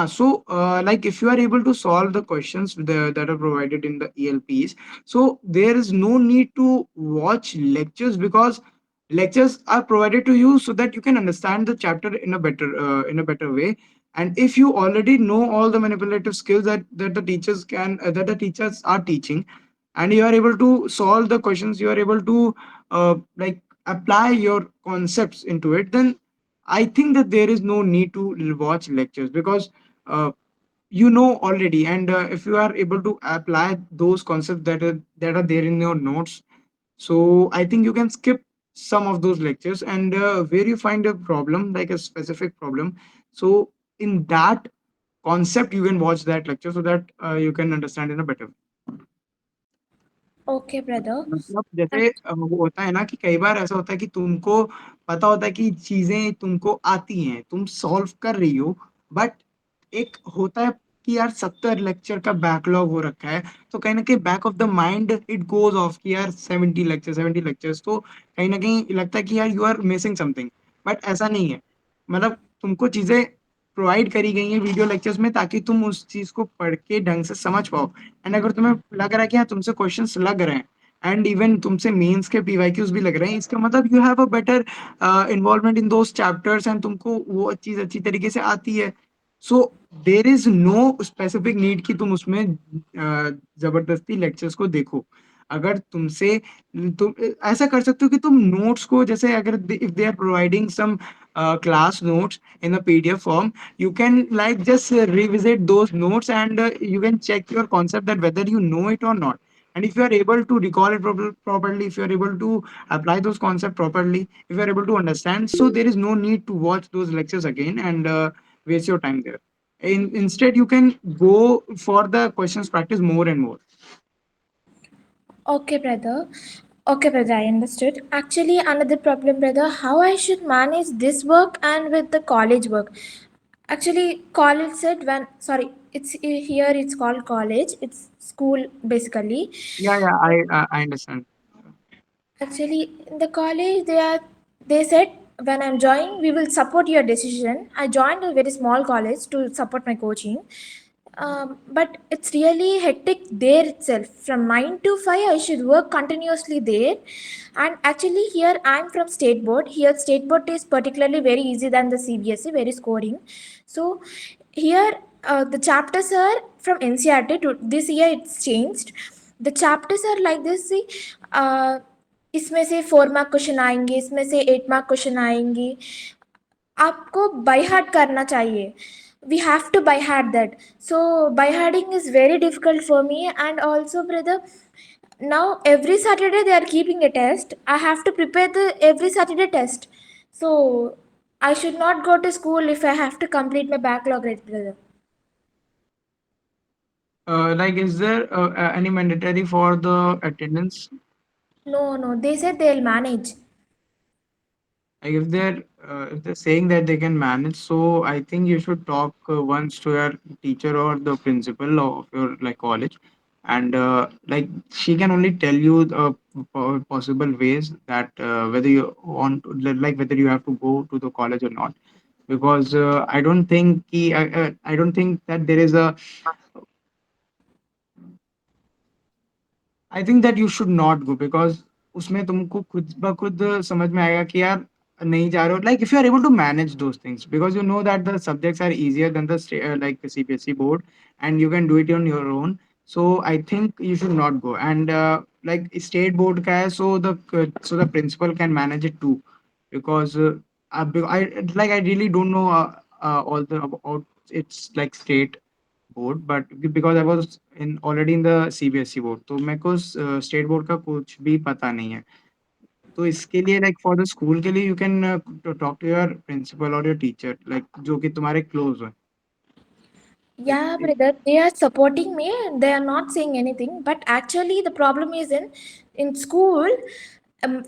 S3: So like if you are able to solve the questions that are provided in the ELPs, so there is no need to watch lectures because lectures are provided to you so that you can understand the chapter in a better way. And if you already know all the manipulative skills that the teachers that the teachers are teaching, and you are able to solve the questions, you are able to like apply your concepts into it, then I think that there is no need to watch lectures because uh, you know already, and if you are able to apply those concepts that are there in your notes, so I think you can skip some of those lectures, and where you find a problem, like a specific problem, so in that concept you can watch that lecture so that you can understand in a better way.
S6: Okay, brother.
S3: मतलब जैसे वो होता है ना कि कई बार ऐसा होता है कि तुमको पता होता है कि चीजें तुमको आती हैं, तुम सॉल्व कर रही हो, बट एक होता है कि यार 70 लेक्चर का बैकलॉग हो रखा है, तो कहीं ना कहीं back of the mind it goes off कि यार 70 लेक्चर्स, तो कहीं ना कहीं लगता है कि यार you are missing something, but ऐसा नहीं है. मतलब तुमको चीजें प्रोवाइड करी गई हैं वीडियो लेक्चर्स में ताकि तुम उस चीज को पढ़ के ढंग से समझ पाओ. एंड अगर तुम्हें लग रहा है कि हाँ तुमसे क्वेश्चंस लग रहे हैं, एंड इवन तुमसे मेंस के पीवाईक्यूज भी लग रहे हैं, इसका मतलब you have a better involvement in those chapters and तुमको वो चीज अच्छी तरीके से आती है. So there is no specific need कि तुम उसमें जबरदस्ती लेक्चर्स को देखो. अगर तुमसे तुम ऐसा कर सकते हो कि तुम नोट्स को, जैसे अगर if they are providing some class notes in a PDF form, you can like just revisit those notes, and you can check your concept that whether you know it or not. And if you are able to recall it properly, if you are able to apply those concepts properly, if you are able to understand, so there is no need to watch those lectures again and waste your time there. Instead, you can go for the questions practice more and more.
S6: Okay, brother. Okay, brother, I understood. Actually, another problem, brother, how I should manage this work and with the college work. Actually, college said when, sorry, it's here, it's called college, it's school basically.
S3: Yeah, I understand.
S6: Actually, in the college, they said when I'm joining, we will support your decision. I joined a very small college to support my coaching. But it's really hectic there itself. From 9 to 5, I should work continuously there. And actually, here I'm from state board. Here, state board is particularly very easy than the CBSE, very scoring. So here, the chapters are from NCRT. To this year, it's changed. The chapters are like this. See, uh, इसमें से 4 mark question आएंगे, इसमें से 8 mark question आएंगे. आपको by heart करना चाहिए. We have to by heart that. So by hearting is very difficult for me. And also, brother, now every Saturday they are keeping a test. I have to prepare the every Saturday test. So I should not go to school if I have to complete my backlog, right, brother?
S3: Like, is there any mandatory for the attendance?
S6: No, they said they'll manage.
S3: Like, if they're saying that they can manage, so I think you should talk once to your teacher or the principal of your like college, and like she can only tell you the possible ways that whether you want to, like whether you have to go to the college or not. Because I don't think that there is a, I think that you should not go, because उसमें तुमको खुद ब खुद समझ में आएगा कि यार नहीं जा रहे हो, like if you are able to manage those things, because you know that the subjects are easier than the like CBSE board, and you can do it on your own. So I think you should not go. And like state board का है, so the principal can manage it too, because I like I really don't know all the about its like state board, but because I was in already in the CBSE board, तो मेरे को state board का कुछ भी पता नहीं है. तो इसके लिए लाइक फॉर द स्कूल के लिए you can talk to your principal और योर टीचर, लाइक जो कि तुम्हारे क्लोज हो.
S6: Yeah, brother, they are supporting me and they are not saying anything. But actually, the problem is in school,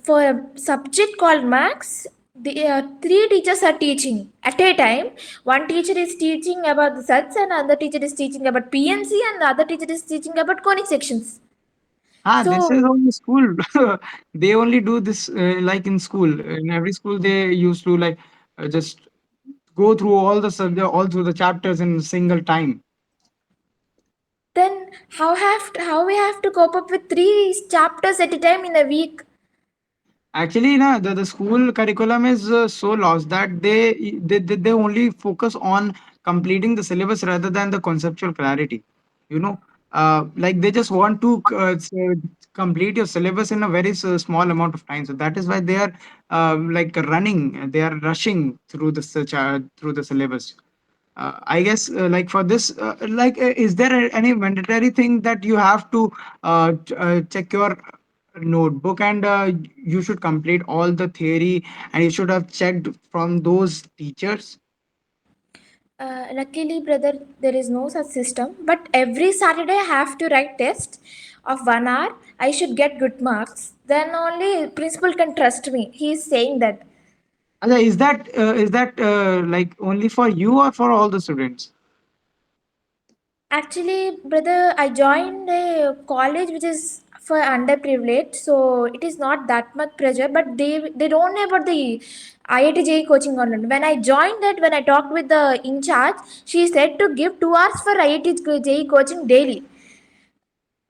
S6: for a subject called maths, the 3 teachers are teaching at a time. One teacher is teaching about the sets, and another teacher is teaching about PNC, and the other teacher is teaching about conic sections.
S3: Ah, this
S6: So
S3: is only school. They only do this like in school. In every school, they used to like just go through all the subject, all through the chapters in a single time.
S6: then how we have to cope up with 3 chapters at a time in a week?
S3: Actually, na, the school curriculum is so lost that they only focus on completing the syllabus rather than the conceptual clarity. You know, like they just want to complete your syllabus in a very small amount of time. So that is why they are like running, they are rushing through the through the syllabus. I guess like for this, is there any mandatory thing that you have to check your notebook, and you should complete all the theory, and you should have checked from those teachers?
S6: Luckily, brother, there is no such system. But every Saturday, I have to write test of 1 hour. I should get good marks. Then only principal can trust me. He is saying that.
S3: Acha, is that like only for you or for all the students?
S6: Actually, brother, I joined a college which is for underprivileged, so it is not that much pressure. But they don't know about the IIT JEE coaching online. When I joined that, when I talked with the in charge, she said to give 2 hours for IIT JEE coaching daily.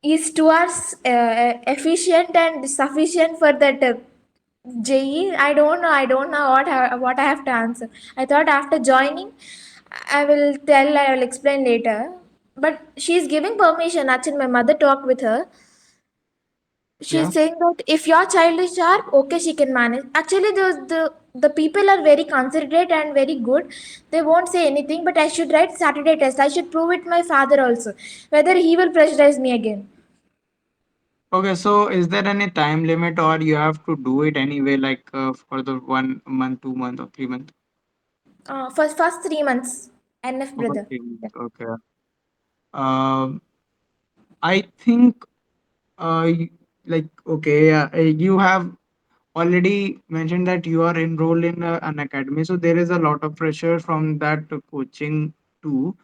S6: Is 2 hours efficient and sufficient for that JEE? I don't know. I don't know what I have to answer. I thought after joining, I will tell. I will explain later. But she is giving permission. Actually, my mother talked with her. She's
S3: Yeah.
S6: saying that if your child is sharp, okay, she can manage. Actually, the people are very considerate and very good. They won't say anything, but I should write Saturday test. I should prove it my father also, whether he will pressurize me again.
S3: Okay, so is there any time limit or you have to do it anyway, like for the 1 month, 2 month, or 3 month?
S6: For first 3 months, NF
S3: Oh, for
S6: brother.
S3: 3 months. Okay. Um, I think like okay, yeah, you have already mentioned that you are enrolled in an academy, so there is a lot of pressure from that coaching too.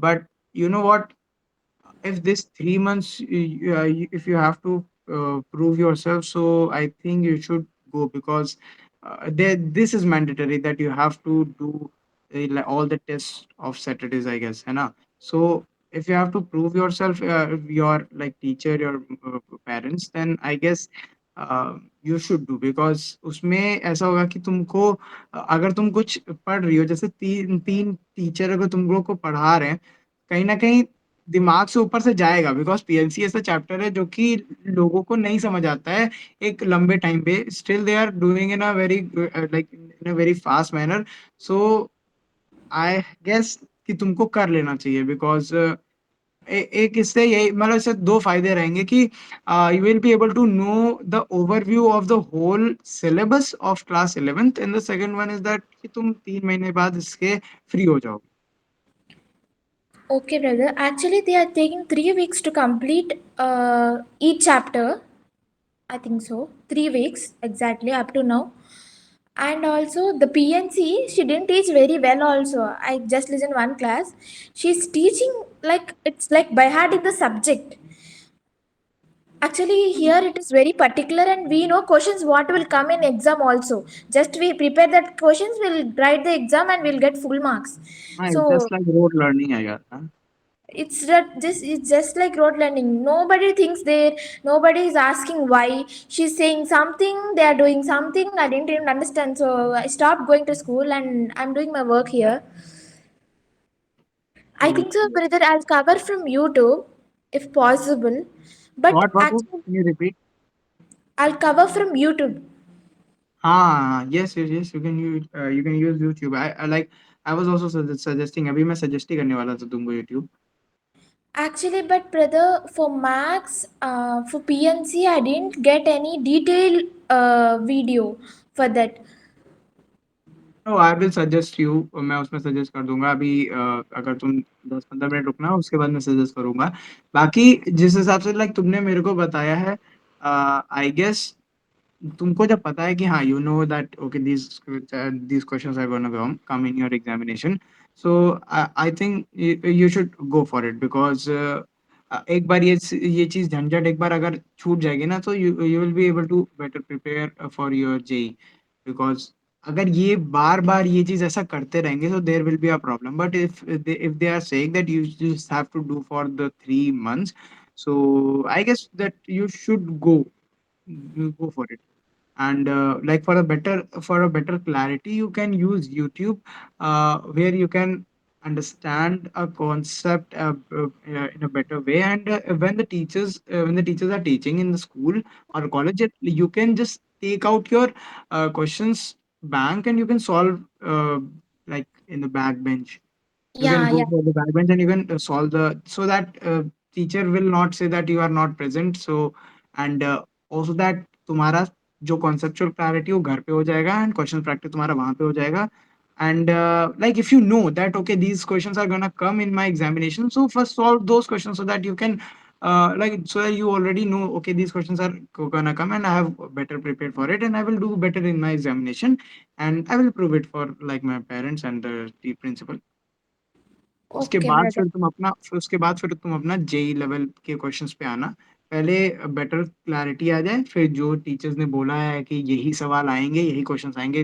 S3: But you know what? If this 3 months, if you have to prove yourself, so I think you should go because this is mandatory that you have to do like all the tests of Saturdays, I guess, है ना? So if you have to prove yourself, your like teacher, your parents, then I guess you should do because उसमें ऐसा होगा कि तुमको अगर तुम कुछ पढ़ रही हो, जैसे तीन तीन टीचर अगर तुम लोग को पढ़ा रहे हैं, कहीं ना कहीं दिमाग से ऊपर से जाएगा बिकॉज पीएलसी ऐसा चैप्टर है जो कि लोगों को नहीं समझ आता है एक लंबे टाइम पे still they are doing in a very like in a very fast manner so I guess कि तुमको कर लेना चाहिए बिकॉज एक इससे यही मतलब इससे दो फायदे रहेंगे कि you will be able to know the overview of the whole syllabus of class 11th and the second one is that कि तुम 3 महीने बाद इसके फ्री हो जाओगे.
S6: Okay, brother. Actually, they are taking 3 weeks to complete each chapter. I think so. 3 weeks exactly up to now. And also the PNC, she didn't teach very well also. I just listened one class. She's teaching like it's like by heart in the subject. Actually, here it is very particular and we know questions what will come in exam also. Just we prepare that questions, we'll write the exam and we'll get full marks.
S3: It's
S6: So
S3: just like rote learning, I guess. Huh?
S6: it's just like rote learning. Nobody thinks there, nobody is asking why. She's saying something, they are doing something, I didn't even understand, so I stopped going to school and I'm doing my work here. I think so,
S3: Okay.
S6: brother, I'll cover from YouTube if possible, but
S3: What?
S6: actually
S3: Can you repeat?
S6: I'll cover from YouTube.
S3: हाँ, yes. You can use YouTube. I like. I was also suggesting. अभी मैं suggest ही करने वाला था तुमको YouTube.
S6: Actually, but brother, for max, for PNC, I didn't get any detailed video for that.
S3: No, I will suggest you. मैं उसमें suggest कर दूंगा अभी अगर तुम 10-15 मिनट रुकना उसके बाद मैं suggest करूंगा. बाकी जिस हिसाब से like तुमने मेरे को बताया है, I guess तुमको जब पता है कि हाँ you know that okay these questions are gonna come in your examination, so I think you should go for it because एक बार ये चीज झंझट एक बार अगर छूट जाएगी ना तो you will be able to better prepare for your JEE because अगर ये बार बार ये चीज ऐसा करते रहेंगे so there will be a problem but if they are saying that you just have to do for the 3 months, so I guess that you go for it. And like for a better clarity you can use YouTube where you can understand a concept in a better way and when the teachers are teaching in the school or college you can just take out your questions bank and you can solve like in the backbench. You can
S6: Yeah,
S3: go
S6: yeah.
S3: for the backbench and you can solve the so that teacher will not say that you are not present, so and also that तुम्हारा जो conceptual clarity वो घर पे हो जाएगा and question practice तुम्हारा वहाँ पे हो जाएगा and like if you know that okay these questions are gonna come in my examination, so first solve those questions so that you can like so that you already know okay these questions are gonna come and I have better prepared for it and I will do better in my examination and I will prove it for like my parents and the principal.
S6: Okay, brother.
S3: उसके बाद फिर तुम अपना JEE level के questions पे आना. पहले better clarity आ जाए फिर जो टीचर्स ने बोला है कि यही सवाल आएंगे यही क्वेश्चंस आएंगे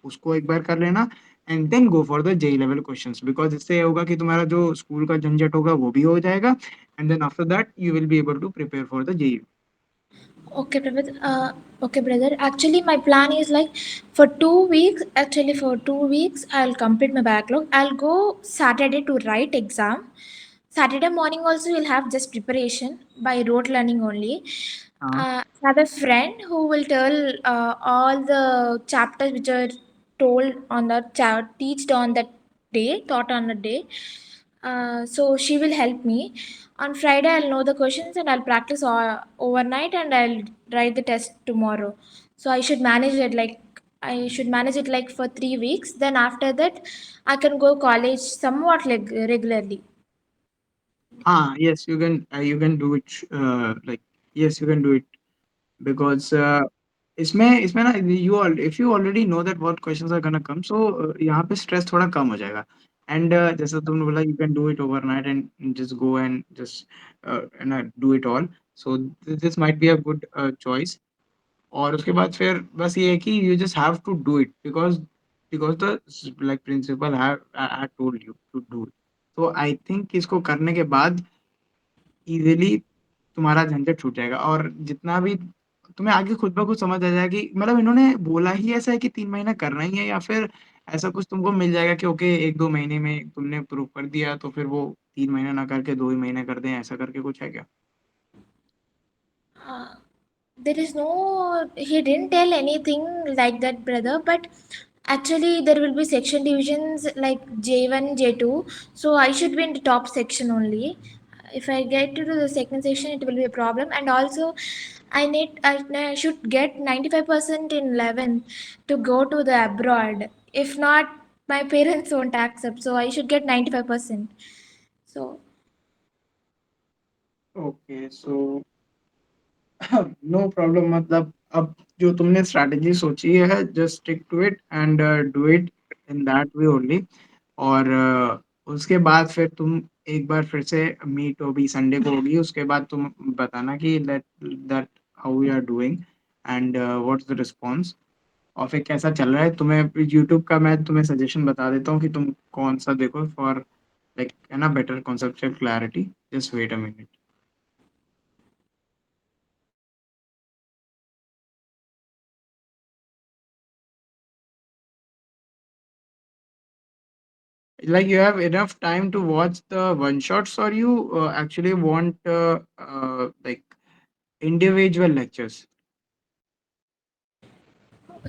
S3: उसको एक बार कर लेना and then go for the JEE level questions because इससे होगा कि तुम्हारा जो स्कूल का झंझट होगा वो भी हो जाएगा and then after that you will be able to prepare for the JEE.
S6: Okay, brother. Okay, brother. Actually, my plan is like for 2 weeks. Actually, for 2 weeks, I'll complete my backlog. I'll go Saturday to write exam. Saturday morning also you'll have just preparation by rote learning only.
S3: हाँ
S6: I have a friend who will tell all the chapters which are told on the teached on that day, taught on the day. So she will help me. On Friday, I'll know the questions and I'll practice overnight and I'll write the test tomorrow. So I should manage it like for 3 weeks. Then after that, I can go college somewhat like regularly.
S3: हाँ, yes, you can do it, like, yes, you can do it because इसमें इसमें ना you all if you already know that what questions are gonna come, so यहाँ पे stress थोड़ा कम हो जाएगा. And जैसा तुमने बोला, you can do it overnight and just go and just do it all. So this might be a good choice. और उसके बाद फिर बस ये है कि you just have to do it because the like principal have told you to do it. So I think इसको करने के बाद इजीली तुम्हारा झंझट छूट जाएगा और जितना भी तुम्हें आगे खुद ब खुद समझ आ जाएगा कि मतलब इन्होंने बोला ही ऐसा है कि 3 महीना करना ही है या फिर ऐसा कुछ तुमको मिल जाएगा कि ओके 1-2 महीने में तुमने प्रूव कर दिया तो फिर वो 3 महीना ना करके 2 ही महीने कर दें, ऐसा करके कुछ है क्या?
S6: Uh, there is no, he didn't tell anything like that, brother, but actually there will be section divisions like J1, J2, so I should be in the top section only. If I get to the second section, it will be a problem, and also I should get 95% in 11 to go to the abroad. If not, my parents won't accept, so I should get 95%. So
S3: okay so no problem मतलब अब जो तुमने strategy सोची है just stick to it and do it in that way only और उसके बाद फिर तुम एक बार फिर से मीट होगी संडे को होगी उसके बाद तुम बताना कि let that how you are doing and what's the response और फिर कैसा चल रहा है तुम्हें यूट्यूब का मैं तुम्हें सजेशन बता देता हूँ कि तुम कौन सा देखो फॉर लाइक है ना better conceptual clarity just wait a minute like you have enough time to watch the one shots or you actually want like individual lectures.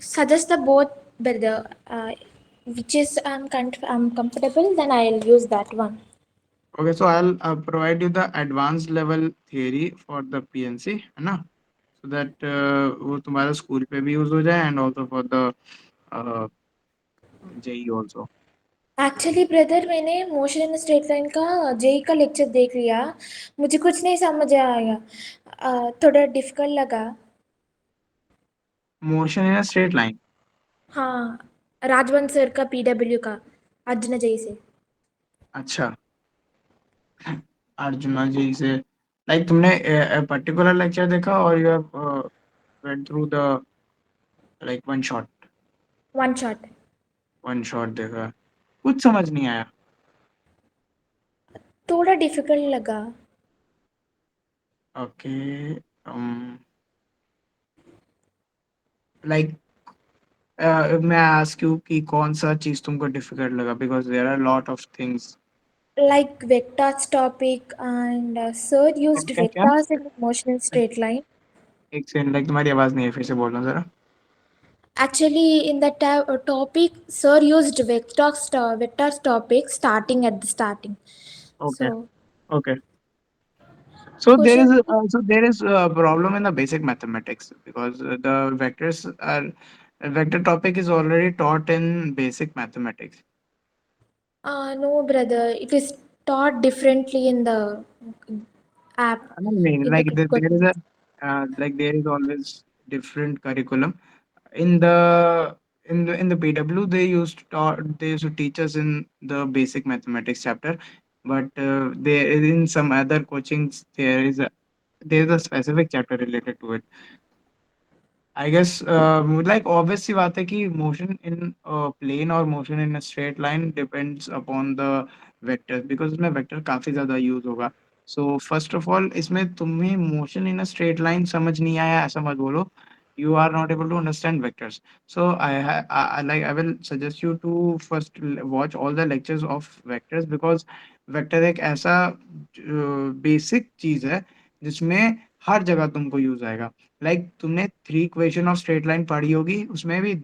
S6: suggest the both, brother. Which is I'm comfortable, then I'll use that one.
S3: Okay, so I'll provide you the advanced level theory for the PNC है ना, so that वो तुम्हारा school पे भी use हो जाए and also for the uh, JE also.
S6: Actually brother मैंने motion in straight line का जेई का लेक्चर देख लिया, मुझे कुछ नहीं समझ आया, थोड़ा डिफिकल्ट लगा.
S3: Motion in a straight line.
S6: हाँ, राजवंश सर का पीडब्ल्यू का अर्जुन जई से.
S3: अच्छा अर्जुना जी से like तुमने पर्टिकुलर लेक्चर देखा और you have went through the like
S6: one shot.
S3: one shot देखा कुछ समझ नहीं आया.
S6: थोड़ा डिफिकल्ट लगा.
S3: Okay. Like मैं ask you कि कौन सा चीज तुमको difficult लगा because there are a lot of things.
S6: Like vectors topic and sir used
S3: क्या क्या?
S6: vectors in motion in straight line.
S3: एक सेकंड like तुम्हारी आवाज नहीं है फिर से बोलना जरा.
S6: Actually, in that topic, sir used vectors topic starting at the starting.
S3: Okay.
S6: So,
S3: Okay. So
S6: question.
S3: there is a problem in the basic mathematics because the vector topic is already taught in basic mathematics.
S6: No, brother. It is taught differently in the app.
S3: I mean,
S6: In the
S3: like there is
S6: question.
S3: a like there is always different curriculum. In the PW they used to teach us in the basic mathematics chapter, but there in some other coachings there is a specific chapter related to it. I guess like obvious सी बात है कि motion in a plane और motion in a straight line depends upon the vectors because इसमें vector काफी ज़्यादा use होगा. So first of all इसमें तुम्हें motion in a straight line समझ नहीं आया ऐसा मत बोलो. You are not able to understand vectors. So I will suggest you to first watch all the lectures of vectors because vector एक ऐसा बेसिक चीज है जिसमें हर जगह तुमको यूज आएगा। लाइक तुमने 3 इक्वेशन ऑफ स्ट्रेट लाइन पढ़ी होगी, उसमें भी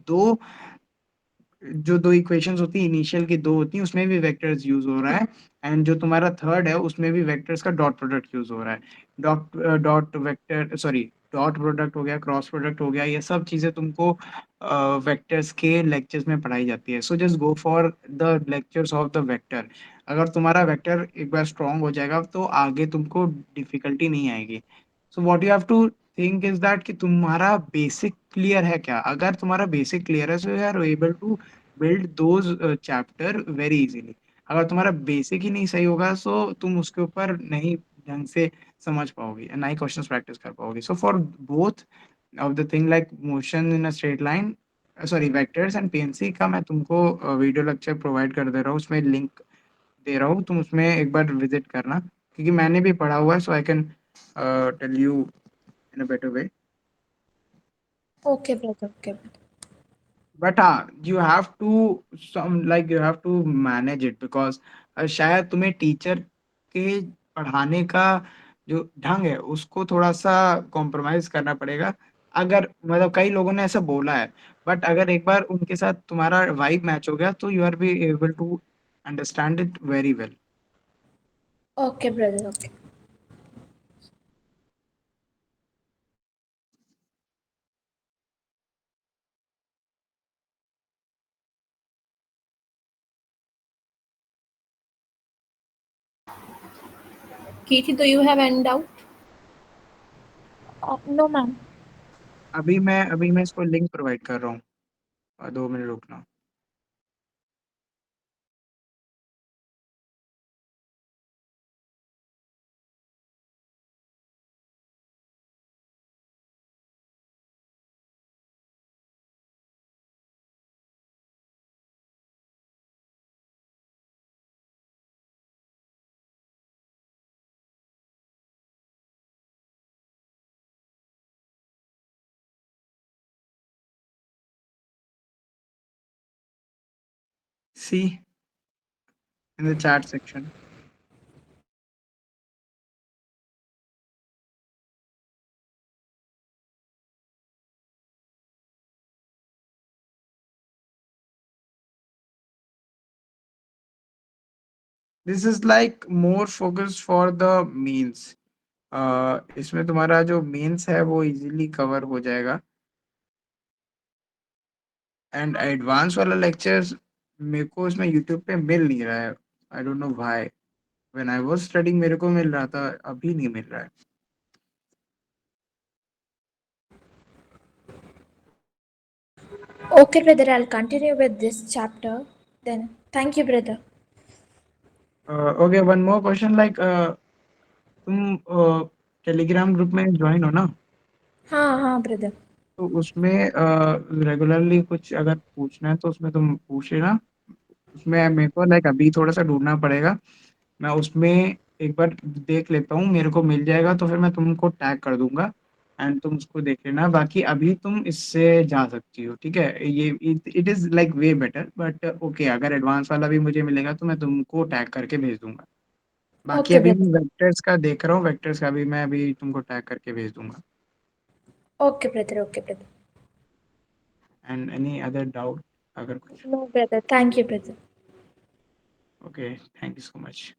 S3: जो दो इक्वेशंस होती है इनिशियल की दो होती हैं, उसमें भी वेक्टर्स यूज हो रहा है। एंड जो तुम्हारा थर्ड है उसमें भी वेक्टर्स का डॉट प्रोडक्ट यूज हो रहा है। Dot vector sorry dot product हो गया, क्रॉस प्रोडक्ट हो गया, ये सब चीजें तुमको वेक्टर्स के लेक्चर्स में पढ़ाई जाती है। So just go for the lectures of the vector. अगर तुम्हारा वेक्टर एक बार स्ट्रांग हो जाएगा तो आगे तुमको डिफिकल्टी नहीं आएगी। So what you have to think is that कि तुम्हारा बेसिक क्लियर है क्या। अगर तुम्हारा बेसिक क्लियर है so you are able to build those chapter very easily. अगर तुम्हारा बेसिक ही नहीं सही होगा सो तुम उसके ऊपर नहीं ढंग से समझ पाओगे, ना ही क्वेश्चंस प्रैक्टिस कर पाओगे। So for both of the thing like motion in a straight line, sorry vectors and PNC का मैं तुमको वीडियो लेक्चर प्रोवाइड कर दे रहा हूँ, उसमें लिंक दे रहा हूँ, तुम उसमें एक बार विजिट करना, क्योंकि मैंने भी पढ़ा हुआ है। So I can tell you in a better way.
S6: Okay, brother. Okay, brother.
S3: But हाँ, you have to some like you have to manage it because शायद तुम्हें टीचर के पढ़ाने का जो ढंग है उसको थोड़ा सा कॉम्प्रोमाइज करना पड़ेगा। अगर मतलब कई लोगों ने ऐसा बोला है, बट अगर एक बार उनके साथ तुम्हारा वाइब मैच हो गया तो you are be able to understand it very well.
S6: Okay, brother. Okay.
S7: Kirti, do you have any doubt?
S6: No, ma'am.
S3: अभी मैं इसको लिंक प्रोवाइड कर रहा हूँ, 2 मिनट रुकना। See in the chat section. This is like more focused for the means. इसमें तुम्हारा जो मेंस है वो इजीली कवर हो जाएगा। एंड एडवांस वाला लेक्चर्स मेरे को इसमें यूट्यूब पे मिल नहीं रहा है। I don't know why. When I was studying मेरे को मिल रहा था, अभी नहीं मिल रहा है।
S6: Okay, brother. I'll continue with this chapter. Then, thank you, brother.
S3: Okay, one more question like तुम टेलीग्राम ग्रुप में ज्वाइन हो ना?
S6: हाँ, brother.
S3: तो उसमें रेगुलरली कुछ अगर पूछना है तो उसमें तुम पूछ लेना। उसमें मेरे को लाइक अभी थोड़ा सा ढूंढना पड़ेगा। मैं उसमें एक बार देख लेता हूँ, मेरे को मिल जाएगा तो फिर मैं तुमको टैग कर दूंगा एंड तुम उसको देख लेना। बाकी अभी तुम इससे जा सकती हो, ठीक है? ये it is like way better, but okay अगर एडवांस वाला भी मुझे मिलेगा तो मैं तुमको टैग करके भेज दूंगा। बाकी
S6: Okay,
S3: अभी
S6: brother.
S3: मैं वेक्टर्स का देख रहा हूँ, वेक्टर्स का भी मैं अभी तुमको टैग करके भेज दूंगा।
S6: Okay, brother. Okay, brother.
S3: And any other doubt अगर कुछ?
S6: No, brother. Thank you, brother.
S3: Okay, thank you so much.